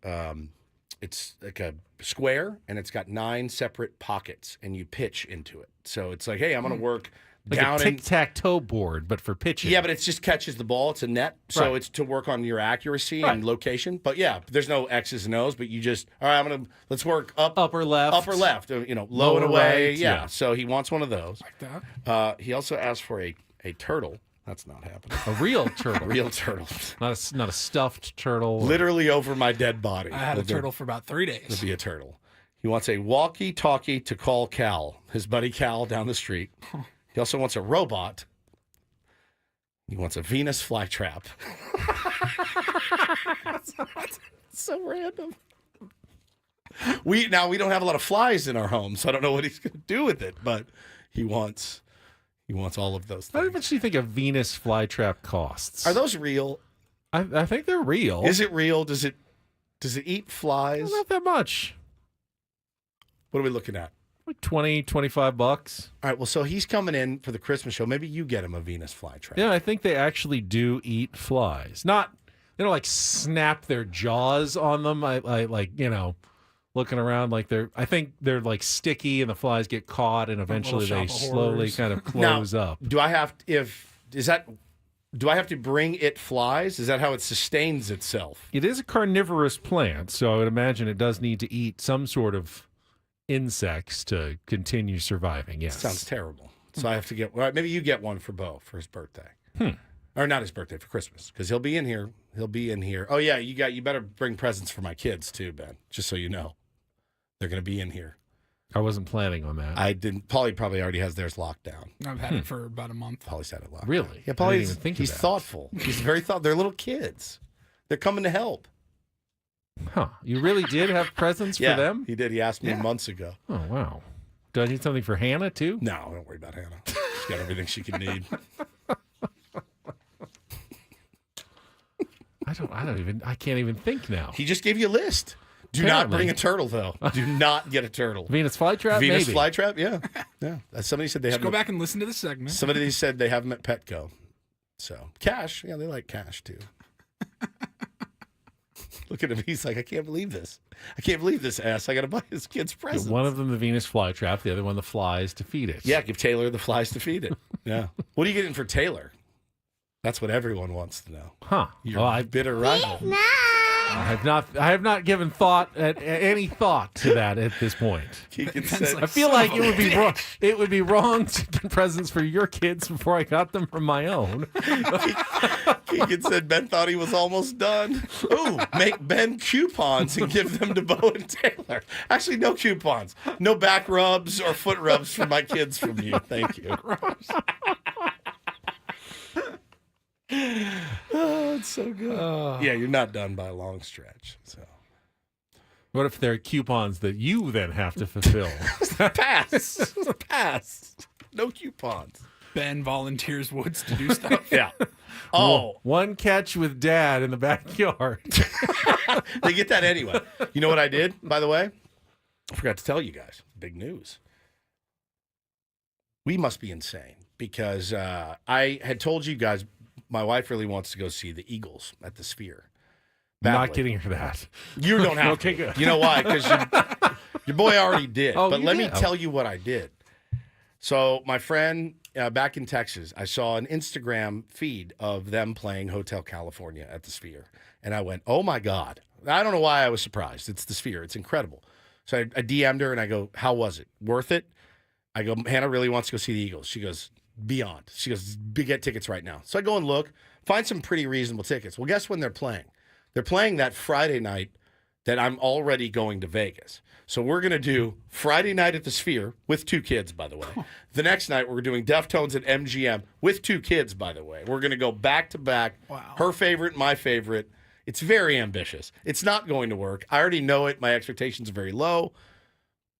it's like a square, and it's got 9 separate pockets, and you pitch into it. So it's like, hey, I'm going to work like down a tic-tac-toe board, but for pitching. Yeah, but it just catches the ball. It's a net, so it's to work on your accuracy and location. But yeah, there's no X's and O's, but you just, all right, let's work upper left, low and away. Right, yeah, so he wants one of those. Like that. He also asked for a turtle. That's not happening. A real turtle. Real turtle. Not a stuffed turtle. Literally over my dead body. I had a turtle for about 3 days. It'll be a turtle. He wants a walkie-talkie to call Cal, his buddy Cal down the street. He also wants a robot. He wants a Venus flytrap. That's so random. We don't have a lot of flies in our home, so I don't know what he's going to do with it, but he wants He wants all of those How things. much do you think a Venus flytrap costs? Are those real? I think they're real. Is it real? Does it eat flies? Not that much. What are we looking at? Like $20-25. All right, well, so he's coming in for the Christmas show. Maybe you get him a Venus flytrap. Yeah, I think they actually do eat flies. Not, they don't like snap their jaws on them. I like, looking around like I think they're like sticky and the flies get caught and eventually they slowly kind of close up. Do I have to bring it flies? Is that how it sustains itself? It is a carnivorous plant, so I would imagine it does need to eat some sort of insects to continue surviving. Yes. Sounds terrible. So I have to get, well, maybe you get one for Bo for his birthday. Or not his birthday, for Christmas, because he'll be in here. Oh yeah, you better bring presents for my kids too, Ben, just so you know. They're going to be in here. I wasn't planning on that. I didn't. Paulie probably already has theirs locked down. I've had it for about a month. Paulie's had it locked Really? down. Yeah, I didn't Paulie's, even think he's of that. thoughtful. He's very thoughtful. They're little kids. They're coming to help. Huh. You really did have presents for them? He did. He asked me months ago. Oh, wow. Do I need something for Hannah, too? No, don't worry about Hannah. She's got everything she can need. I can't even think now. He just gave you a list. Do not bring a turtle, though. Do not get a turtle. Venus flytrap, Venus maybe. flytrap, yeah. Somebody said they have Go back and listen to the segment. Somebody said they have them at Petco. So, cash. Yeah, they like cash, too. Look at him. He's like, I can't believe this. I can't believe this ass. I got to buy his kids presents. One of them the Venus flytrap, the other one the flies to feed it. Yeah, give Taylor the flies to feed it. Yeah. What are you getting for Taylor? That's what everyone wants to know. Huh. Your bitter rival. I have not given any thought to that at this point. I feel like it would be wrong. It would be wrong to get presents for your kids before I got them from my own. Keegan said Ben thought he was almost done. Ooh, make Ben coupons and give them to Bo and Taylor. Actually, no coupons. No back rubs or foot rubs for my kids from you. Thank you. Oh, it's so good. Yeah, you're not done by a long stretch. So, what if there are coupons that you then have to fulfill? Pass. No coupons. Ben volunteers Woods to do stuff. Yeah. Oh, one catch with Dad in the backyard. They get that anyway. You know what I did, by the way? I forgot to tell you guys. Big news. We must be insane because I had told you guys. My wife really wants to go see the Eagles at the Sphere. Not getting her that. You don't have okay, to. good. You know why? Because your boy already did. Oh, but you let did? me tell you what I did. So my friend back in Texas, I saw an Instagram feed of them playing Hotel California at the Sphere. And I went, oh, my God. I don't know why I was surprised. It's the Sphere. It's incredible. So I DM'd her and I go, how was it? Worth it? I go, Hannah really wants to go see the Eagles. She goes, beyond. She goes, get tickets right now. So I go and look, find some pretty reasonable tickets. Well, guess when they're playing? They're playing that Friday night that I'm already going to Vegas. So we're going to do Friday night at the Sphere with 2 kids, by the way. The next night, we're doing Deftones at MGM with 2 kids, by the way. We're going to go back to back. Wow. Her favorite, my favorite. It's very ambitious. It's not going to work. I already know it. My expectations are very low.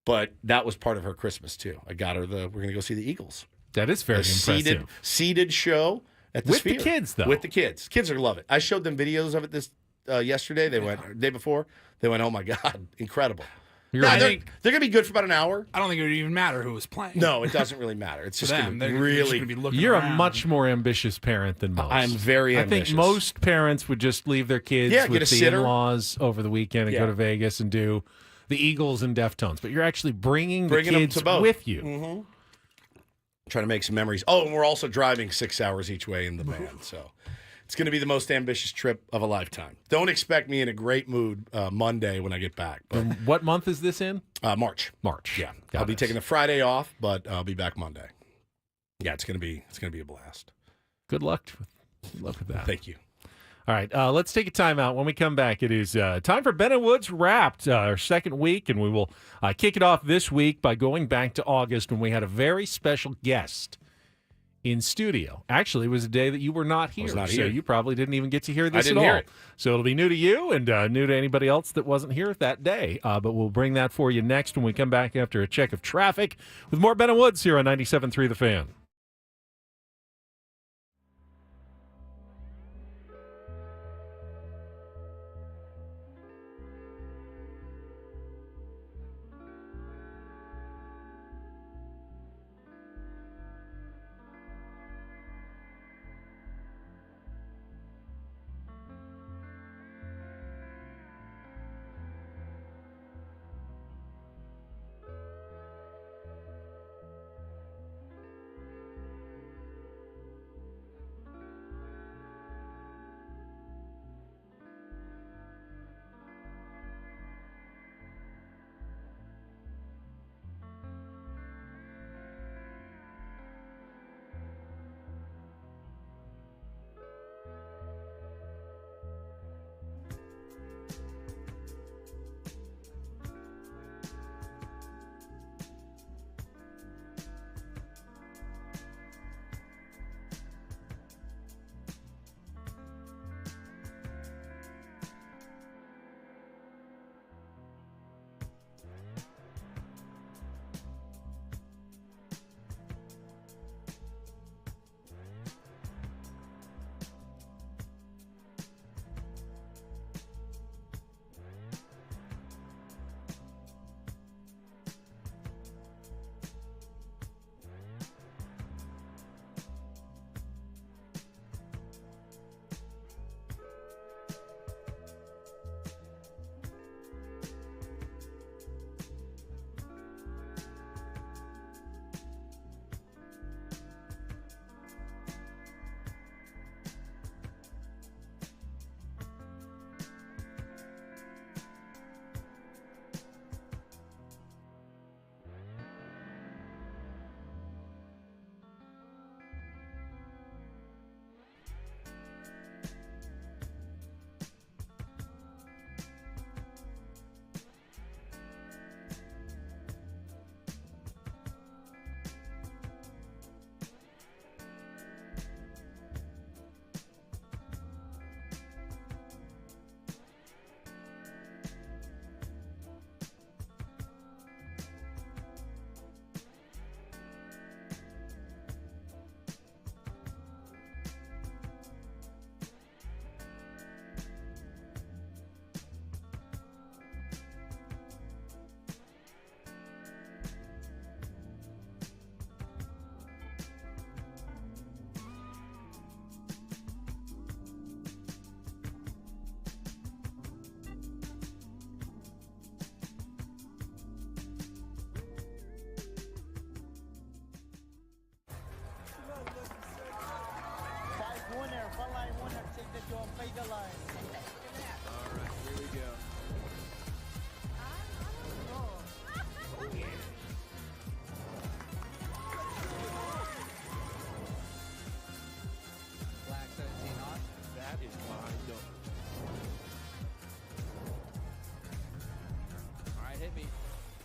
But that was part of her Christmas, too. I got her we're going to go see the Eagles. That is very impressive. Seated show at the Sphere. With the kids, though. With the kids. Kids are going to love it. I showed them videos of it yesterday. They went, day before. They went, oh, my God, incredible. They're going to be good for about an hour. I don't think it would even matter who was playing. No, it doesn't really matter. It's just them. going to really. Be looking You're around. a much more ambitious parent than most. I'm very ambitious. I think most parents would just leave their kids with the in-laws over the weekend and go to Vegas and do the Eagles and Deftones. But you're actually bringing the kids them to both. with you. Mm-hmm. Trying to make some memories. Oh, and we're also driving 6 hours each way in the van. So it's going to be the most ambitious trip of a lifetime. Don't expect me in a great mood Monday when I get back. But what month is this in? March. March. Yeah. I'll be taking the Friday off, but I'll be back Monday. Yeah, it's going to be a blast. Good luck with that. Thank you. All right, let's take a timeout. When we come back, it is time for Ben and Woods Wrapped, our second week, and we will kick it off this week by going back to August when we had a very special guest in studio. Actually, it was a day that you were not here, so you probably didn't even get to hear this I didn't at all. hear it. So it'll be new to you and new to anybody else that wasn't here that day, but we'll bring that for you next when we come back after a check of traffic with more Ben and Woods here on 97.3 The Fan.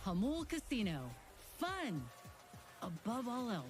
Hamul Casino. Fun above all else.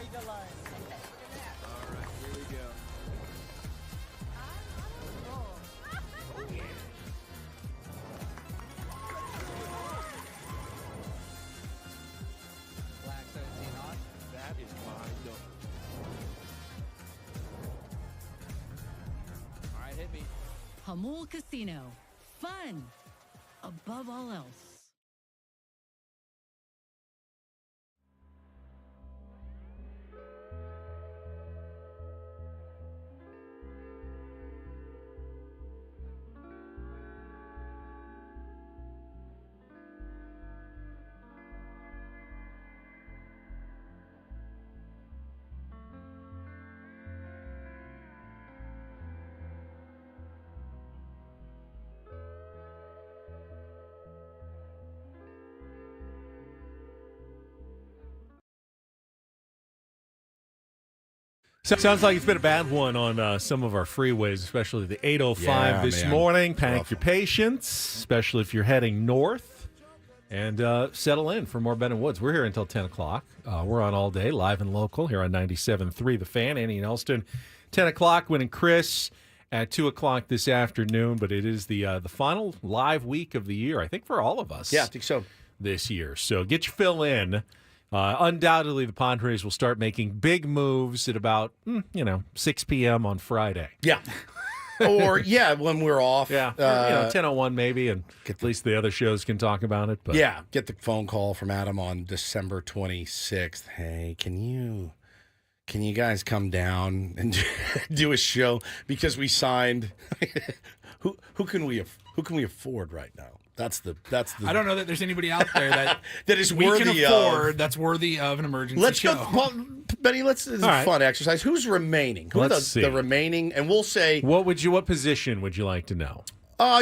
All right, here we go. Black 17 hot. That is wide open. All right, hit me. Hamul Casino. Fun above all else. Sounds like it's been a bad one on some of our freeways, especially the 805 this morning. Panic your patience, especially if you're heading north. And settle in for more Ben and Woods. We're here until 10 o'clock. We're on all day, live and local, here on 97.3 The Fan. Annie and Elston, 10 o'clock, Win and Chris at 2 o'clock this afternoon. But it is the final live week of the year, I think, for all of us. Yeah, I think so. This year. So get your fill in. Undoubtedly, the Padres will start making big moves at about, 6 p.m. on Friday. Yeah. Or, when we're off. Yeah. 10:01 maybe, and at least the other shows can talk about it. But. Yeah, get the phone call from Adam on December 26th. Hey, can you can you guys come down and do a show? Because we signed. who can we afford right now? That's the. I don't know that there's anybody out there that that is we worthy can afford of. that's worthy of an emergency Let's show. go, well, Benny. This is a fun exercise. Who's remaining? Who are the remaining? And we'll say. What position would you like to know?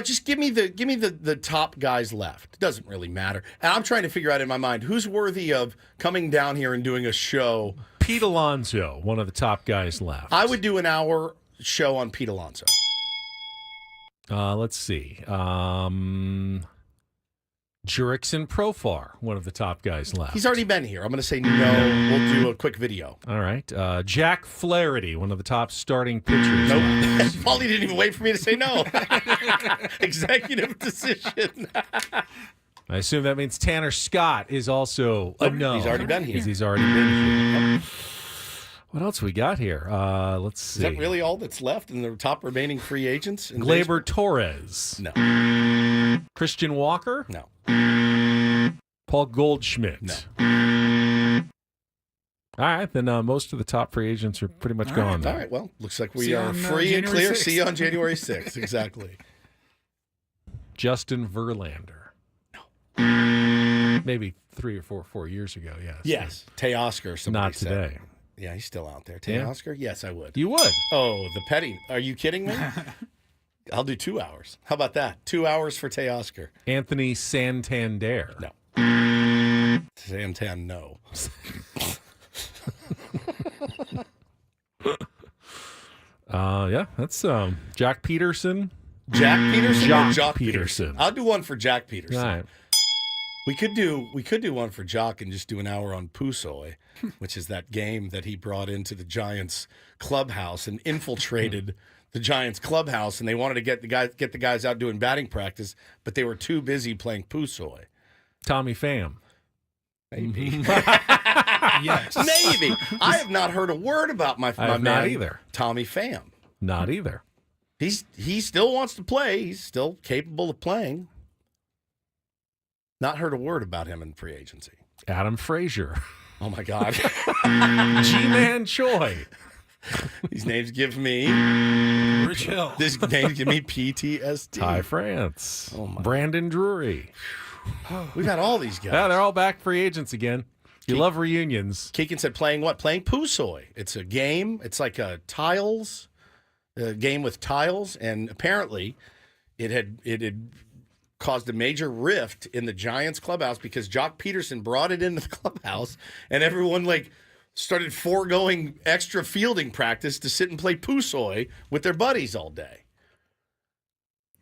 Just give me the top guys left. It doesn't really matter. And I'm trying to figure out in my mind who's worthy of coming down here and doing a show. Pete Alonso, one of the top guys left. I would do an hour show on Pete Alonso. Let's see. Jurickson Profar, one of the top guys left. He's already been here. I'm going to say no. We'll do a quick video. All right. Jack Flaherty, one of the top starting pitchers. Nope. Paulie didn't even wait for me to say no. Executive decision. I assume that means Tanner Scott is also a no. He's already been here. He's already been here. What else we got here? Let's see. Is that really all that's left in the top remaining free agents? Gleyber Torres. No. Christian Walker? No. Paul Goldschmidt? No. All right, then most of the top free agents are pretty much gone. All right, well, looks like we are free and clear. 6th. See you on January 6th. Exactly. Justin Verlander? No. Maybe 3 or 4 years ago, yes. Yes. Teoscar, somebody Not today. Said. Yeah, he's still out there. Teoscar? Yeah. Yes, I would. You would? Oh, the petty. Are you kidding me? I'll do 2 hours. How about that? 2 hours for Teoscar. Anthony Santander? No. Santan, no. Yeah, that's Jack Peterson. Jack Peterson? Jock Peterson. I'll do one for Jack Peterson. All right. We could do one for Jock and just do an hour on Pusoy, which is that game that he brought into the Giants clubhouse and infiltrated the Giants clubhouse, and they wanted to get the guys out doing batting practice, but they were too busy playing Pusoy. Tommy Pham. Maybe. Yes. Maybe. I have not heard a word about my man not either. Tommy Pham. Not either. He still wants to play. He's still capable of playing. Not heard a word about him in free agency. Adam Frazier. Oh, my God. G-Man Choi. These names give me... Rich Hill. These names give me PTSD. Ty France. Oh, my. Brandon Drury. We've got all these guys. Yeah, they're all back free agents again. You love reunions. Keegan said playing what? Playing Pusoy. It's a game. It's like a game with tiles, and apparently it had caused a major rift in the Giants clubhouse because Jock Peterson brought it into the clubhouse, and everyone started foregoing extra fielding practice to sit and play Pusoy with their buddies all day.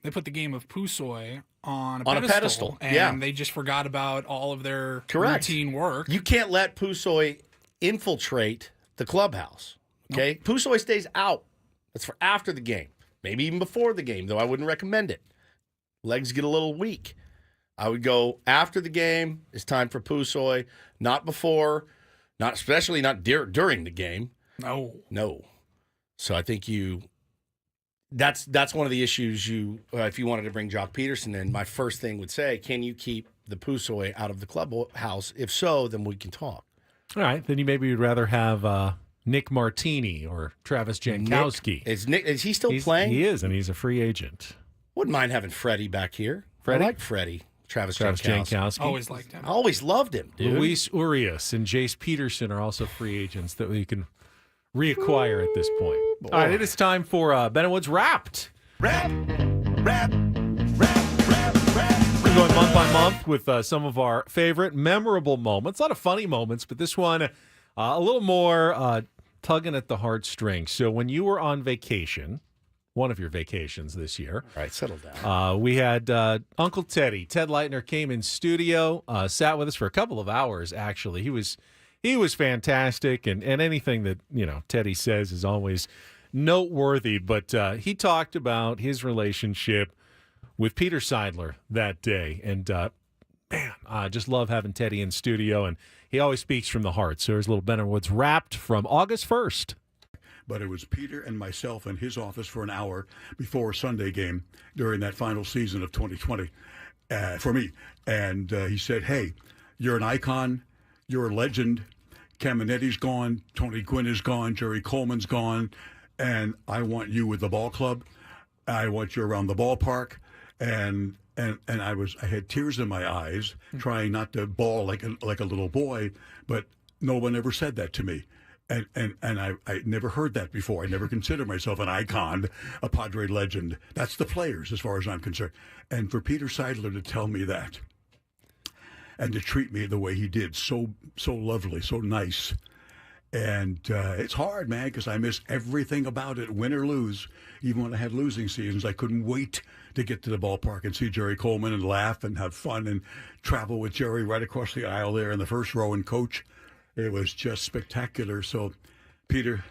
They put the game of Pusoy on a pedestal, and they just forgot about all of their routine work. You can't let Pusoy infiltrate the clubhouse. Okay, nope. Pusoy stays out. That's for after the game, maybe even before the game, though I wouldn't recommend it. Legs get a little weak. I would go after the game. It's time for Pusoy, not before, especially not during the game. No. So I think that's one of the issues if you wanted to bring Jock Peterson in, my first thing would say, can you keep the Pusoy out of the clubhouse? If so, then we can talk. All right. Then you maybe would rather have Nick Martini or Travis Jankowski. Is he still playing? He is, and he's a free agent. Wouldn't mind having Freddie back here. Freddie? I like Freddie. Travis Jankowski. Always liked him. I always loved him, dude. Luis Urias and Jace Peterson are also free agents that we can reacquire at this point. Boy. All right, it is time for Ben and Woods Wrapped. Rap. We're going month by month with some of our favorite memorable moments. A lot of funny moments, but this one a little more tugging at the heartstrings. So when you were on vacation, one of your vacations this year. All right, settle down. We had Uncle Teddy. Ted Leitner came in studio, sat with us for a couple of hours, actually. He was fantastic, and anything that, Teddy says is always noteworthy. But he talked about his relationship with Peter Seidler that day. And, man, I just love having Teddy in studio, and he always speaks from the heart. So here's a little Ben and Woods Wrapped from August 1st. But it was Peter and myself in his office for an hour before a Sunday game during that final season of 2020 for me. And he said, hey, you're an icon. You're a legend. Caminetti's gone, Tony Gwynn is gone, Jerry Coleman's gone, and I want you with the ball club. I want you around the ballpark, and I had tears in my eyes, trying not to bawl like a little boy, but no one ever said that to me. And I never heard that before. I never considered myself an icon, a Padre legend. That's the players, as far as I'm concerned. And for Peter Seidler to tell me that, and to treat me the way he did, so lovely, so nice. And it's hard, man, because I miss everything about it, win or lose. Even when I had losing seasons, I couldn't wait to get to the ballpark and see Jerry Coleman and laugh and have fun and travel with Jerry right across the aisle there in the first row and coach. It was just spectacular. So, Peter,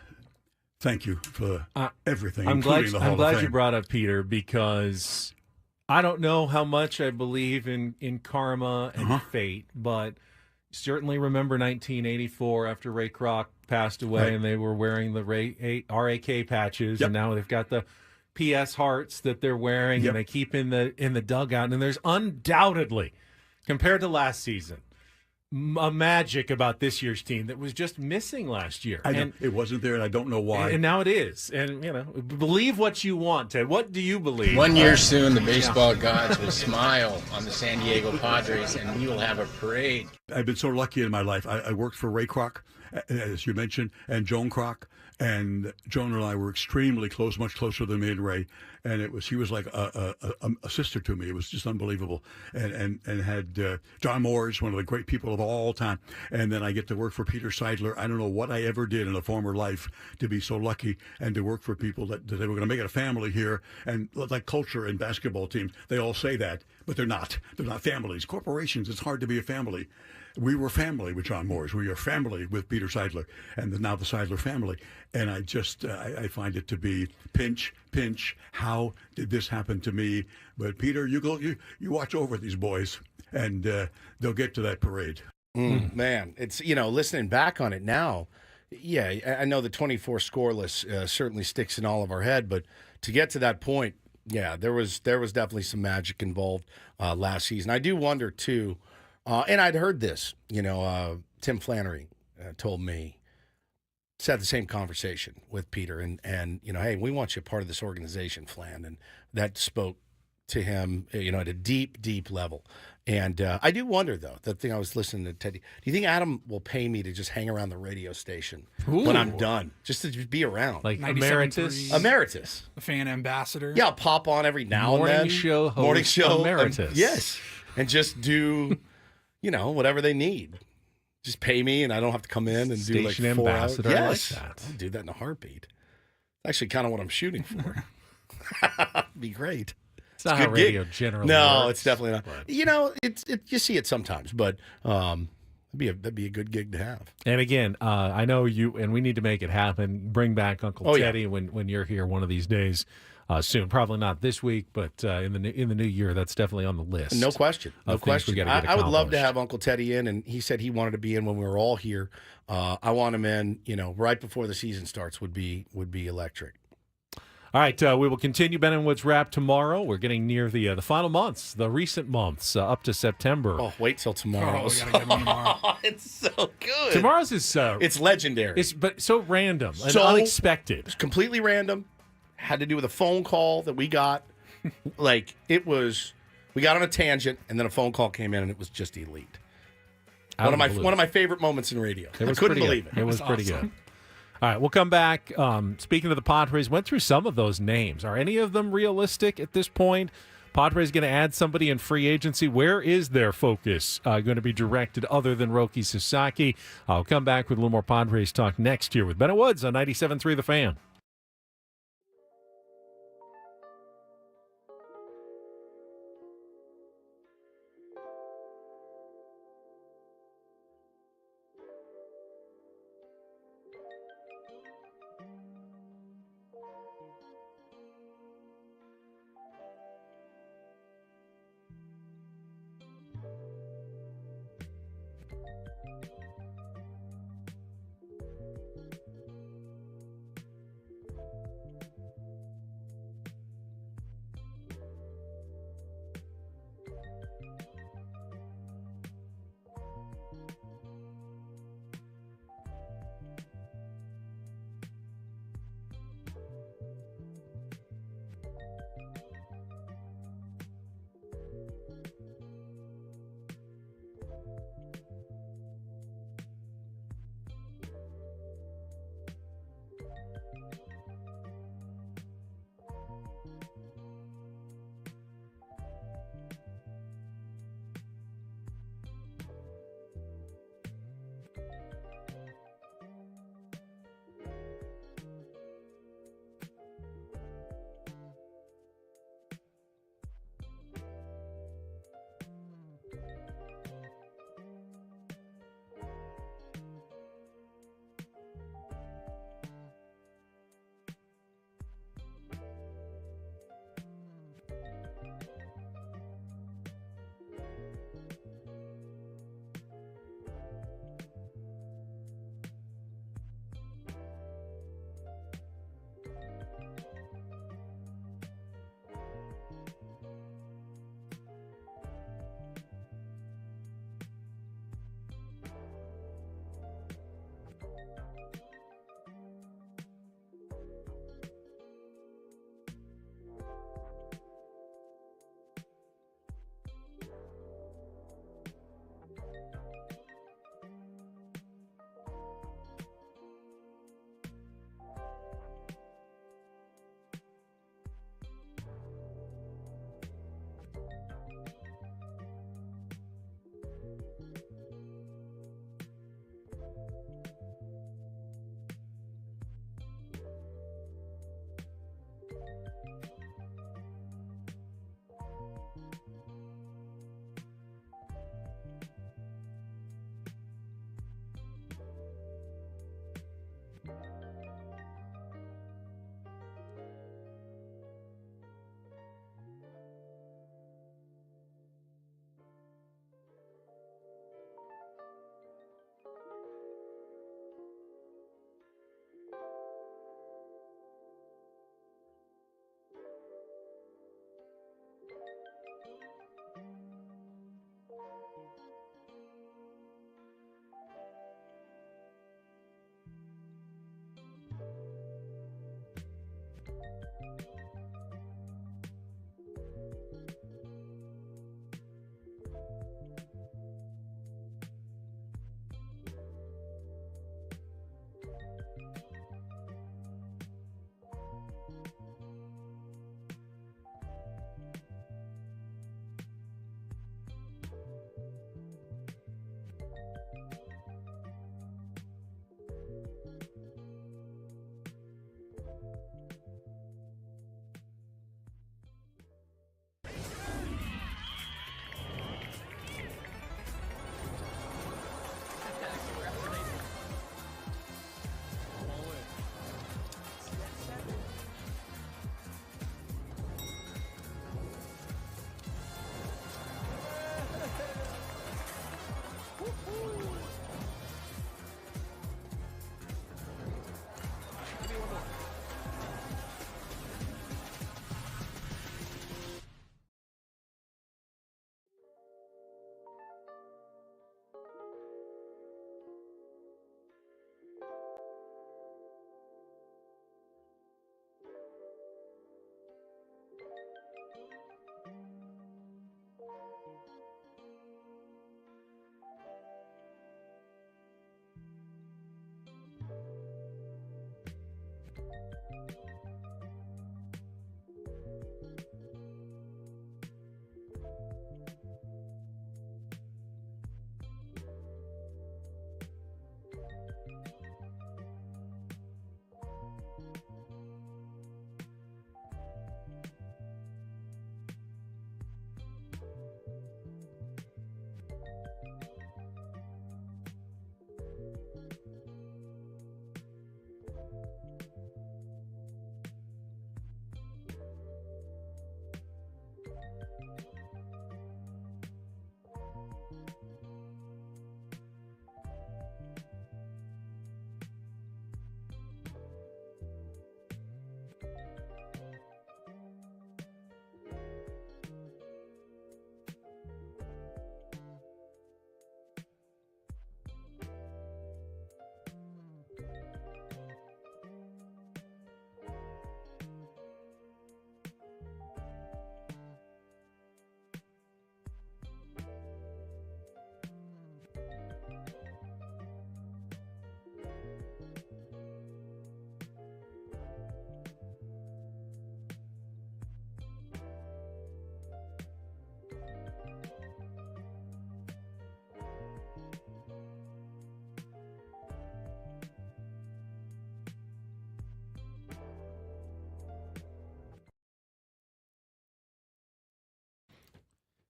thank you for everything, including the Hall of Fame. I'm glad you brought up Peter, because I don't know how much I believe in karma and fate, but certainly remember 1984 after Ray Kroc passed away, and they were wearing the RAK patches, and now they've got the PS hearts that they're wearing, and they keep in the dugout. And there's undoubtedly, compared to last season, a magic about this year's team that was just missing last year. It wasn't there, and I don't know why. And now it is. And, believe what you want, Ted. What do you believe? 1 year soon, the baseball gods will smile on the San Diego Padres, and we will have a parade. I've been so lucky in my life. I worked for Ray Kroc, as you mentioned, and Joan Kroc. And Joan and I were extremely close, much closer than me and Ray. And he was like a sister to me. It was just unbelievable. And had John Moores, one of the great people of all time. And then I get to work for Peter Seidler. I don't know what I ever did in a former life to be so lucky and to work for people that they were going to make it a family here. And like culture and basketball teams, they all say that, but they're not. They're not families. Corporations, it's hard to be a family. We were family with John Moores. We are family with Peter Seidler, and now the Seidler family. And I just, I find it to be pinch. How did this happen to me? But Peter, you watch over these boys, and they'll get to that parade. Man, it's, listening back on it now, I know the 24 scoreless certainly sticks in all of our head, but to get to that point, there was definitely some magic involved last season. I do wonder too. And I'd heard this, Tim Flannery told me, had the same conversation with Peter and hey, we want you part of this organization, Flan. And that spoke to him, at a deep, deep level. And I do wonder, though, the thing I was listening to Teddy, do you think Adam will pay me to just hang around the radio station when I'm done? Just to be around. Like emeritus? Emeritus. A fan ambassador? Yeah, I'll pop on every now and then. Morning show emeritus. Yes. And just do... whatever they need. Just pay me, and I don't have to come in and do like 4 hours. Ambassador, yes, I like that. I'll do that in a heartbeat. Actually, kind of what I'm shooting for. Be great. It's not how radio generally No, works, it's definitely not. but- You see it sometimes, but that'd be a good gig to have. And again, I know you, and we need to make it happen. Bring back Uncle Teddy when you're here one of these days. Soon, probably not this week, but in the new year, that's definitely on the list. No question, no question. I would love to have Uncle Teddy in, and he said he wanted to be in when we were all here. I want him in, right before the season starts would be electric. All right, we will continue Ben and Woods Wrap tomorrow. We're getting near the final months, the recent months, up to September. Oh, wait till tomorrow. We gotta get one tomorrow. It's so good. Tomorrow's is it's legendary. But so random and unexpected. It's completely random. Had to do with a phone call that we got. We got on a tangent, and then a phone call came in, and it was just elite. One of my favorite moments in radio. I couldn't believe it. It was pretty good. All right, we'll come back. Speaking of the Padres, went through some of those names. Are any of them realistic at this point? Padres going to add somebody in free agency. Where is their focus going to be directed other than Roki Sasaki? I'll come back with a little more Padres talk next year with Ben Woods on 97.3 The Fan.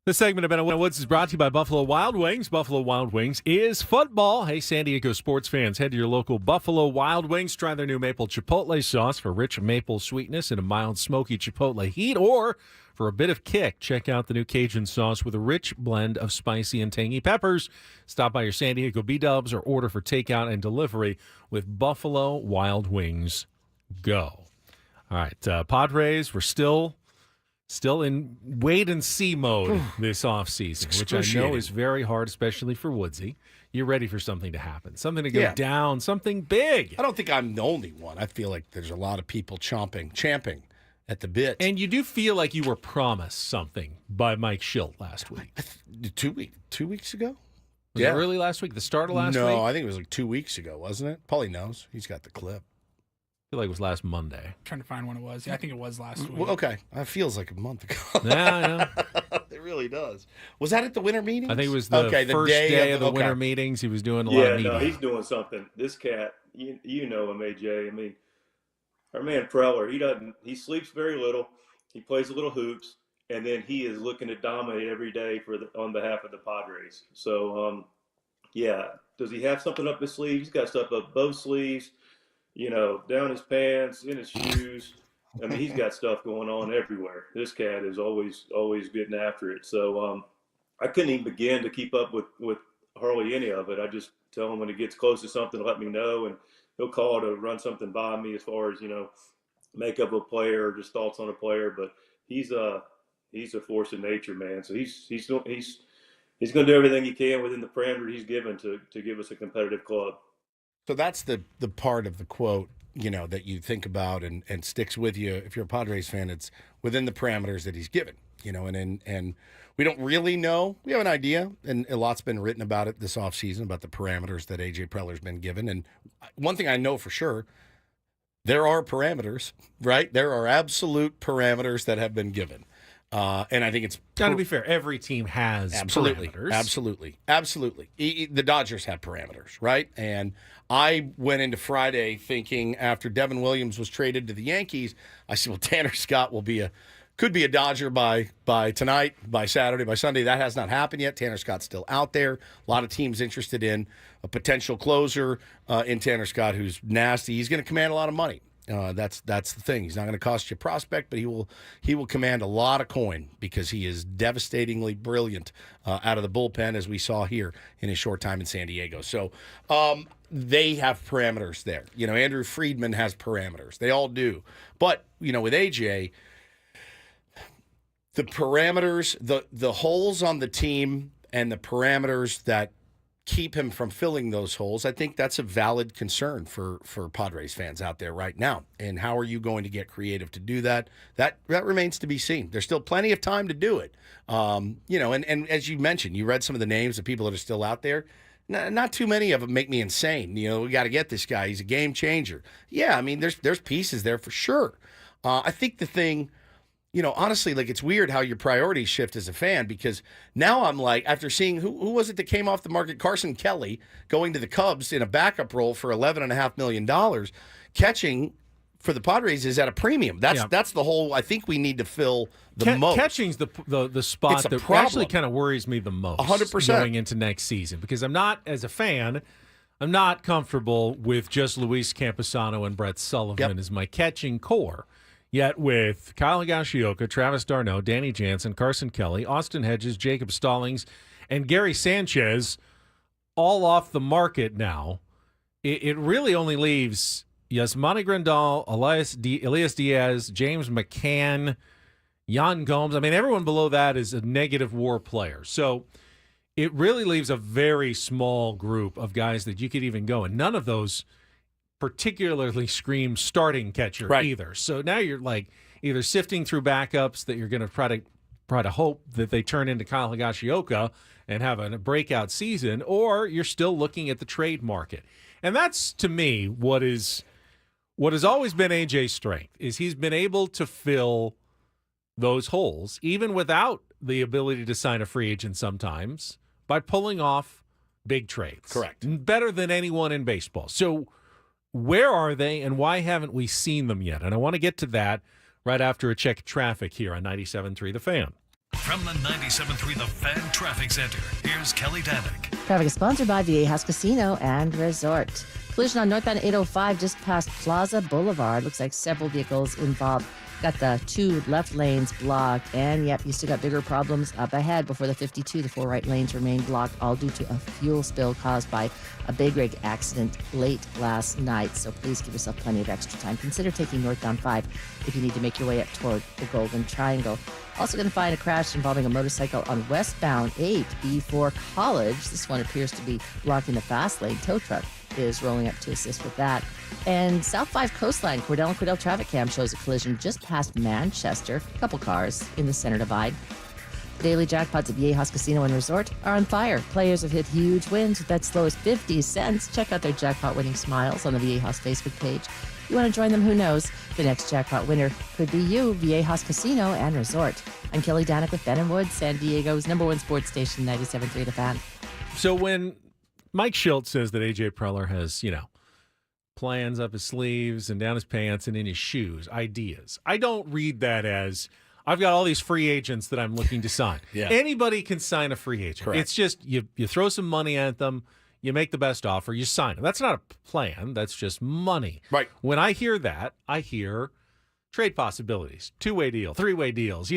This segment of Ben and Woods is brought to you by Buffalo Wild Wings. Buffalo Wild Wings is football. Hey, San Diego sports fans, head to your local Buffalo Wild Wings. Try their new maple chipotle sauce for rich maple sweetness and a mild smoky chipotle heat. Or for a bit of kick, check out the new Cajun sauce with a rich blend of spicy and tangy peppers. Stop by your San Diego B-Dubs or order for takeout and delivery with Buffalo Wild Wings. Go. All right, Padres, we're still in wait-and-see mode this offseason, which I know is very hard, especially for Woodsy. You're ready for something to happen, something to go down, something big. I don't think I'm the only one. I feel like there's a lot of people champing at the bit. And you do feel like you were promised something by Mike Schilt last week. 2 weeks ago? Was it early last week? The start of last week? No, I think it was like 2 weeks ago, wasn't it? Paulie knows. He's got the clip. I feel like it was last Monday. I'm trying to find when it was. Yeah, I think it was last week. Well, okay. It feels like a month ago. Yeah, It really does. Was that at the winter meetings? I think it was the first day of the winter meetings. He was doing a lot of media. Yeah, no, he's doing something. This cat, you know him, AJ. I mean, our man Preller, he sleeps very little. He plays a little hoops, and then he is looking to dominate every day on behalf of the Padres. So, does he have something up his sleeve? He's got stuff up both sleeves, down his pants, in his shoes. I mean, he's got stuff going on everywhere. This cat is always getting after it. So I couldn't even begin to keep up with hardly any of it. I just tell him when it gets close to something, let me know, and he'll call to run something by me as far as, makeup of a player or just thoughts on a player. But he's a force of nature, man. So he's going to do everything he can within the parameter he's given to give us a competitive club. So that's the part of the quote, that you think about and sticks with you. If you're a Padres fan, it's within the parameters that he's given, and we don't really know. We have an idea, and a lot's been written about it this offseason, about the parameters that A.J. Preller's been given. And one thing I know for sure, there are parameters, right? There are absolute parameters that have been given. And I think it's got to be fair. Every team has parameters. Absolutely. The Dodgers have parameters, right? And I went into Friday thinking after Devin Williams was traded to the Yankees, I said, well, Tanner Scott could be a Dodger by tonight, by Saturday, by Sunday. That has not happened yet. Tanner Scott's still out there. A lot of teams interested in a potential closer in Tanner Scott who's nasty. He's going to command a lot of money. That's the thing. He's not going to cost you a prospect, but he will command a lot of coin because he is devastatingly brilliant out of the bullpen, as we saw here in his short time in San Diego. So they have parameters there. Andrew Friedman has parameters. They all do. But with AJ, the parameters, the holes on the team, and the parameters that keep him from filling those holes, I think that's a valid concern for Padres fans out there right now. And how are you going to get creative to do that? That remains to be seen. There's still plenty of time to do it. And as you mentioned, you read some of the names of people that are still out there. Not too many of them make me insane. We got to get this guy. He's a game changer. Yeah, I mean, there's pieces there for sure. I think the thing, honestly, like, it's weird how your priorities shift as a fan, because now I'm like, after seeing who was it that came off the market, Carson Kelly, going to the Cubs in a backup role for $11.5 million, catching for the Padres is at a premium. That's the whole. I think we need to fill the most. Catching's the spot that actually kind of worries me the most. 100% going into next season, because I'm not, as a fan, I'm not comfortable with just Luis Camposano and Brett Sullivan as my catching core. Yet with Kyle Higashioka, Travis d'Arnaud, Danny Jansen, Carson Kelly, Austin Hedges, Jacob Stallings, and Gary Sanchez all off the market now, it really only leaves Yasmani Grandal, Elias Diaz, James McCann, Yan Gomes. I mean, everyone below that is a negative WAR player. So it really leaves a very small group of guys that you could even go, and none of those particularly scream starting catcher either. So now you're like either sifting through backups that you're going to try to hope that they turn into Kyle Higashioka and have a breakout season, or you're still looking at the trade market. And that's, to me, what has always been AJ's strength, is he's been able to fill those holes, even without the ability to sign a free agent sometimes, by pulling off big trades. Correct. Better than anyone in baseball. So where are they, and why haven't we seen them yet? And I want to get to that right after a check of traffic here on 97.3 The Fan. From the 97.3 The Fan Traffic Center, here's Kelly Danick. Traffic is sponsored by Viejas Casino and Resort. Collision on northbound 805 just past Plaza Boulevard. Looks like several vehicles involved. Got the two left lanes blocked, and yep, you still got bigger problems up ahead before the 52. The four right lanes remain blocked, all due to a fuel spill caused by a big rig accident late last night. So please give yourself plenty of extra time. Consider taking northbound 5 if you need to make your way up toward the Golden Triangle. Also going to find a crash involving a motorcycle on westbound 8 before College. This one appears to be blocking the fast lane. Tow truck is rolling up to assist with that. And South 5 Coastline, Cordell and Cordell traffic cam shows a collision just past Manchester. A couple cars in the center divide. Daily jackpots at Viejas Casino and Resort are on fire. Players have hit huge wins with that slow as 50 cents. Check out their jackpot winning smiles on the Viejas Facebook page. You want to join them? Who knows? The next jackpot winner could be you, Viejas Casino and Resort. I'm Kelly Danick with Ben and Woods, San Diego's #1 sports station, 97.3 The Fan. So when Mike Schultz says that A.J. Preller has, plans up his sleeves and down his pants and in his shoes, ideas, I don't read that as, I've got all these free agents that I'm looking to sign. Yeah. Anybody can sign a free agent. Correct. It's just you throw some money at them, you make the best offer, you sign them. That's not a plan. That's just money. Right. When I hear that, I hear trade possibilities, two-way deal, three-way deals,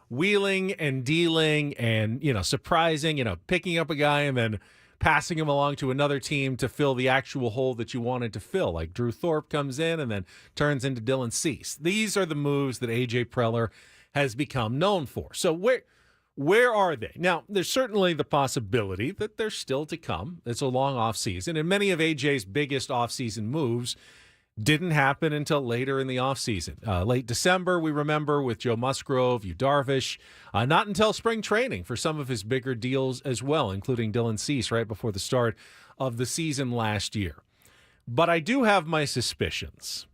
wheeling and dealing and, surprising, picking up a guy and then passing him along to another team to fill the actual hole that you wanted to fill. Like Drew Thorpe comes in and then turns into Dylan Cease. These are the moves that A.J. Preller has become known for. So where are they? Now, there's certainly the possibility that they're still to come. It's a long offseason, and many of A.J.'s biggest offseason moves didn't happen until later in the offseason. Late December, we remember, with Joe Musgrove, Darvish. Not until spring training for some of his bigger deals as well, including Dylan Cease right before the start of the season last year. But I do have my suspicions.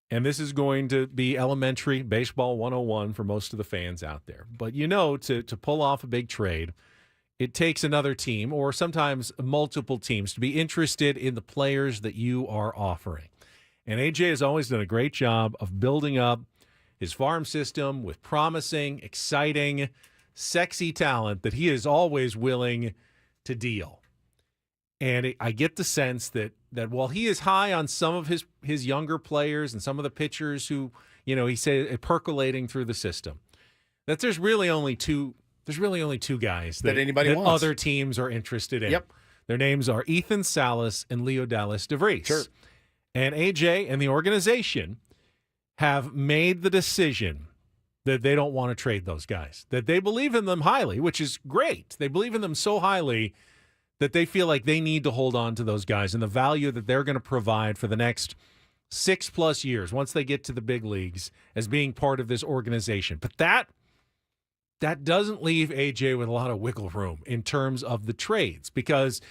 And this is going to be elementary baseball 101 for most of the fans out there. But to pull off a big trade, it takes another team or sometimes multiple teams to be interested in the players that you are offering. And AJ has always done a great job of building up his farm system with promising, exciting, sexy talent that he is always willing to deal. And I get the sense that while he is high on some of his younger players and some of the pitchers who, he says percolating through the system, that there's really only two guys that anybody wants. Other teams are interested in. Yep. Their names are Ethan Salas and Leo Dallas DeVries. Sure. And AJ and the organization have made the decision that they don't want to trade those guys, that they believe in them highly, which is great. They believe in them so highly that they feel like they need to hold on to those guys and the value that they're going to provide for the next 6+ years once they get to the big leagues as being part of this organization. But that doesn't leave AJ with a lot of wiggle room in terms of the trades, because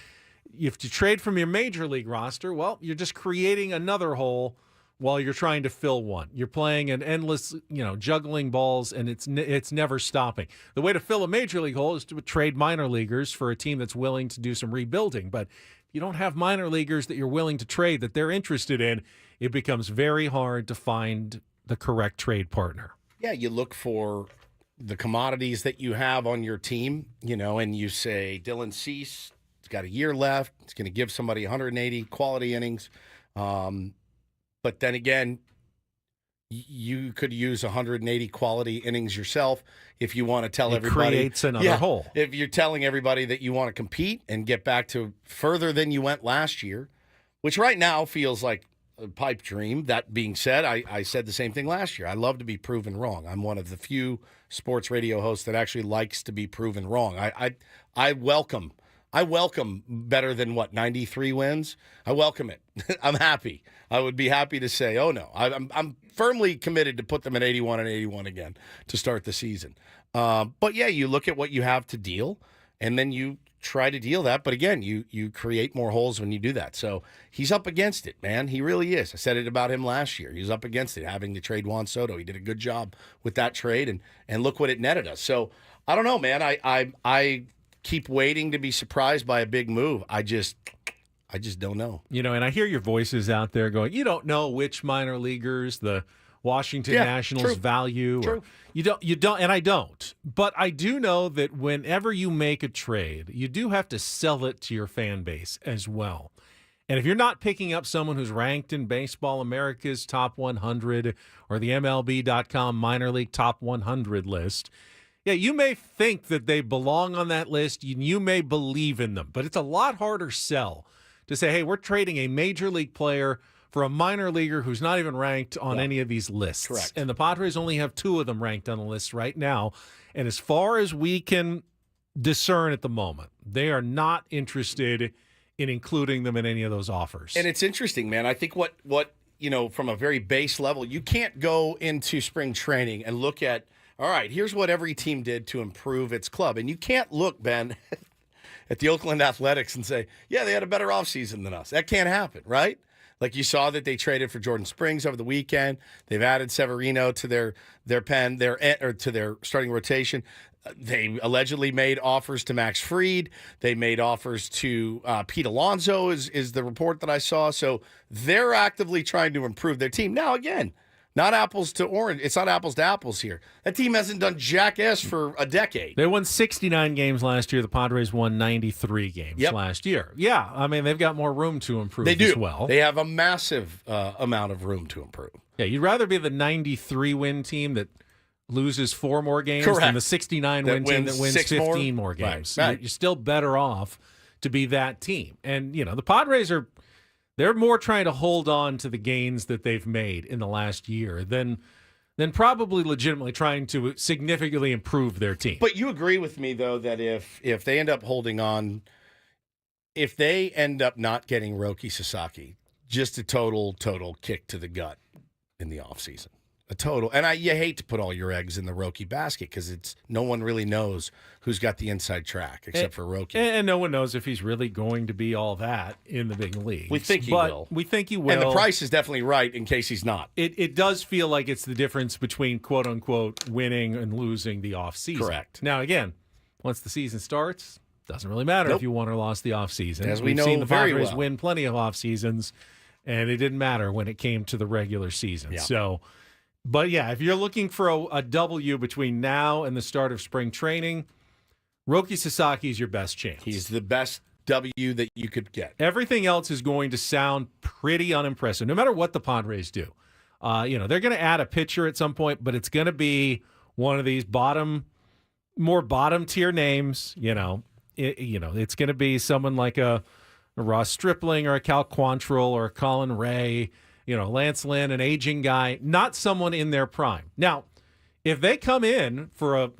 if you trade from your major league roster, well, you're just creating another hole while you're trying to fill one. You're playing an endless, juggling balls, and it's never stopping. The way to fill a major league hole is to trade minor leaguers for a team that's willing to do some rebuilding. But if you don't have minor leaguers that you're willing to trade, that they're interested in, it becomes very hard to find the correct trade partner. Yeah, you look for the commodities that you have on your team, and you say Dylan Cease, he's got a year left. It's going to give somebody 180 quality innings. But then again, you could use 180 quality innings yourself if you want to tell everybody. It creates another hole. If you're telling everybody that you want to compete and get back to further than you went last year, which right now feels like a pipe dream. That being said, I said the same thing last year. I love to be proven wrong. I'm one of the few sports radio hosts that actually likes to be proven wrong. I welcome better than 93 wins. I welcome it. I'm happy. I would be happy to say, oh no, I'm firmly committed to put them at 81 and 81 again to start the season. But yeah, you look at what you have to deal, and then you try to deal that. But again, you create more holes when you do that. So he's up against it, man. He really is. I said it about him last year. He was up against it, having to trade Juan Soto. He did a good job with that trade, and look what it netted us. So I don't know, man. I keep waiting to be surprised by a big move. I just don't know. And I hear your voices out there going, you don't know which minor leaguers the Washington Nationals value. True. You don't, and I don't. But I do know that whenever you make a trade, you do have to sell it to your fan base as well. And if you're not picking up someone who's ranked in Baseball America's Top 100 or the MLB.com Minor League Top 100 list, yeah, you may think that they belong on that list. You may believe in them, but it's a lot harder sell to say, hey, we're trading a major league player for a minor leaguer who's not even ranked on any of these lists. Correct. And the Padres only have 2 of them ranked on the list right now. And as far as we can discern at the moment, they are not interested in including them in any of those offers. And it's interesting, man. I think what from a very base level, you can't go into spring training and look at, all right, here's what every team did to improve its club. And you can't look, Ben, at the Oakland Athletics and say, yeah, they had a better offseason than us. That can't happen, right? Like you saw that they traded for Jordan Springs over the weekend. They've added Severino to their pen, to their starting rotation. They allegedly made offers to Max Fried. They made offers to Pete Alonso, is the report that I saw. So they're actively trying to improve their team. Now, again, not apples to orange. It's not apples to apples here. That team hasn't done jackass for a decade. They won 69 games last year. The Padres won 93 games last year. Yeah, I mean, they've got more room to improve as well. They have a massive amount of room to improve. Yeah, you'd rather be the 93-win team that loses 4 more games Correct. than the 69-win team that wins 15 more games. Right. You're still better off to be that team. And, the Padres they're more trying to hold on to the gains that they've made in the last year than probably legitimately trying to significantly improve their team. But you agree with me, though, that if they end up holding on, if they end up not getting Roki Sasaki, just a total kick to the gut in the offseason. A total. And you hate to put all your eggs in the Roki basket because no one really knows who's got the inside track except for Roki. And no one knows if he's really going to be all that in the big leagues. We think he will. We think he will. And the price is definitely right in case he's not. It does feel like it's the difference between quote-unquote winning and losing the offseason. Correct. Now, again, once the season starts, doesn't really matter if you won or lost the offseason. As We've know seen the very Padres well. win plenty of offseasons, and it didn't matter when it came to the regular season. Yeah. So... But, yeah, if you're looking for a W between now and the start of spring training, Roki Sasaki is your best chance. He's the best W that you could get. Everything else is going to sound pretty unimpressive, no matter what the Padres do. They're going to add a pitcher at some point, but it's going to be one of these more bottom-tier names. It's going to be someone like a Ross Stripling or a Cal Quantrill or a Colin Ray. Lance Lynn, an aging guy, not someone in their prime. Now, if they come in for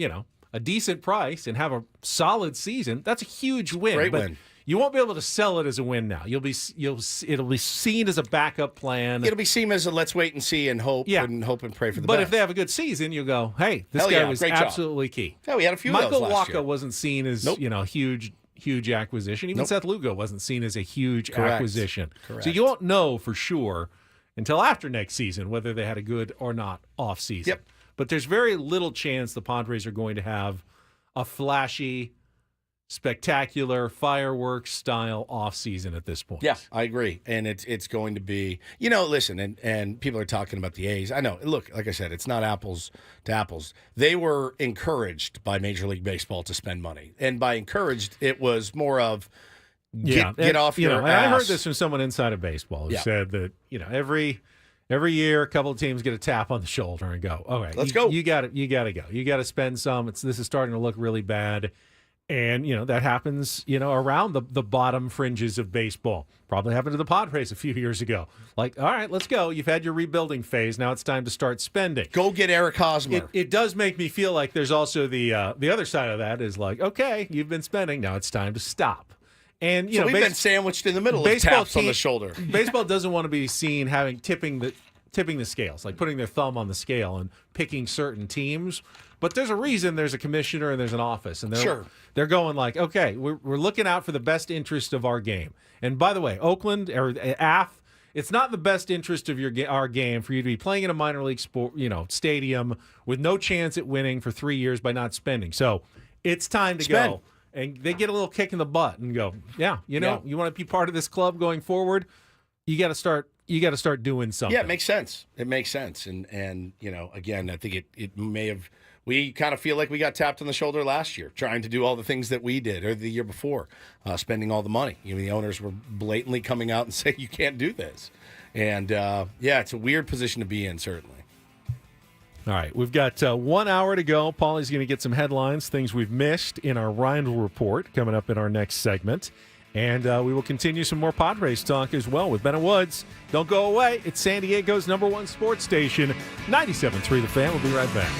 a decent price and have a solid season, that's a huge win. Great but win. You won't be able to sell it as a win now. It'll be seen as a backup plan. It'll be seen as a let's wait and see and hope and pray for the best. But if they have a good season, you'll go, hey, this guy was absolutely key. Yeah, we had a few Michael of those last Wacha year. wasn't seen as huge acquisition. Even Nope. Seth Lugo wasn't seen as a huge Correct. acquisition. Correct. So you won't know for sure until after next season whether they had a good or not off season. Yep. But there's very little chance the Padres are going to have a flashy, spectacular fireworks style off season at this point. Yeah, I agree. And it's going to be, listen, and people are talking about the A's. I know. Look, like I said, it's not apples to apples. They were encouraged by Major League Baseball to spend money. And by encouraged, it was more of get off your ass. I heard this from someone inside of baseball who said that, every year a couple of teams get a tap on the shoulder and go, all right, let's go. You got to go. You got to spend some. This is starting to look really bad. And, that happens, around the bottom fringes of baseball. Probably happened to the Padres a few years ago. Like, all right, let's go. You've had your rebuilding phase. Now it's time to start spending. Go get Eric Hosmer. It does make me feel like there's also the other side of that is like, okay, you've been spending. Now it's time to stop. And, we've been sandwiched in the middle of taps on the shoulder. Baseball doesn't want to be seen tipping the scales, like putting their thumb on the scale and picking certain teams. But there's a reason there's a commissioner and there's an office. And they're going like, okay, we're looking out for the best interest of our game. And by the way, Oakland or AF, it's not the best interest of our game for you to be playing in a minor league sport, stadium with no chance at winning for 3 years by not spending. So it's time to go. And they get a little kick in the butt and go, you want to be part of this club going forward, you got to start doing something. Yeah, it makes sense. And again, I think it may have. We kind of feel like we got tapped on the shoulder last year, trying to do all the things that we did, or the year before, spending all the money. The owners were blatantly coming out and saying you can't do this, and it's a weird position to be in, certainly. All right, we've got 1 hour to go. Paulie's going to get some headlines, things we've missed in our Reindl Report coming up in our next segment. And we will continue some more Padres talk as well with Ben and Woods. Don't go away. It's San Diego's #1 sports station, 97.3 The Fan. We'll be right back.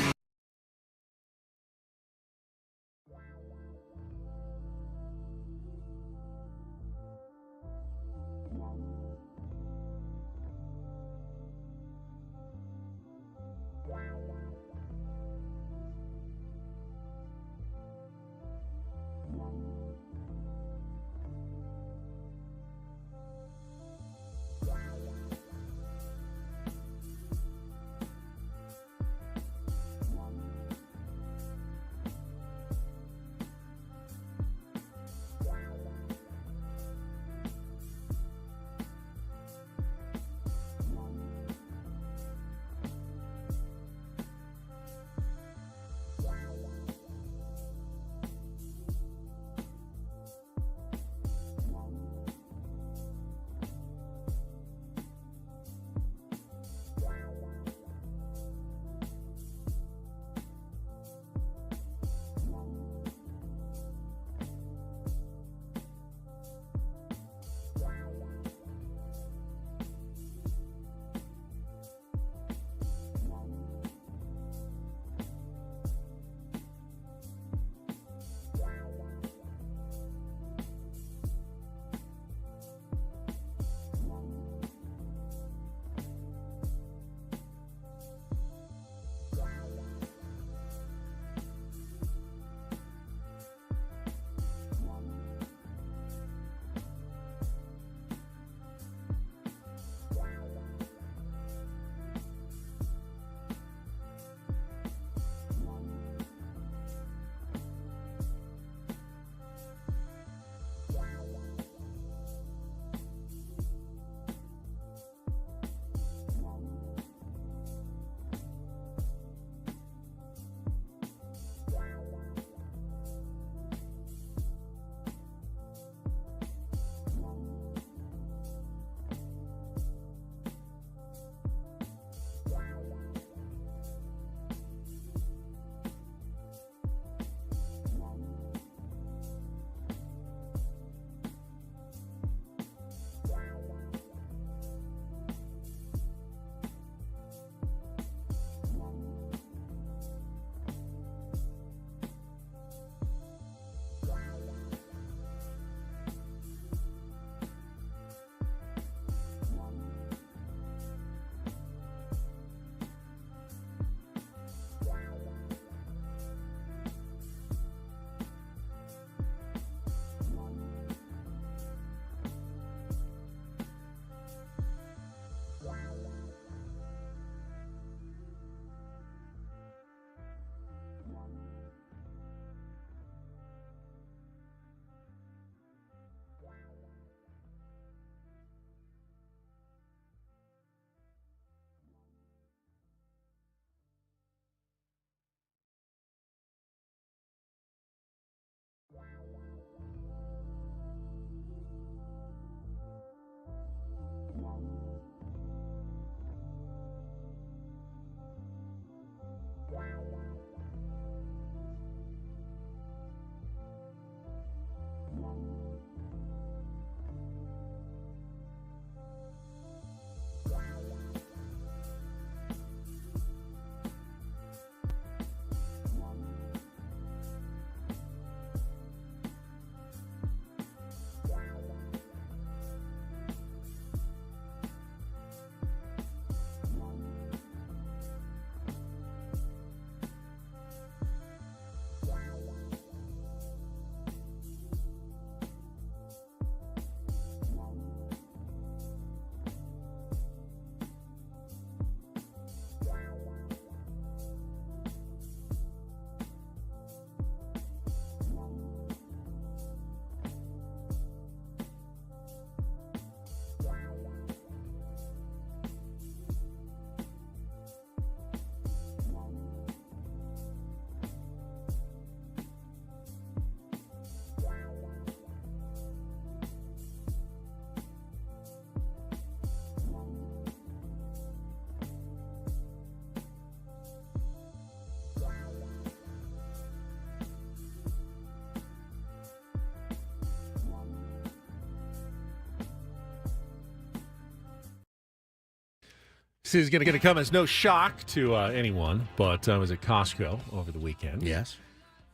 This is going to come as no shock to anyone, but I was at Costco over the weekend. Yes.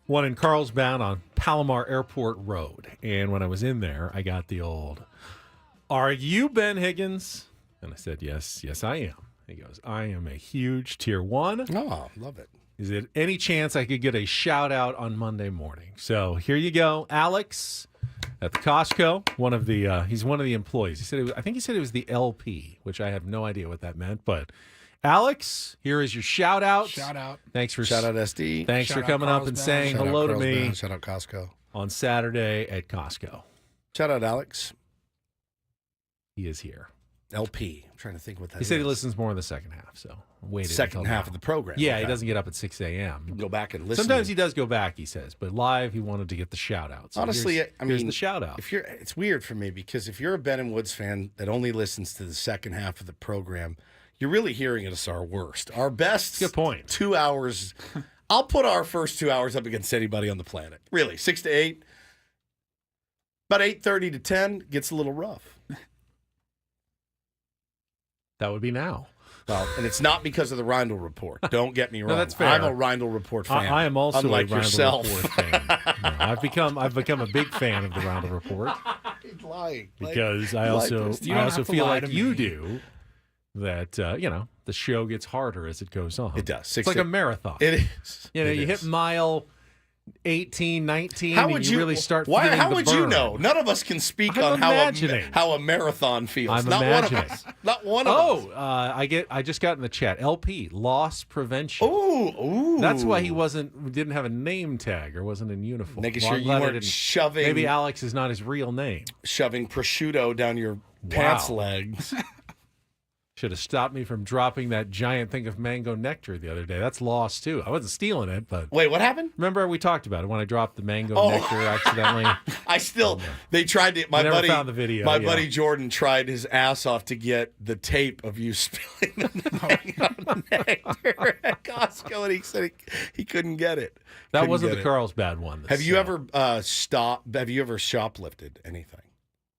One in Carlsbad on Palomar Airport Road. And when I was in there, I got the old, "Are you Ben Higgins?" And I said, yes, I am. He goes, "I am a huge Tier 1. Oh, love it. Is there any chance I could get a shout out on Monday morning?" So here you go, Alex at the Costco. He's one of the employees. I think he said it was the LP, which I have no idea what that meant. But Alex, here is your shout out. Shout out. Thanks for Shout out SD. Thanks Shout for out coming up Carlsbad. and saying Shout out hello to Carlsbad. me Shout out Costco. on Saturday at Costco. Shout out Alex. He is here. LP. I'm trying to think what that He is. said he listens more in the second half, so waited Second until half now. of the program. Yeah, Okay. he doesn't get up at 6 a.m. Go back and listen. Sometimes he does go back, he says, but live he wanted to get the shout out. So Honestly, here's the shout out. It's weird for me because if you're a Ben and Woods fan that only listens to the second half of the program, you're really hearing us our worst. Our best. Good point. 2 hours. I'll put our first 2 hours up against anybody on the planet. Really, 6 to 8. About 8:30 to 10 gets a little rough. That would be now. Well, and it's not because of the Reindl Report. Don't get me wrong. No, that's fair. I'm a Reindl Report fan. I am also unlike a Reindl yourself. Report fan. No, I've become a big fan of the Reindl Report He's lying. because I also feel lie like to you me. do that. The show gets harder as it goes on. It does. It's like a marathon. It is. You It hit is. mile 18, 19, How and would you really start Why? feeling How the would you burn. know? None of us can speak I'm on imagining. how a marathon feels. I'm Not imagining. one of us. Not one of us. I just got in the chat. LP, loss prevention. Ooh. That's why he didn't have a name tag or wasn't in uniform. Making Well, sure I'm you glad I weren't didn't- shoving. Maybe Alex is not his real name. Shoving prosciutto down your pants legs. Should have stopped me from dropping that giant thing of mango nectar the other day. That's lost too. I wasn't stealing it, but Wait, what happened? remember we talked about it when I dropped the mango Oh. nectar accidentally. They tried to. I never found the video, My yeah. buddy Jordan tried his ass off to get the tape of you spilling the mango nectar at Costco, and he said he couldn't get it. That Couldn't wasn't get the it. Carlsbad one. Have you ever Have you ever shoplifted anything?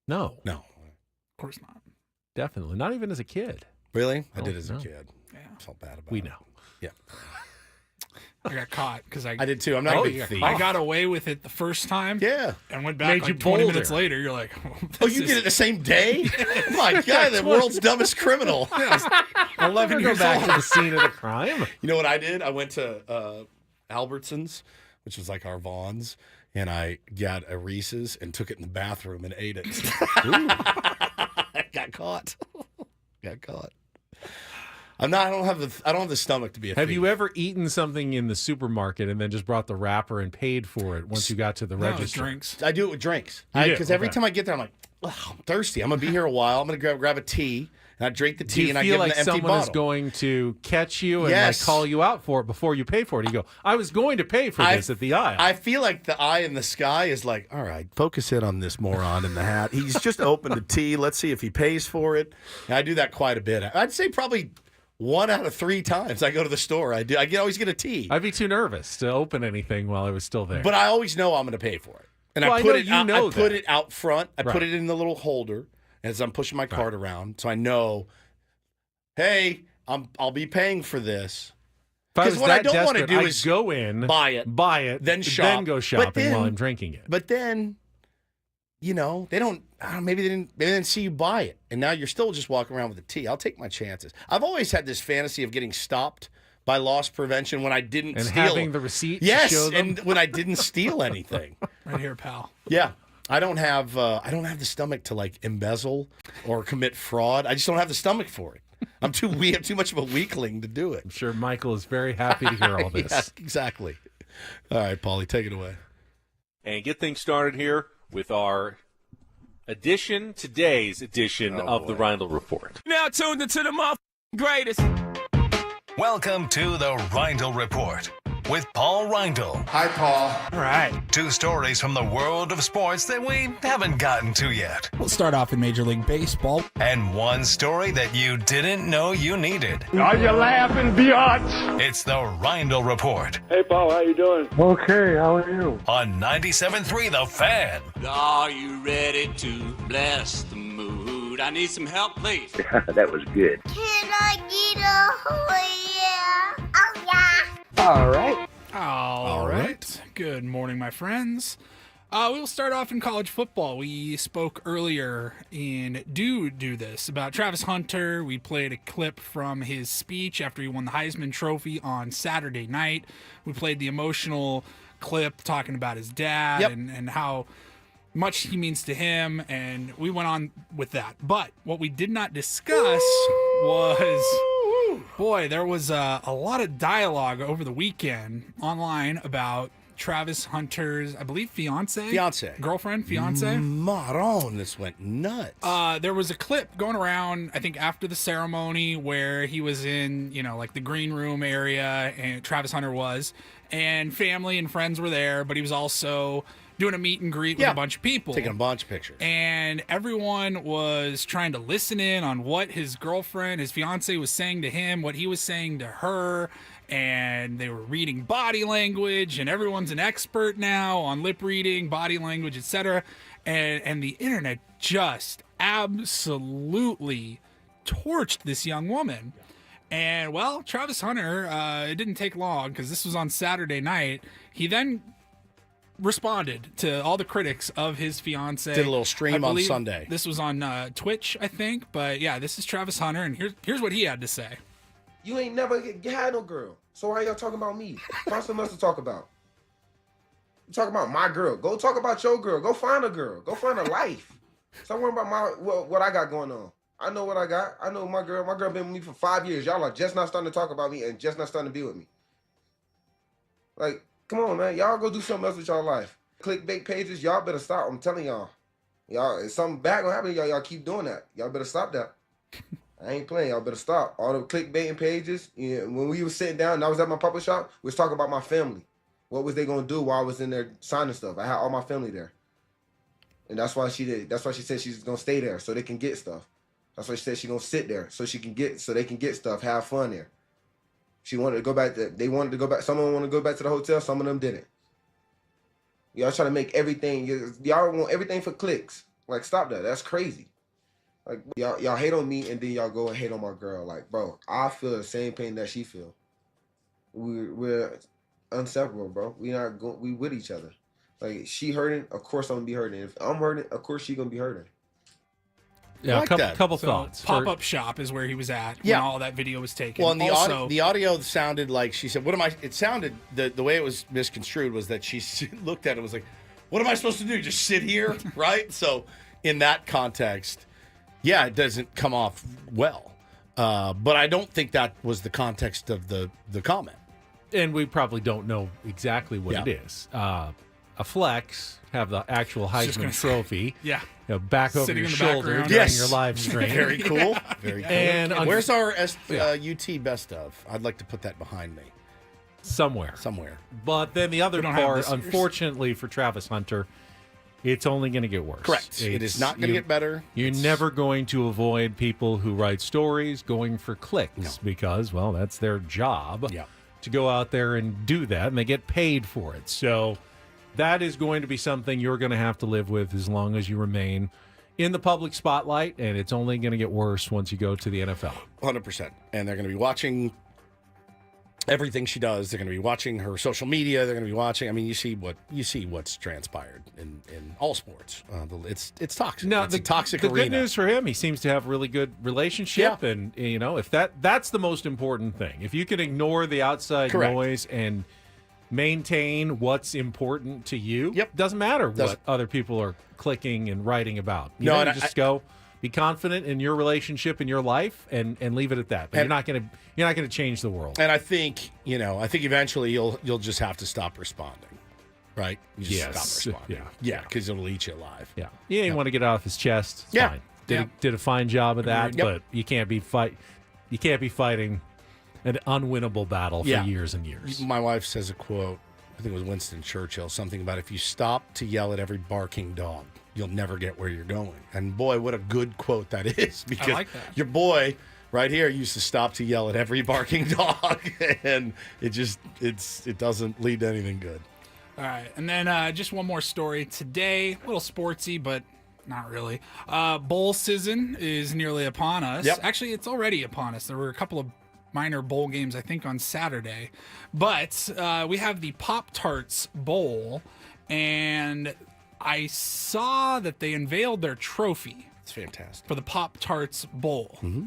No, No. Of course not. definitely not even as a kid. Really? I Oh, did as a no. kid. Yeah. Felt bad about We it. know. Yeah. I got caught because I I did too. I'm not a big thief. I got away with it the first time. Yeah. And went back Made like you 20 bolder. minutes later. You're like, Oh, you did it the same day? My God, the world's dumbest criminal. 11 Never go years back old. to the scene of the crime. You know what I did? I went to Albertsons, which was like our Vaughn's, and I got a Reese's and took it in the bathroom and ate it. Got caught. Got caught. I don't have the stomach to be a Have thief. you ever eaten something in the supermarket and then just brought the wrapper and paid for it once you got to the No, register? drinks. I do it with drinks. You do? Because every Okay. time I get there, I'm like, "Ugh, I'm thirsty. I'm gonna be here a while. I'm gonna grab a tea, and I drink the Do tea, you and I feel give like them the empty someone bottle. is going to catch you and Yes. like call you out for it before you pay for it? You go, I was going to pay for this at the aisle. I feel like the eye in the sky is like, all right, focus in on this moron in the hat. He's just opened the tea. Let's see if he pays for it. And I do that quite a bit. I'd say probably 1 out of 3 times I go to the store. I always get a tea. I'd be too nervous to open anything while I was still there. But I always know I'm going to pay for it. And Well, I I put know it you out, know I put that. it out front. I Right. put it in the little holder as I'm pushing my cart around. So I know, hey, I'll be paying for this. If I Because was what I that don't want to desperate, do I'd is go in, buy it, then shop. then go But shopping then- while I'm drinking it. But then, they don't. Maybe they didn't see you buy it, and now you're still just walking around with a tea. I'll take my chances. I've always had this fantasy of getting stopped by loss prevention when I didn't And steal. having the receipt to yes, show them? and when I didn't steal anything. Right here, pal. Yeah. I don't have the stomach to like embezzle or commit fraud. I just don't have the stomach for it. I'm too much of a weakling to do it. I'm sure Michael is very happy to hear all this. Yes, exactly. All right, Paulie, take it away. And get things started here with our today's edition of the Reindl Report. Now tuned into the greatest. Welcome to the Reindl Report with Paul Reindl. Hi, Paul. All right. 2 stories from the world of sports that we haven't gotten to yet. We'll start off in Major League Baseball. And 1 story that you didn't know you needed. Are you laughing, biatch? It's the Reindl Report Hey, Paul, how you doing? Okay, how are you? on 97.3 The Fan. Are you ready to bless the mood? I need some help, please. That was good. Can All right. Good morning, my friends. We will start off in college football. We spoke earlier in Do This about Travis Hunter. We played a clip from his speech after he won the Heisman Trophy on Saturday night. We played the emotional clip talking about his dad and how much he means to him, and we went on with that. But what we did not discuss was, boy, there was a lot of dialogue over the weekend online about Travis Hunter's, I believe, fiance, girlfriend, Maron, this went nuts. There was a clip going around, I think, after the ceremony where he was in, like the green room area, and Travis Hunter was, and family and friends were there, but he was also doing a meet and greet with a bunch of people. Taking a bunch of pictures. And everyone was trying to listen in on what his girlfriend, his fiance, was saying to him, what he was saying to her. And they were reading body language, and everyone's an expert now on lip reading, body language, etc. And the internet just absolutely torched this young woman. And, well, Travis Hunter, it didn't take long because this was on Saturday night. He then responded to all the critics of his fiance. Did a little stream on Sunday. This was on Twitch, I think. But, yeah, this is Travis Hunter, and here's what he had to say. You ain't never had no girl. So why y'all talking about me? Find something else to talk about. You talk about my girl. Go talk about your girl. Go find a girl. Go find a life. Stop worrying about what I got going on. I know what I got. I know my girl. My girl been with me for 5 years. Y'all are just not starting to talk about me and just not starting to be with me. Like, come on, man. Y'all go do something else with y'all life. Clickbait pages, y'all better stop. I'm telling y'all. Y'all, if something bad gonna happen to y'all, y'all keep doing that. Y'all better stop that. I ain't playing. Y'all better stop. All the clickbaiting pages. When we was sitting down and I was at my puppet shop, we was talking about my family. What was they gonna do while I was in there signing stuff? I had all my family there. And that's why she did. That's why she said she's gonna stay there so they can get stuff. That's why she said she's gonna sit there so they can get stuff, have fun there. She wanted to go back they wanted to go back. Some of them want to go back to the hotel, some of them didn't. Y'all trying to make everything, y'all want everything for clicks. Like, stop that. That's crazy. Like, y'all hate on me and then y'all go and hate on my girl. Like, bro, I feel the same pain that she feel. We're inseparable, bro. We with each other. Like, she hurting, of course I'm gonna be hurting. If I'm hurting, of course she gonna be hurting. Yeah, a couple thoughts. Pop-up shop is where he was at when all that video was taken. Well, and the audio sounded like she said, it sounded, the way it was misconstrued was that she looked at it and was like, what am I supposed to do? Just sit here, right? So in that context, yeah, it doesn't come off well. But I don't think that was the context of the comment. And we probably don't know exactly what it is. A flex, have the actual Heisman Trophy. Back over your shoulder during your live stream. Very cool. Very cool. And where's our UT best of? I'd like to put that behind me. Somewhere. But then the other part, unfortunately for Travis Hunter, it's only going to get worse. Correct. It is not going to get better. You're never going to avoid people who write stories going for clicks because, well, that's their job to go out there and do that, and they get paid for it. So that is going to be something you're going to have to live with as long as you remain in the public spotlight, and it's only going to get worse once you go to the NFL. 100%. And they're going to be watching everything she does. They're going to be watching her social media. They're going to be watching. I mean, you see what's transpired in all sports. It's toxic. Now, it's a toxic the arena. good news for him, he seems to have a really good relationship, and if that's the most important thing. If you can ignore the outside noise and maintain what's important to you. Doesn't matter what other people are clicking and writing about. You go be confident in your relationship in your life and leave it at that. But you're not gonna change the world. And I think eventually you'll just have to stop responding. Right? You just stop responding. Yeah, because it'll eat you alive. Yeah. You ain't want to get out of his chest. It's fine. Did a fine job of that, but you can't be fighting an unwinnable battle for years and years. My wife says a quote, I think it was Winston Churchill, something about if you stop to yell at every barking dog, you'll never get where you're going. And boy, what a good quote that is. Because I like that. Your boy right here used to stop to yell at every barking dog, and it doesn't lead to anything good. All right, and then just one more story today, a little sportsy, but Not really. Bowl season is nearly upon us. Yep. Actually, it's already upon us. There were a couple of minor bowl games, I think, on Saturday. But we have the Pop-Tarts Bowl, and I saw that they unveiled their trophy. It's fantastic. For the Pop-Tarts Bowl. Mm-hmm.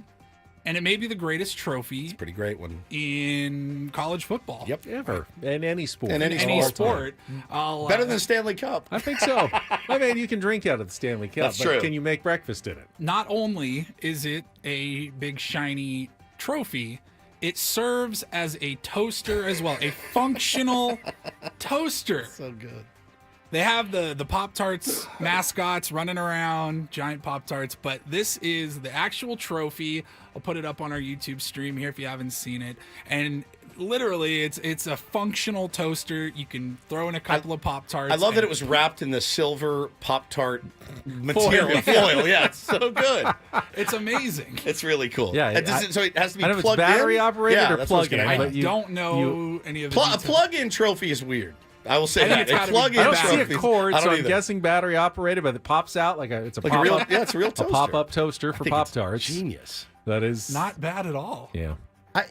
And it may be the greatest trophy. It's a pretty great one. In college football. Yep. Ever. In any sport. In any sport. Better than the Stanley Cup. I think so. I mean, you can drink out of the Stanley Cup, That's but true. can you make breakfast in it? Not only is it a big shiny trophy, it serves as a toaster as well, a functional toaster. So good. They have the Pop-Tarts mascots running around, giant Pop-Tarts, but this is the actual trophy. I'll put it up on our YouTube stream here if you haven't seen it. And literally, it's a functional toaster. You can throw in a couple of Pop-Tarts. I love that it was wrapped in the silver Pop-Tart material. Foil. Yeah, it's so good. It's amazing. It's really cool. Yeah, So it has to be I don't know if plugged it's battery in? operated Yeah, or that's what's plug-in. gonna I happen. don't know any of the A details. plug-in trophy is weird. I will say I think that. it's A gotta be plug-in I don't trophy. see a cord, I so don't I'm either. guessing battery operated, but it pops out it's a Like a pop real- up. yeah, it's a real toaster. A pop-up toaster for I think it's Pop-Tarts. Genius. That is Not bad at all. Yeah.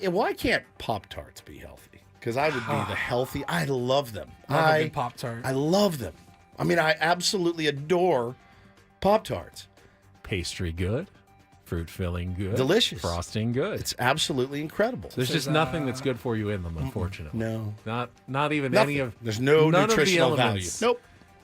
Why can't Pop-Tarts be healthy? Because I would be the healthy. I love them. Love a good Pop-Tart. I love them. I mean, I absolutely adore Pop-Tarts. Pastry good, fruit filling good, Delicious. frosting good. It's absolutely incredible. There's just nothing that's good for you in them, unfortunately. No. Not even Nothing. any of. There's no none of the nutritional value. elements. Nope.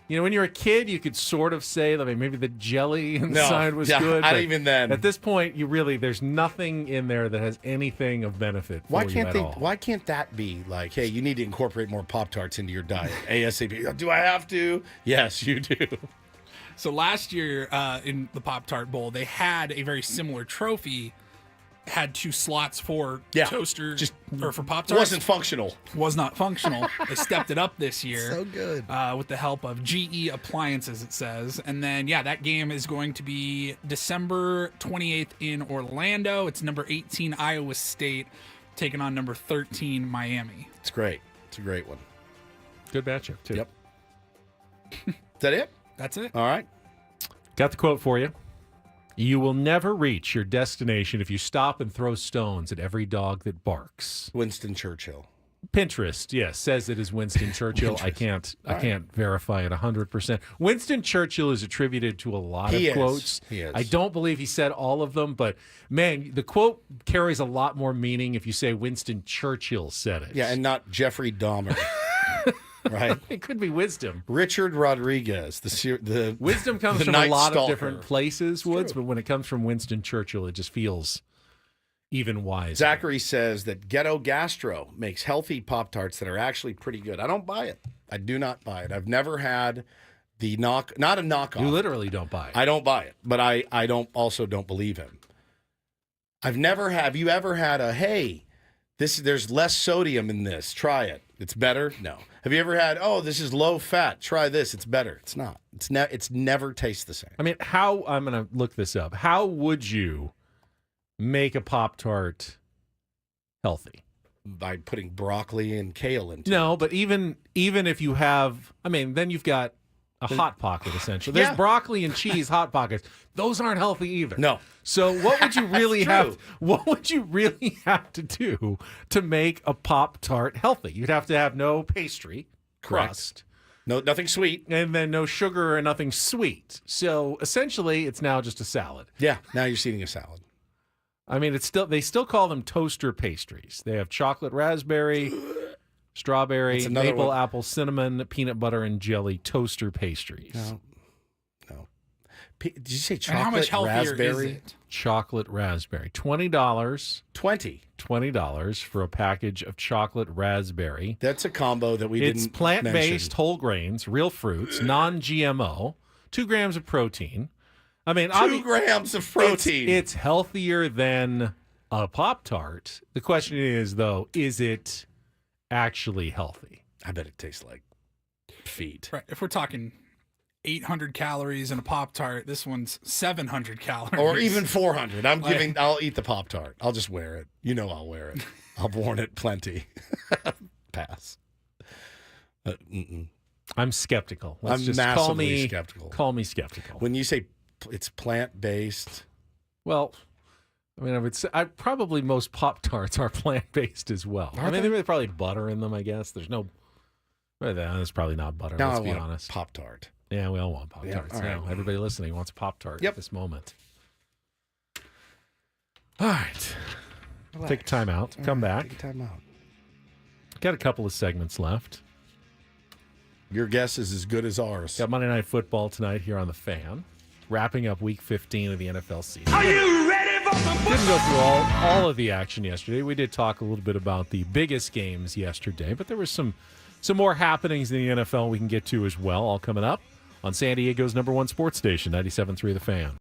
You know, when you're a kid, you could sort of say, maybe the jelly inside was Yeah, good. not but even then. At this point, there's nothing in there that has anything of benefit for you at all. Why can't that be like, hey, you need to incorporate more Pop-Tarts into your diet ASAP? Do I have to? Yes, you do. So last year in the Pop-Tart Bowl, they had a very similar trophy. Had 2 slots for toaster or for Pop-Tarts. Wasn't functional. Was not functional. They stepped it up this year. So good. With the help of GE Appliances, it says. And then, that game is going to be December 28th in Orlando. It's number 18 Iowa State taking on number 13 Miami. It's great. It's a great one. Good matchup, too. Yep. Is that it? That's it. All right. Got the quote for you. You will never reach your destination if you stop and throw stones at every dog that barks. Winston Churchill. Pinterest, yes, says it is Winston Churchill. I can't verify it 100%. Winston Churchill is attributed to a lot of quotes. He is. I don't believe he said all of them, but man, the quote carries a lot more meaning if you say Winston Churchill said it. Yeah, and not Jeffrey Dahmer. Right? It could be wisdom. Richard Rodriguez. The wisdom comes the from a Night lot Stalker. of different places, Woods, but when it comes from Winston Churchill, it just feels even wiser. Zachary says that Ghetto Gastro makes healthy Pop-Tarts that are actually pretty good. I don't buy it. I do not buy it. I've never had the not a knockoff. You literally don't buy it. I don't buy it, but I don't believe him. Have you ever had there's less sodium in this. Try it. It's better? No. Have you ever had, this is low fat. Try this. It's better. It's not. It's never tastes the same. I mean, I'm going to look this up. How would you make a Pop-Tart healthy? By putting broccoli and kale into it. No, but even if you have, then you've got a Hot Pocket, essentially. There's broccoli and cheese Hot Pockets. Those aren't healthy either. No. So what would you really what would you really have to do to make a Pop-Tart healthy? You'd have to have no pastry, crust. No, nothing sweet. And then no sugar and nothing sweet. So essentially, it's now just a salad. Yeah, now you're eating a salad. I mean, they still call them toaster pastries. They have chocolate raspberry, strawberry, maple, apple, cinnamon, peanut butter, and jelly toaster pastries. No. Did you say chocolate and how much healthier raspberry? is it? Chocolate raspberry. $20. $20 for a package of chocolate raspberry. That's a combo that we didn't It's plant-based, mention. whole grains, real fruits, non-GMO, 2 grams of protein. 2 grams of protein. It's healthier than a Pop-Tart. The question is, though, is it actually healthy? I bet it tastes like feet. Right. If we're talking 800 calories in a Pop-Tart, this one's 700 calories. Or even 400. I'll eat the Pop-Tart. I'll just wear it. You know I'll wear it. I've worn it plenty. Pass. I'm skeptical. I'm massively skeptical. Call me skeptical. When you say it's plant-based. Well, I mean, I would say probably most Pop-Tarts are plant-based as well. I mean, there's probably butter in them, I guess. There's no... Well, there's probably not butter, let's be honest. Pop-Tart. Yeah, we all want Pop-Tarts. Yeah, all right. Everybody listening wants a Pop-Tart at this moment. All right. Relax. Take a time out. Come back. Take a time out. Got a couple of segments left. Your guess is as good as ours. Got Monday Night Football tonight here on The Fan. Wrapping up Week 15 of the NFL season. Are you ready for some football? Didn't go through all of the action yesterday. We did talk a little bit about the biggest games yesterday, but there was some more happenings in the NFL we can get to as well, all coming up on San Diego's #1 sports station, 97.3 The Fan.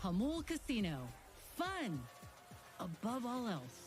Hamul Casino. Fun above all else.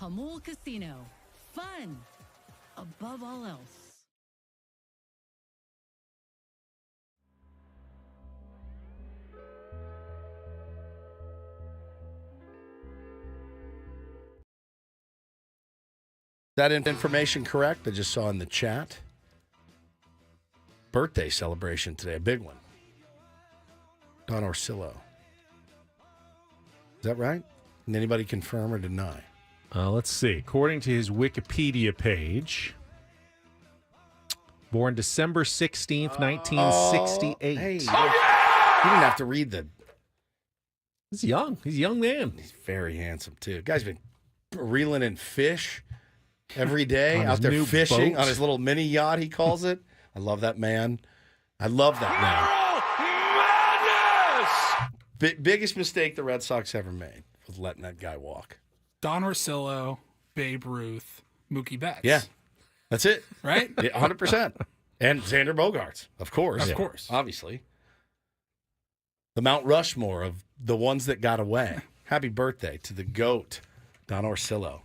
Hamul Casino. Fun above all else. That information correct? I just saw in the chat. Birthday celebration today, a big one. Don Orsillo. Is that right? Can anybody confirm or deny? Let's see. According to his Wikipedia page, born December 16th, 1968. Hey, you didn't have to read the... He's young. He's a young man. He's very handsome, too. Guy's been reeling in fish every day, out there fishing on his little mini yacht, he calls it. I love that man. I love that man. Biggest mistake the Red Sox ever made was letting that guy walk. Don Orsillo, Babe Ruth, Mookie Betts. Yeah, that's it. Right? Yeah, 100%. And Xander Bogaerts, of course. Of course. Obviously. The Mount Rushmore of the ones that got away. Happy birthday to the GOAT, Don Orsillo.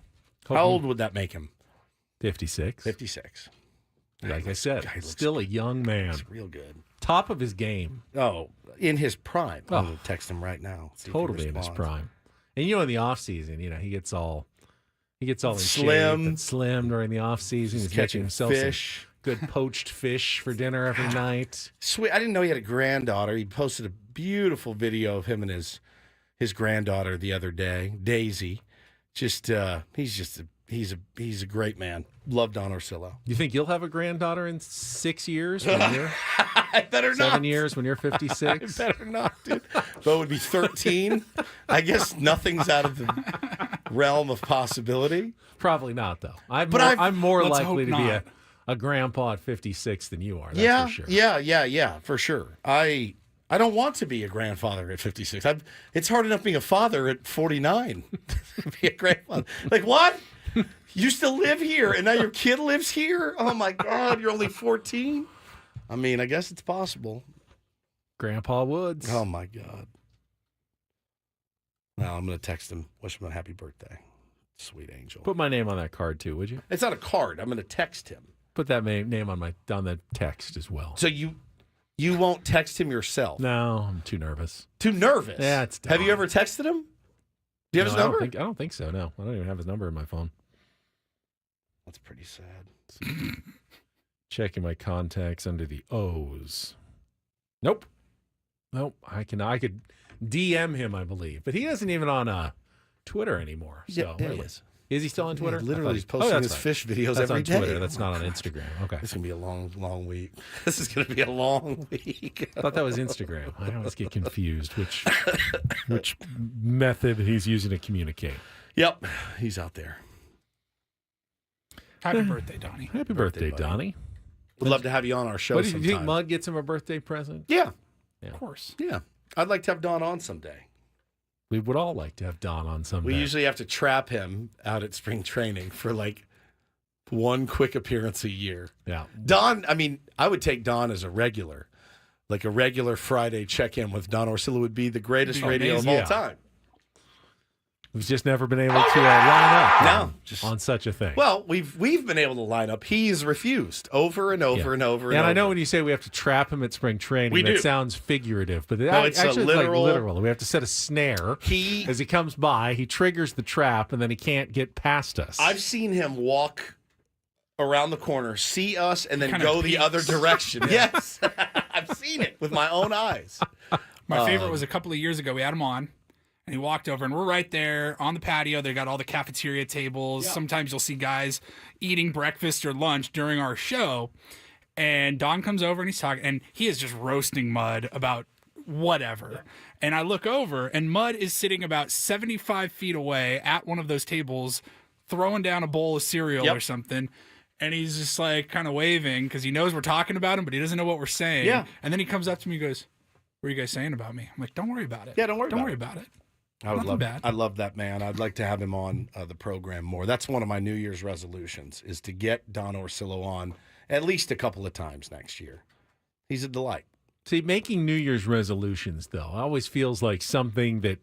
How old would that make him? 56. 56. Like I said, still a young man. He's real good. Top of his game. Oh, in his prime. I'm going to text him right now. Totally in his prime. And in the off season, he gets all in slim, shape and slim during the off season. He's catching himself fish. Some good poached fish for dinner every night. Sweet. I didn't know he had a granddaughter. He posted a beautiful video of him and his granddaughter the other day, Daisy. He's a great man. Love Don Orsillo. You think you'll have a granddaughter in 6 years? I better not. 7 years when you're 56? I better not, dude. Bo would be 13. I guess nothing's out of the realm of possibility. Probably not, though. I'm more likely to be a grandpa at 56 than you are. That's for sure. Yeah, for sure. I don't want to be a grandfather at 56. It's hard enough being a father at 49 to be a grandfather. Like, what? You still live here, and now your kid lives here? Oh, my God, you're only 14? I mean, I guess it's possible. Grandpa Woods. Oh, my God. Now I'm going to text him, wish him a happy birthday. Sweet angel. Put my name on that card, too, would you? It's not a card. I'm going to text him. Put that name on the text as well. So you won't text him yourself? No, I'm too nervous. Too nervous? Yeah, it's dumb. Have you ever texted him? Do you have his number? I don't think so, no. I don't even have his number in my phone. That's pretty sad. Checking my contacts under the O's. Nope. I could DM him, I believe. But he isn't even on Twitter anymore. So yeah, he is. Is he still on Twitter? Literally, he's posting his fish videos every day. That's on Twitter. That's not on Instagram. Okay. This is going to be a long, long week. This is going to be a long week. I thought that was Instagram. I always get confused which method he's using to communicate. Yep. He's out there. Happy birthday, Donnie. Happy birthday, Donnie. We'd love to have you on our show sometime. Do you think Mud gets him a birthday present? Yeah. Of course. Yeah. I'd like to have Don on someday. We would all like to have Don on someday. We usually have to trap him out at spring training for like one quick appearance a year. Yeah. Don, I mean, I would take Don as a regular. Like a regular Friday check-in with Don Orsillo would be the greatest radio of all time. We've just never been able to line up on such a thing. Well, we've been able to line up. He's refused over and over and over and over. I know when you say we have to trap him at spring training, that sounds figurative, but it's actually literal. It's like literal. We have to set a snare. As he comes by, he triggers the trap, and then he can't get past us. I've seen him walk around the corner, see us, and then go the other direction. Yes. I've seen it with my own eyes. My favorite was a couple of years ago. We had him on. And he walked over, and we're right there on the patio. They got all the cafeteria tables. Yep. Sometimes you'll see guys eating breakfast or lunch during our show. And Don comes over, and he's talking, and he is just roasting Mud about whatever. Yep. And I look over, and Mud is sitting about 75 feet away at one of those tables, throwing down a bowl of cereal or something. And he's just like kind of waving because he knows we're talking about him, but he doesn't know what we're saying. Yeah. And then he comes up to me and goes, "What are you guys saying about me?" I'm like, "Don't worry about it. Yeah, don't worry about it. I love that man. I'd like to have him on the program more. That's one of my New Year's resolutions is to get Don Orsillo on at least a couple of times next year. He's a delight. See, making New Year's resolutions, though, always feels like something that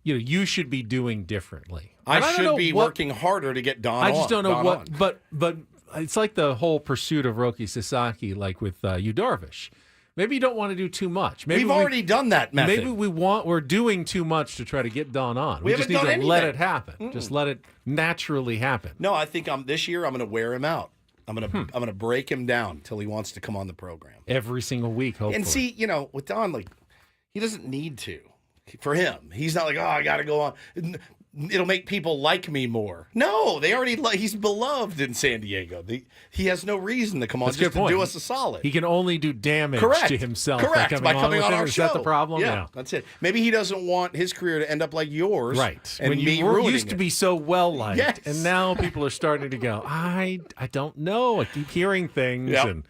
you should be doing differently. I should be working harder to get Don on. I just don't know Don what, on. but it's like the whole pursuit of Roki Sasaki, like with you Darvish. Maybe you don't want to do too much. Maybe We've already done that method. Maybe we're doing too much to try to get Don on. We just haven't need done to let anything. it happen. Just let it naturally happen. No, I think this year I'm going to wear him out. I'm going to break him down until he wants to come on the program every single week. Hopefully. And see, with Don, like he doesn't need to. For him, he's not like, oh, I got to go on. It'll make people like me more. No, they already he's beloved in San Diego. He has no reason to come on That's just to point. do us a solid. He can only do damage to himself by coming on our Is show. that the problem? Yeah, that's it. Maybe he doesn't want his career to end up like yours. Right. And when me you ruining used to it. be so well-liked, Yes. and now people are starting to go, I don't know. I keep hearing things, and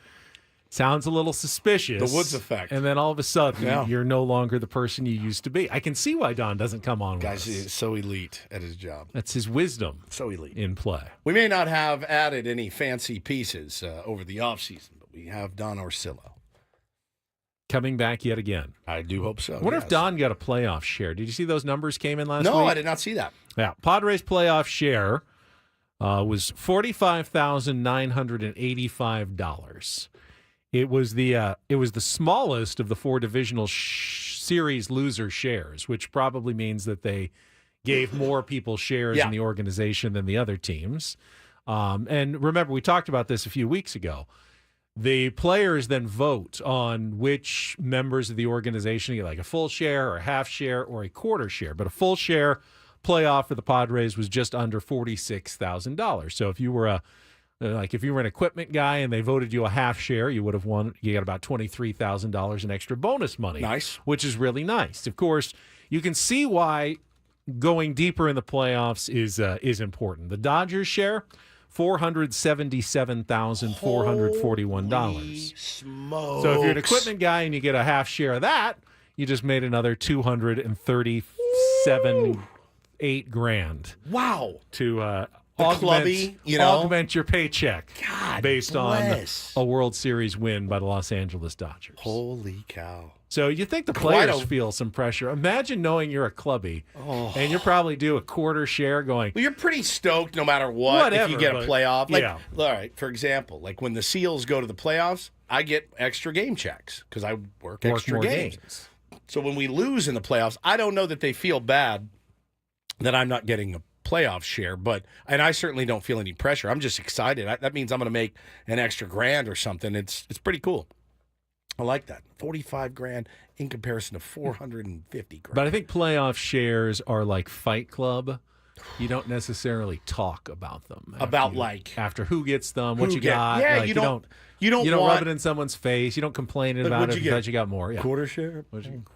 sounds a little suspicious. The Woods effect. And then all of a sudden, you're no longer the person you used to be. I can see why Don doesn't come on with us. He's so elite at his job. That's his wisdom. So elite. In play. We may not have added any fancy pieces over the offseason, but we have Don Orsillo. Coming back yet again. I do hope so. I wonder if Don got a playoff share. Did you see those numbers came in last week? No, I did not see that. Yeah. Padres playoff share was $45,985. It was the smallest of the four divisional series loser shares, which probably means that they gave more people shares in the organization than the other teams. And remember, we talked about this a few weeks ago. The players then vote on which members of the organization get like a full share or a half share or a quarter share. But a full share playoff for the Padres was just under $46,000. So if you were if you were an equipment guy and they voted you a half share, you would have won. You got about $23,000 in extra bonus money. Nice. Which is really nice. Of course, you can see why going deeper in the playoffs is important. The Dodgers share, $477,441. Smokes. So if you're an equipment guy and you get a half share of that, you just made another $237,800 grand. Wow. To augment your paycheck based bless. on a World Series win by the Los Angeles Dodgers. Holy cow. So you think the players feel some pressure. Imagine knowing you're a clubby and you're probably due a quarter share going. Well, you're pretty stoked no matter what if you get a playoff. Like, yeah. All right, for example, like when the Seals go to the playoffs, I get extra game checks because I work extra more games. So when we lose in the playoffs, I don't know that they feel bad that I'm not getting a playoff share, and I certainly don't feel any pressure. I'm just excited. That means I'm going to make an extra grand or something. It's pretty cool. I like that. 45 grand in comparison to 450 grand. But I think playoff shares are like Fight Club. You don't necessarily talk about them. After who gets them, what you got. Yeah, like, you don't rub it in someone's face. You don't complain about it because you got more. Yeah. Quarter share?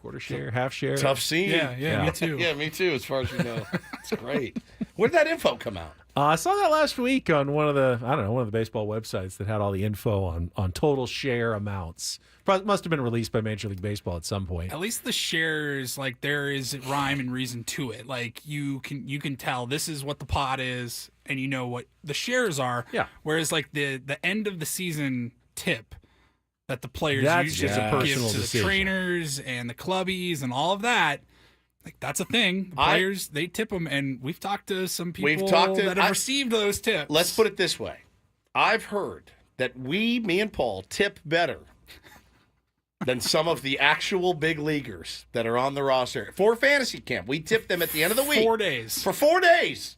Quarter share, half share. Tough scene. Yeah, me too. Yeah, me too, as far as you know. It's great. Where did that info come out? I saw that last week on one of the baseball websites that had all the info on total share amounts. Must have been released by Major League Baseball at some point. At least the shares, like there is rhyme and reason to it. Like you can tell this is what the pot is, and you know what the shares are. Yeah. Whereas like the end of the season tip that the players That's usually just a personal give to decision. the trainers and the clubbies and all of that. Like that's a thing. The players they tip them, and we've talked to some people that have received those tips. Let's put it this way: I've heard that me and Paul tip better than some of the actual big leaguers that are on the roster for fantasy camp. We tip them at the end of the week. 4 days. For 4 days.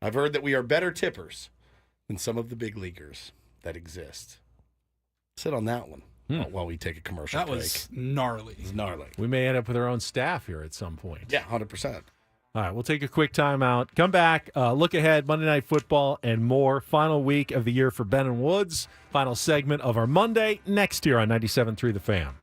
I've heard that we are better tippers than some of the big leaguers that exist. Sit on that one while we take a commercial break. That was gnarly. It's gnarly. We may end up with our own staff here at some point. Yeah, 100%. All right, we'll take a quick timeout. Come back, look ahead, Monday Night Football, and more. Final week of the year for Ben and Woods. Final segment of our Monday next year on 97.3 The Fan.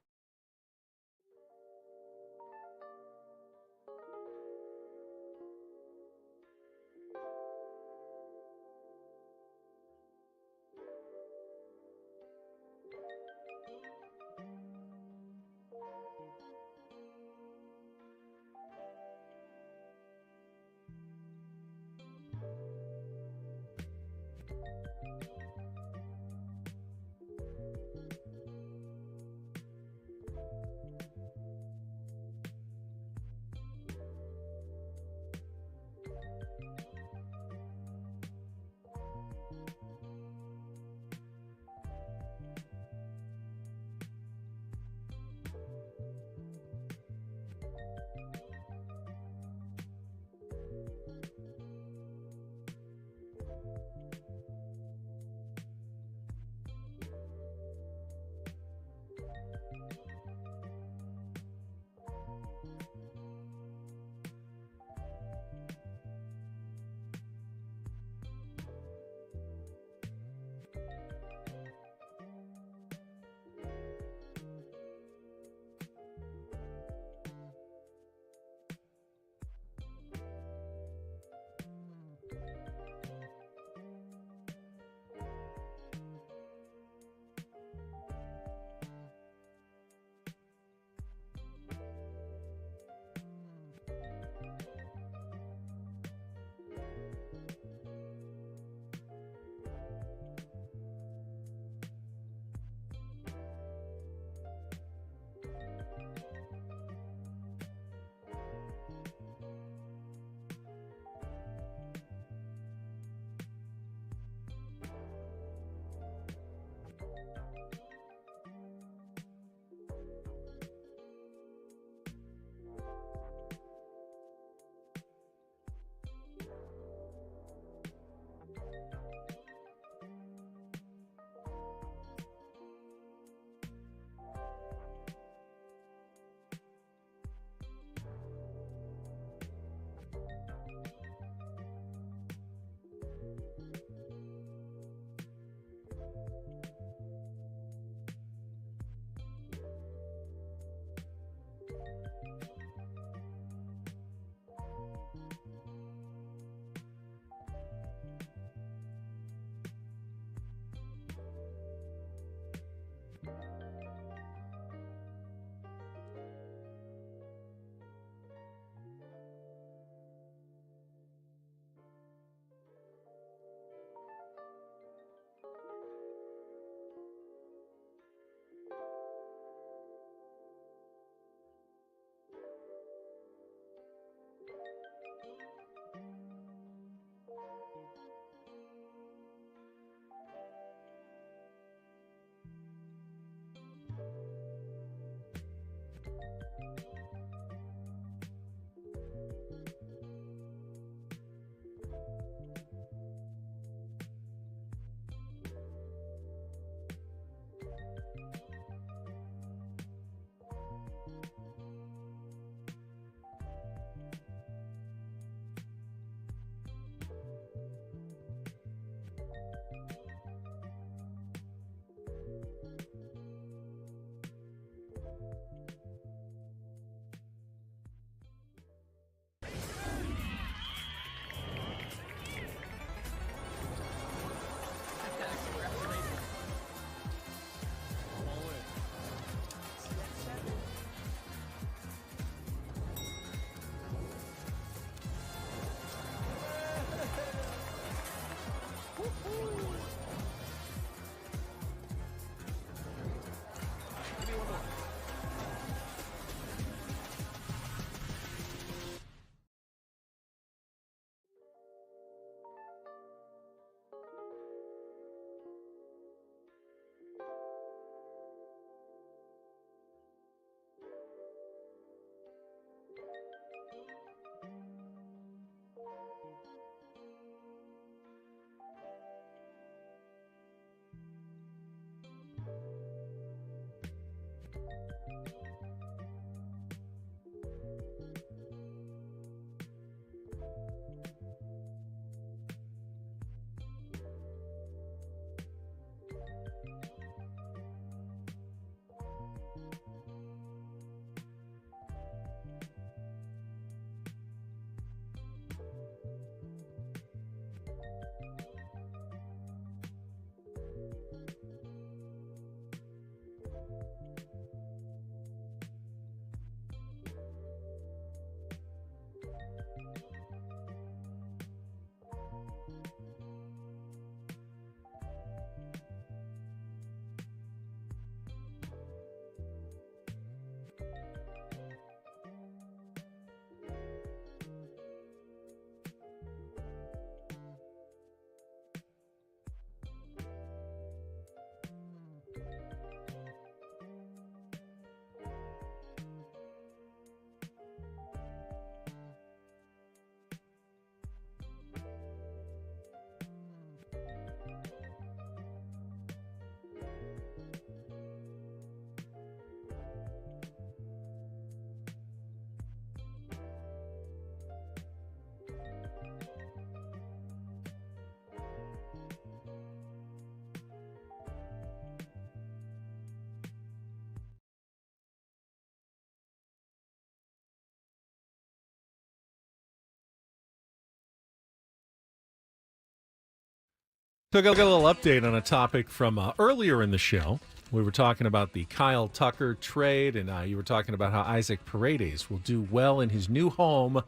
So I got a little update on a topic from earlier in the show. We were talking about the Kyle Tucker trade, and you were talking about how Isaac Paredes will do well in his new home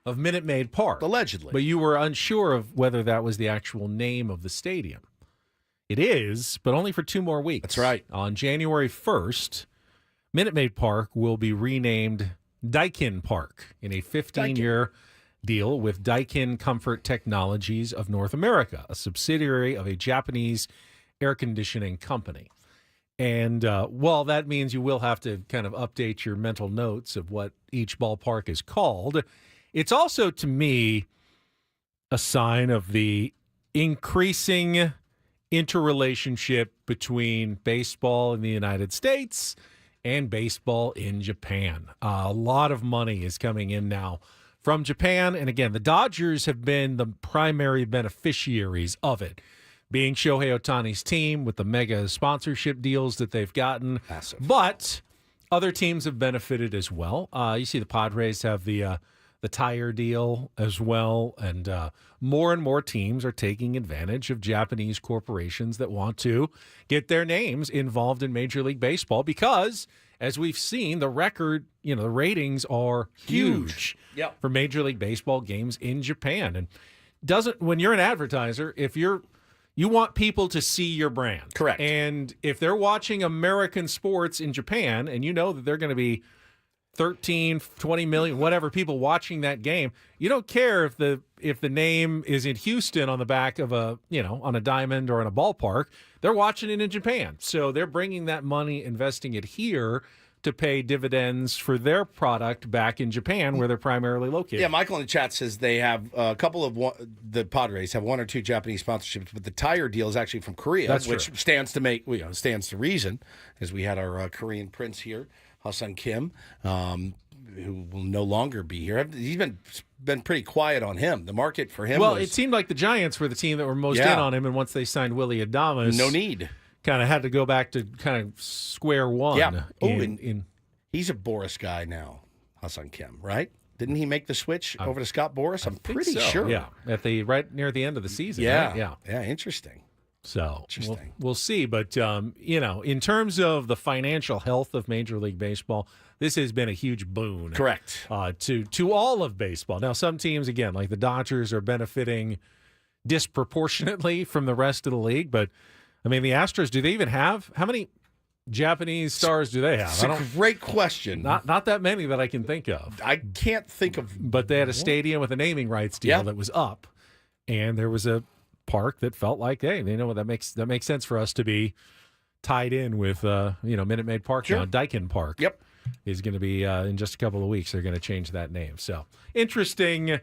of Minute Maid Park. Allegedly. But you were unsure of whether that was the actual name of the stadium. It is, but only for 2 more weeks. That's right. On January 1st, Minute Maid Park will be renamed Daikin Park in a 15-year deal with Daikin Comfort Technologies of North America, a subsidiary of a Japanese air conditioning company. And while that means you will have to kind of update your mental notes of what each ballpark is called, it's also, to me, a sign of the increasing interrelationship between baseball in the United States and baseball in Japan. A lot of money is coming in now from Japan. And again, the Dodgers have been the primary beneficiaries of it, being Shohei Ohtani's team with the mega sponsorship deals that they've gotten. Massive. But other teams have benefited as well. You see the Padres have the tire deal as well, and more and more teams are taking advantage of Japanese corporations that want to get their names involved in Major League Baseball because, as we've seen, the ratings are huge for Major League Baseball games in Japan. And when you're an advertiser, if you want people to see your brand. Correct. And if they're watching American sports in Japan and you know that they're going to be 13, 20 million, whatever people watching that game, you don't care if the name is in Houston on the back of on a diamond or in a ballpark. They're watching it in Japan. So they're bringing that money, investing it here to pay dividends for their product back in Japan where they're primarily located. Yeah, Michael in the chat says they have a couple of the Padres have 1 or 2 Japanese sponsorships, but the tire deal is actually from Korea, which true. stands to reason, as we had our Korean prince here, Ha-Sung Kim, who will no longer be here. He's been pretty quiet on him. The market for him it seemed like the Giants were the team that were most in on him, and once they signed Willie Adames, no need. Kind of had to go back to kind of square one. Yeah. He's a Boris guy now, Ha-Sung Kim, right? Didn't he make the switch over to Scott Boris? I'm pretty sure. Yeah, right near the end of the season. Yeah, right? yeah, interesting. So we'll see. But, in terms of the financial health of Major League Baseball, this has been a huge boon. Correct. To all of baseball. Now, some teams, again, like the Dodgers, are benefiting disproportionately from the rest of the league. But, I mean, the Astros, do they even have – how many Japanese stars do they have? It's a great question. Not that many that I can think of. I can't think of – But they had a stadium with a naming rights deal that was up, and there was a – park that felt like, hey, what, that makes sense for us to be tied in with Minute Maid Park now. Daikin Park is going to be in just a couple of weeks. They're going to change that name. So interesting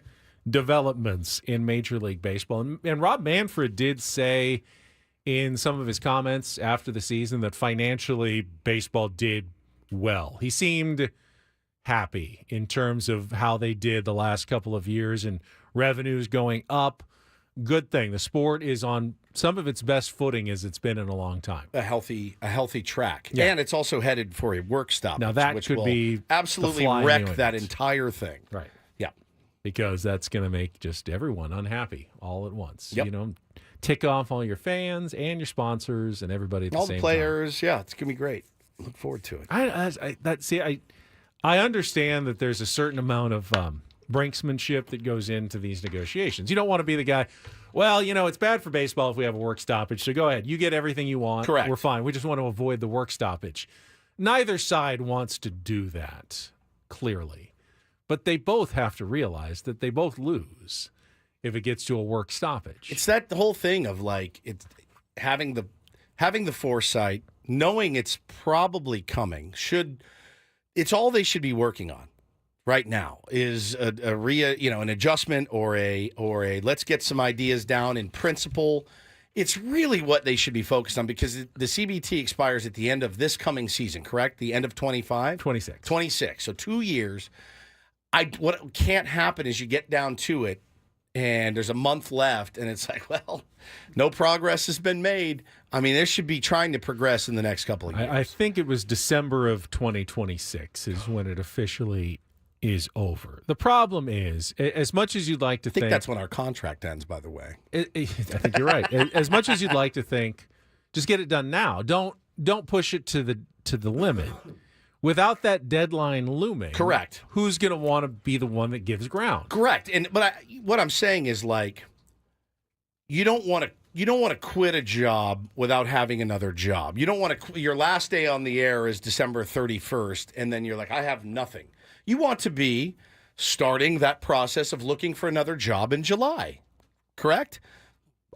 developments in Major League Baseball. And Rob Manfred did say in some of his comments after the season that financially baseball did well. He seemed happy in terms of how they did the last couple of years and revenues going up. Good thing. The sport is on some of its best footing as it's been in a long time. A healthy track. Yeah. And it's also headed for a work stoppage. Now that which could will be absolutely wreck that entire thing. Right. Yeah. Because that's going to make just everyone unhappy all at once. Yep. Tick off all your fans and your sponsors and everybody at the same time. All the players. Yeah, it's going to be great. Look forward to it. I understand that there's a certain amount of brinksmanship that goes into these negotiations. You don't want to be the guy, well, it's bad for baseball if we have a work stoppage, so go ahead. You get everything you want. Correct. We're fine. We just want to avoid the work stoppage. Neither side wants to do that, clearly. But they both have to realize that they both lose if it gets to a work stoppage. It's that whole thing of it's having the foresight, knowing it's probably coming. It's all they should be working on right now is an adjustment or a let's get some ideas down in principle. It's really what they should be focused on because the CBT expires at the end of this coming season, correct? The end of 25? 26. 26. So 2 years. What can't happen is you get down to it and there's a month left and it's like, well, no progress has been made. I mean, they should be trying to progress in the next couple of years. I think it was December of 2026 is when it officially is over. The problem is, as much as you'd like to I think that's when our contract ends, by the way. I think you're right. As much as you'd like to think, just get it done now. Don't push it to the limit. Without that deadline looming, correct. Who's going to want to be the one that gives ground? Correct. But what I'm saying is, like, you don't want to quit a job without having another job. You don't want to. Your last day on the air is December 31st, and then you're like, I have nothing. You want to be starting that process of looking for another job in July, correct?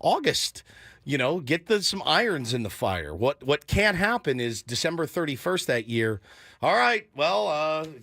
August. Get some irons in the fire. What can't happen is December 31st that year. All right, well,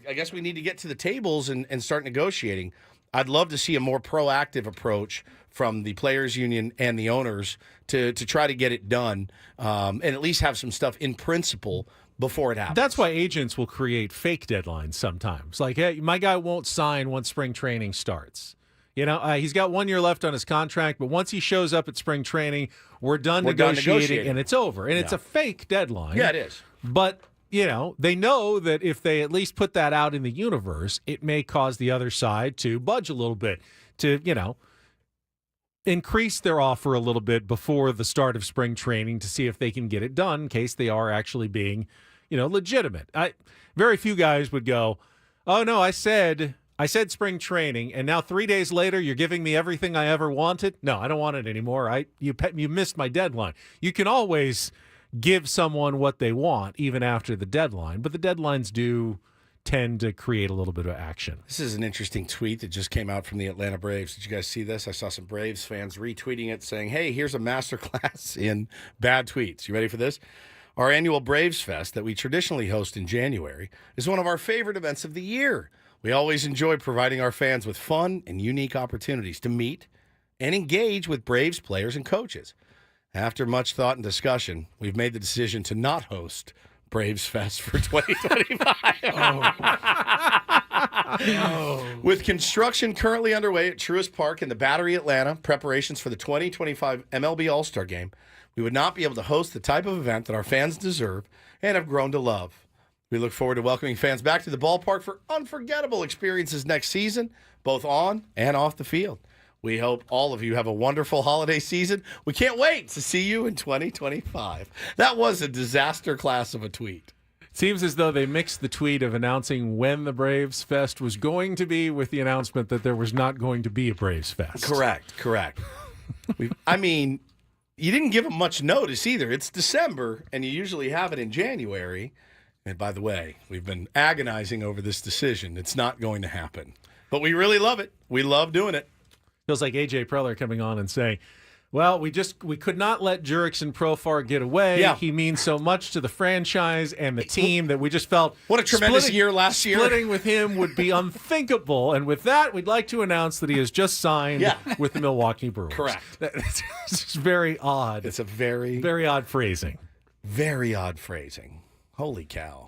I guess we need to get to the tables and start negotiating. I'd love to see a more proactive approach from the players' union and the owners to try to get it done and at least have some stuff in principle before it happens. That's why agents will create fake deadlines sometimes. Like, hey, my guy won't sign once spring training starts. He's got 1 year left on his contract, but once he shows up at spring training, we're done negotiating, and it's over. And it's a fake deadline. Yeah, it is. But, they know that if they at least put that out in the universe, it may cause the other side to budge a little bit, to, increase their offer a little bit before the start of spring training to see if they can get it done in case they are actually being, legitimate. Very few guys would go, oh, no, I said spring training, and now 3 days later you're giving me everything I ever wanted. No, I don't want it anymore. You missed my deadline. You can always give someone what they want even after the deadline, but the deadlines do tend to create a little bit of action. This is an interesting tweet that just came out from the Atlanta Braves. Did you guys see this? I saw some Braves fans retweeting it saying, hey, here's a masterclass in bad tweets. You ready for this? Our annual Braves Fest that we traditionally host in January is one of our favorite events of the year. We always enjoy providing our fans with fun and unique opportunities to meet and engage with Braves players and coaches. After much thought and discussion, we've made the decision to not host Braves Fest for 2025. With construction currently underway at Truist Park in the Battery, Atlanta, preparations for the 2025 MLB All-Star Game, we would not be able to host the type of event that our fans deserve and have grown to love. We look forward to welcoming fans back to the ballpark for unforgettable experiences next season, both on and off the field. We hope all of you have a wonderful holiday season. We can't wait to see you in 2025. That was a disaster class of a tweet. Seems as though they mixed the tweet of announcing when the Braves Fest was going to be with the announcement that there was not going to be a Braves Fest. Correct. You didn't give them much notice either. It's December, and you usually have it in January. And by the way, we've been agonizing over this decision. It's not going to happen. But we really love it. We love doing it. Feels like A.J. Preller coming on and saying, well, we could not let Jurickson Profar get away. Yeah. He means so much to the franchise and the team that we just felt what a tremendous year last year. Splitting with him would be unthinkable. And with that, we'd like to announce that he has just signed with the Milwaukee Brewers. Correct. It's just very odd. It's a very odd phrasing. Very odd phrasing. Holy cow.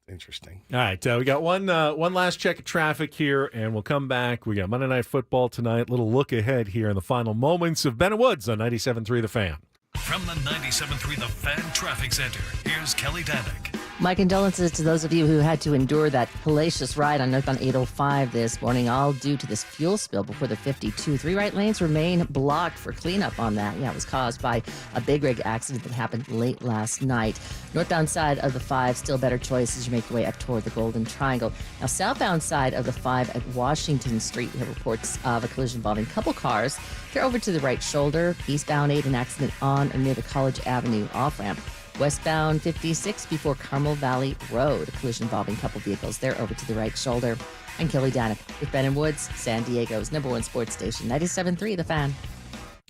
Interesting. All right, we got one last check of traffic here, and we'll come back. We got Monday Night Football tonight. Little look ahead here in the final moments of Ben and Woods on 97.3 The Fan. From the 97.3 The Fan Traffic Center, here's Kelly Danick. My condolences to those of you who had to endure that hellacious ride on northbound 805 this morning, all due to this fuel spill before the 52. 3 right lanes remain blocked for cleanup on that. Yeah, it was caused by a big rig accident that happened late last night. Northbound side of the 5, still better choice as you make your way up toward the Golden Triangle. Now, southbound side of the 5 at Washington Street, we have reports of a collision involving a couple cars. They're over to the right shoulder. Eastbound 8, an accident on or near the College Avenue off-ramp. Westbound 56 before Carmel Valley Road. A collision involving a couple vehicles. They're over to the right shoulder. I'm Kelly Danick with Ben and Woods, San Diego's #1 sports station, 97.3 The Fan.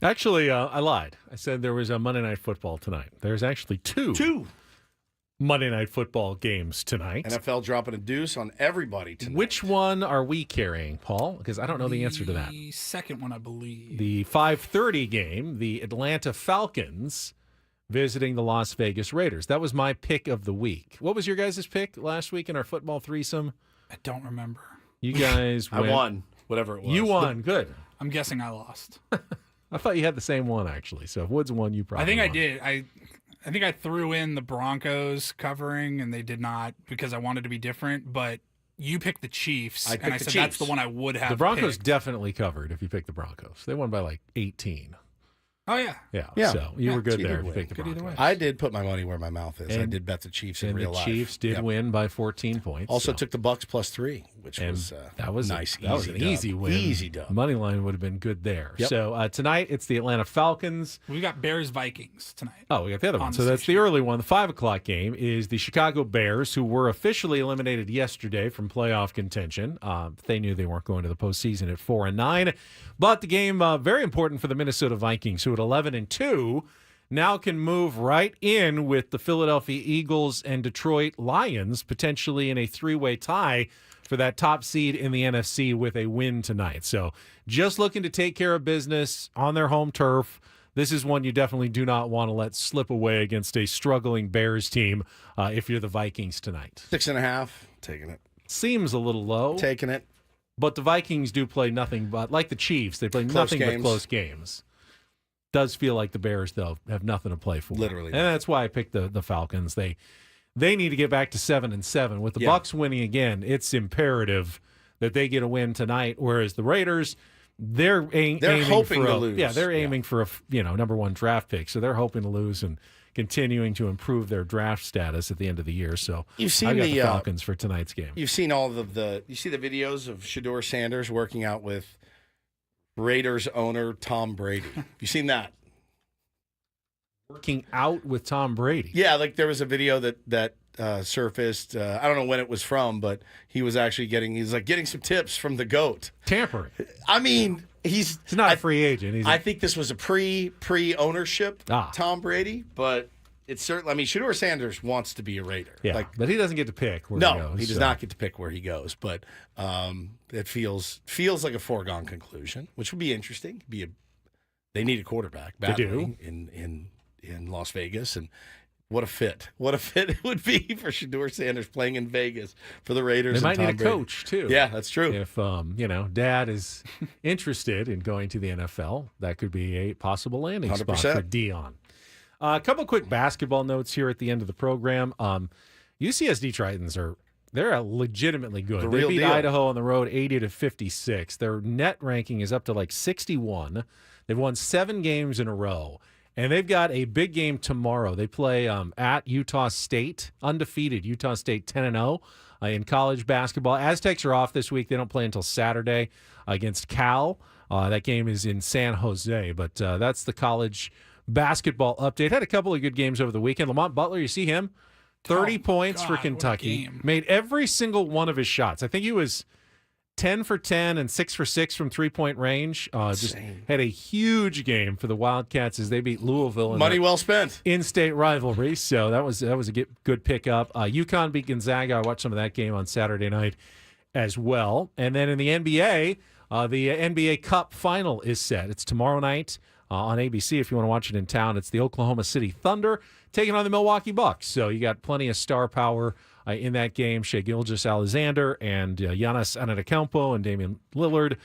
Actually, I lied. I said there was a Monday Night Football tonight. There's actually two Monday Night Football games tonight. NFL dropping a deuce on everybody tonight. Which one are we carrying, Paul? Because I don't know the answer to that. The second one, I believe. The 5:30 game, the Atlanta Falcons visiting the Las Vegas Raiders. That was my pick of the week. What was your guys' pick last week in our football threesome? I don't remember. You guys I won, whatever it was. You won, good. I'm guessing I lost. I thought you had the same one, actually. So if Woods won, you probably I think won. I did. I think I threw in the Broncos covering, and they did not because I wanted to be different, but You picked the Chiefs, I and I picked the said that's Chiefs. the one I would have The Broncos picked. definitely covered if you pick the Broncos. They won by like 18. Oh, yeah. Yeah. So you were good Either there if you way. picked the Good either Broncos. way. I did put my money where my mouth is. I And- did bet the Chiefs in And real the life. Chiefs did Yep. win by 14 points. Also so. took the Bucks +3, which And was that was nice. That was an dub. easy win. Easy dub. Money line would have been good there. Yep. So tonight it's the Atlanta Falcons. We got Bears-Vikings tonight. Oh, we got the other one. On So the that's the early one. The 5 o'clock game is the Chicago Bears, who were officially eliminated yesterday from playoff contention. They knew they weren't going to the postseason at 4-9. But the game very important for the Minnesota Vikings, who at 11-2 now can move right in with the Philadelphia Eagles and Detroit Lions, potentially in a 3-way tie for that top seed in the NFC with a win tonight. So just looking to take care of business on their home turf. This is one you definitely do not want to let slip away against a struggling Bears team if you're the Vikings tonight. 6.5, taking it. Seems a little low. Taking it. But the Vikings do play nothing but, like the Chiefs, they play nothing but close games. Does feel like the Bears, though, have nothing to play for. Literally. And that's why I picked the Falcons. They need to get back to 7-7. With the Bucs winning again, it's imperative that they get a win tonight, whereas the Raiders, they're aiming hoping for to a, lose. Yeah, they're aiming for a number 1 draft pick. So they're hoping to lose and continuing to improve their draft status at the end of the year. So You've seen I got the the Falcons for tonight's game. You've seen all of you see the videos of Shedeur Sanders working out with Raiders owner Tom Brady. You seen that? Working out with Tom Brady. Yeah, like there was a video that surfaced. I don't know when it was from, but he was actually getting some tips from the GOAT. Tampering. I mean, he's not a free agent. I think this was a pre-ownership Tom Brady, but it's certainly. I mean, Shedeur Sanders wants to be a Raider. Yeah, but he doesn't get to pick where he goes. He does not get to pick where he goes. But it feels like a foregone conclusion, which would be interesting. They need a quarterback badly. They do. in Las Vegas, and what a fit it would be for Shedeur Sanders playing in Vegas for the Raiders. They might and need Tom a Brady. coach too. Yeah, that's true. If Dad is interested in going to the NFL, that could be a possible landing spot 100%. for Dion. A couple of quick basketball notes here at the end of the program. UCSD Tritons they're legitimately good. The They real beat deal. Idaho on the road 80-56. Their net ranking is up to like 61. They've won 7 games in a row. And they've got a big game tomorrow. They play at Utah State, undefeated Utah State 10-0 in college basketball. Aztecs are off this week. They don't play until Saturday against Cal. That game is in San Jose, but that's the college basketball update. Had a couple of good games over the weekend. Lamont Butler, you see him? 30 points for Kentucky. Made every single one of his shots. I think he was 10 for 10 and 6 for 6 from three-point range. Just had a huge game for the Wildcats as they beat Louisville. In Money well spent. In-state rivalry. So that was a good pickup. UConn beat Gonzaga. I watched some of that game on Saturday night as well. And then in the NBA, the NBA Cup final is set. It's tomorrow night on ABC if you want to watch it in town. It's the Oklahoma City Thunder taking on the Milwaukee Bucks. So you got plenty of star power in that game. Shai Gilgeous-Alexander and Giannis Antetokounmpo and Damian Lillard,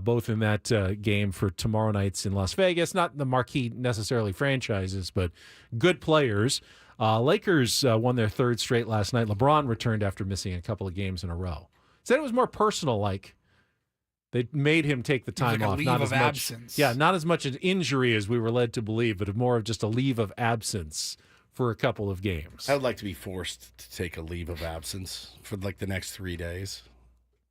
both in that game for tomorrow night's in Las Vegas. Not the marquee necessarily franchises, but good players. Lakers won their 3rd straight last night. LeBron returned after missing a couple of games in a row. Said it was more personal, like they made him take the time off. Not as much absence. Yeah, not as much an injury as we were led to believe, but more of just a leave of absence for a couple of games. I would like to be forced to take a leave of absence for like the next 3 days,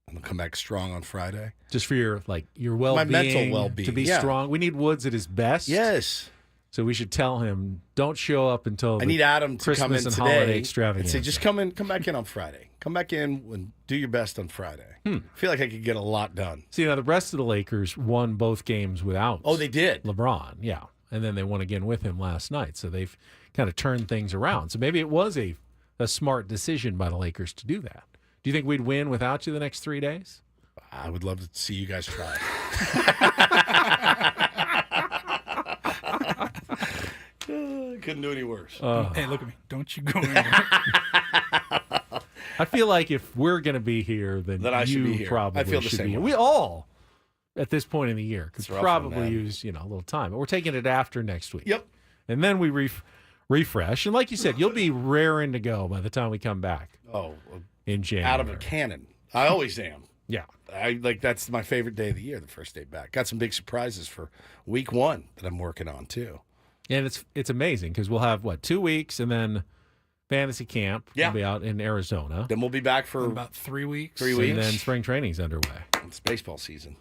and then come back strong on Friday. Just for your well-being, my mental well-being, to be strong. We need Woods at his best. Yes. So we should tell him, don't show up until I need Adam to Christmas come in and today holiday extravaganza. and say, just come back in on Friday. Come back in and do your best on Friday. I feel like I could get a lot done. See, now the rest of the Lakers won both games without. Oh, they did? LeBron, yeah. And then they won again with him last night. So they've kind of turned things around. So maybe it was a smart decision by the Lakers to do that. Do you think we'd win without you the next 3 days? I would love to see you guys try. Couldn't do any worse. Hey, look at me. Don't you go anywhere. I feel like if we're going to be here, then I should be here. probably I feel the should same be here. way. We all, at this point in the year, could It's a rough probably one, man. use a little time. But we're taking it after next week. Yep. And then we refresh. And like you said, you'll be raring to go by the time we come back Oh, in January. out of a cannon. I always am. Yeah. That's my favorite day of the year, the first day back. Got some big surprises for week 1 that I'm working on too. And it's amazing because we'll have 2 weeks and then fantasy camp. Yeah. We'll be out in Arizona. Then we'll be back for about 3 weeks. 3 weeks. And then spring training's underway. It's baseball season.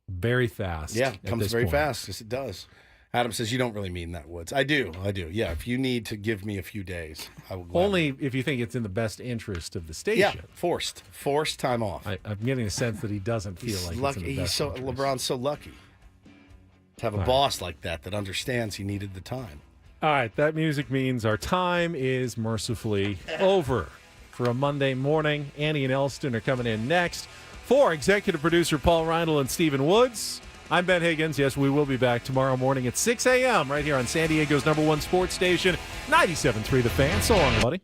Very fast. Yeah, at comes this very point. fast. Yes, it does. Adam says you don't really mean that, Woods. I do. Yeah, if you need to give me a few days, I will. Only if you think it's in the best interest of the station. Yeah, forced time off. I'm getting the sense that he doesn't feel He's like lucky. it's in the best interest. LeBron's so lucky to have a boss like that understands he needed the time. All right, that music means our time is mercifully over for a Monday morning. Annie and Elston are coming in next. For executive producer Paul Reindl and Stephen Woods, I'm Ben Higgins. Yes, we will be back tomorrow morning at 6 a.m. right here on San Diego's #1 sports station, 97.3 The Fan. So long, buddy.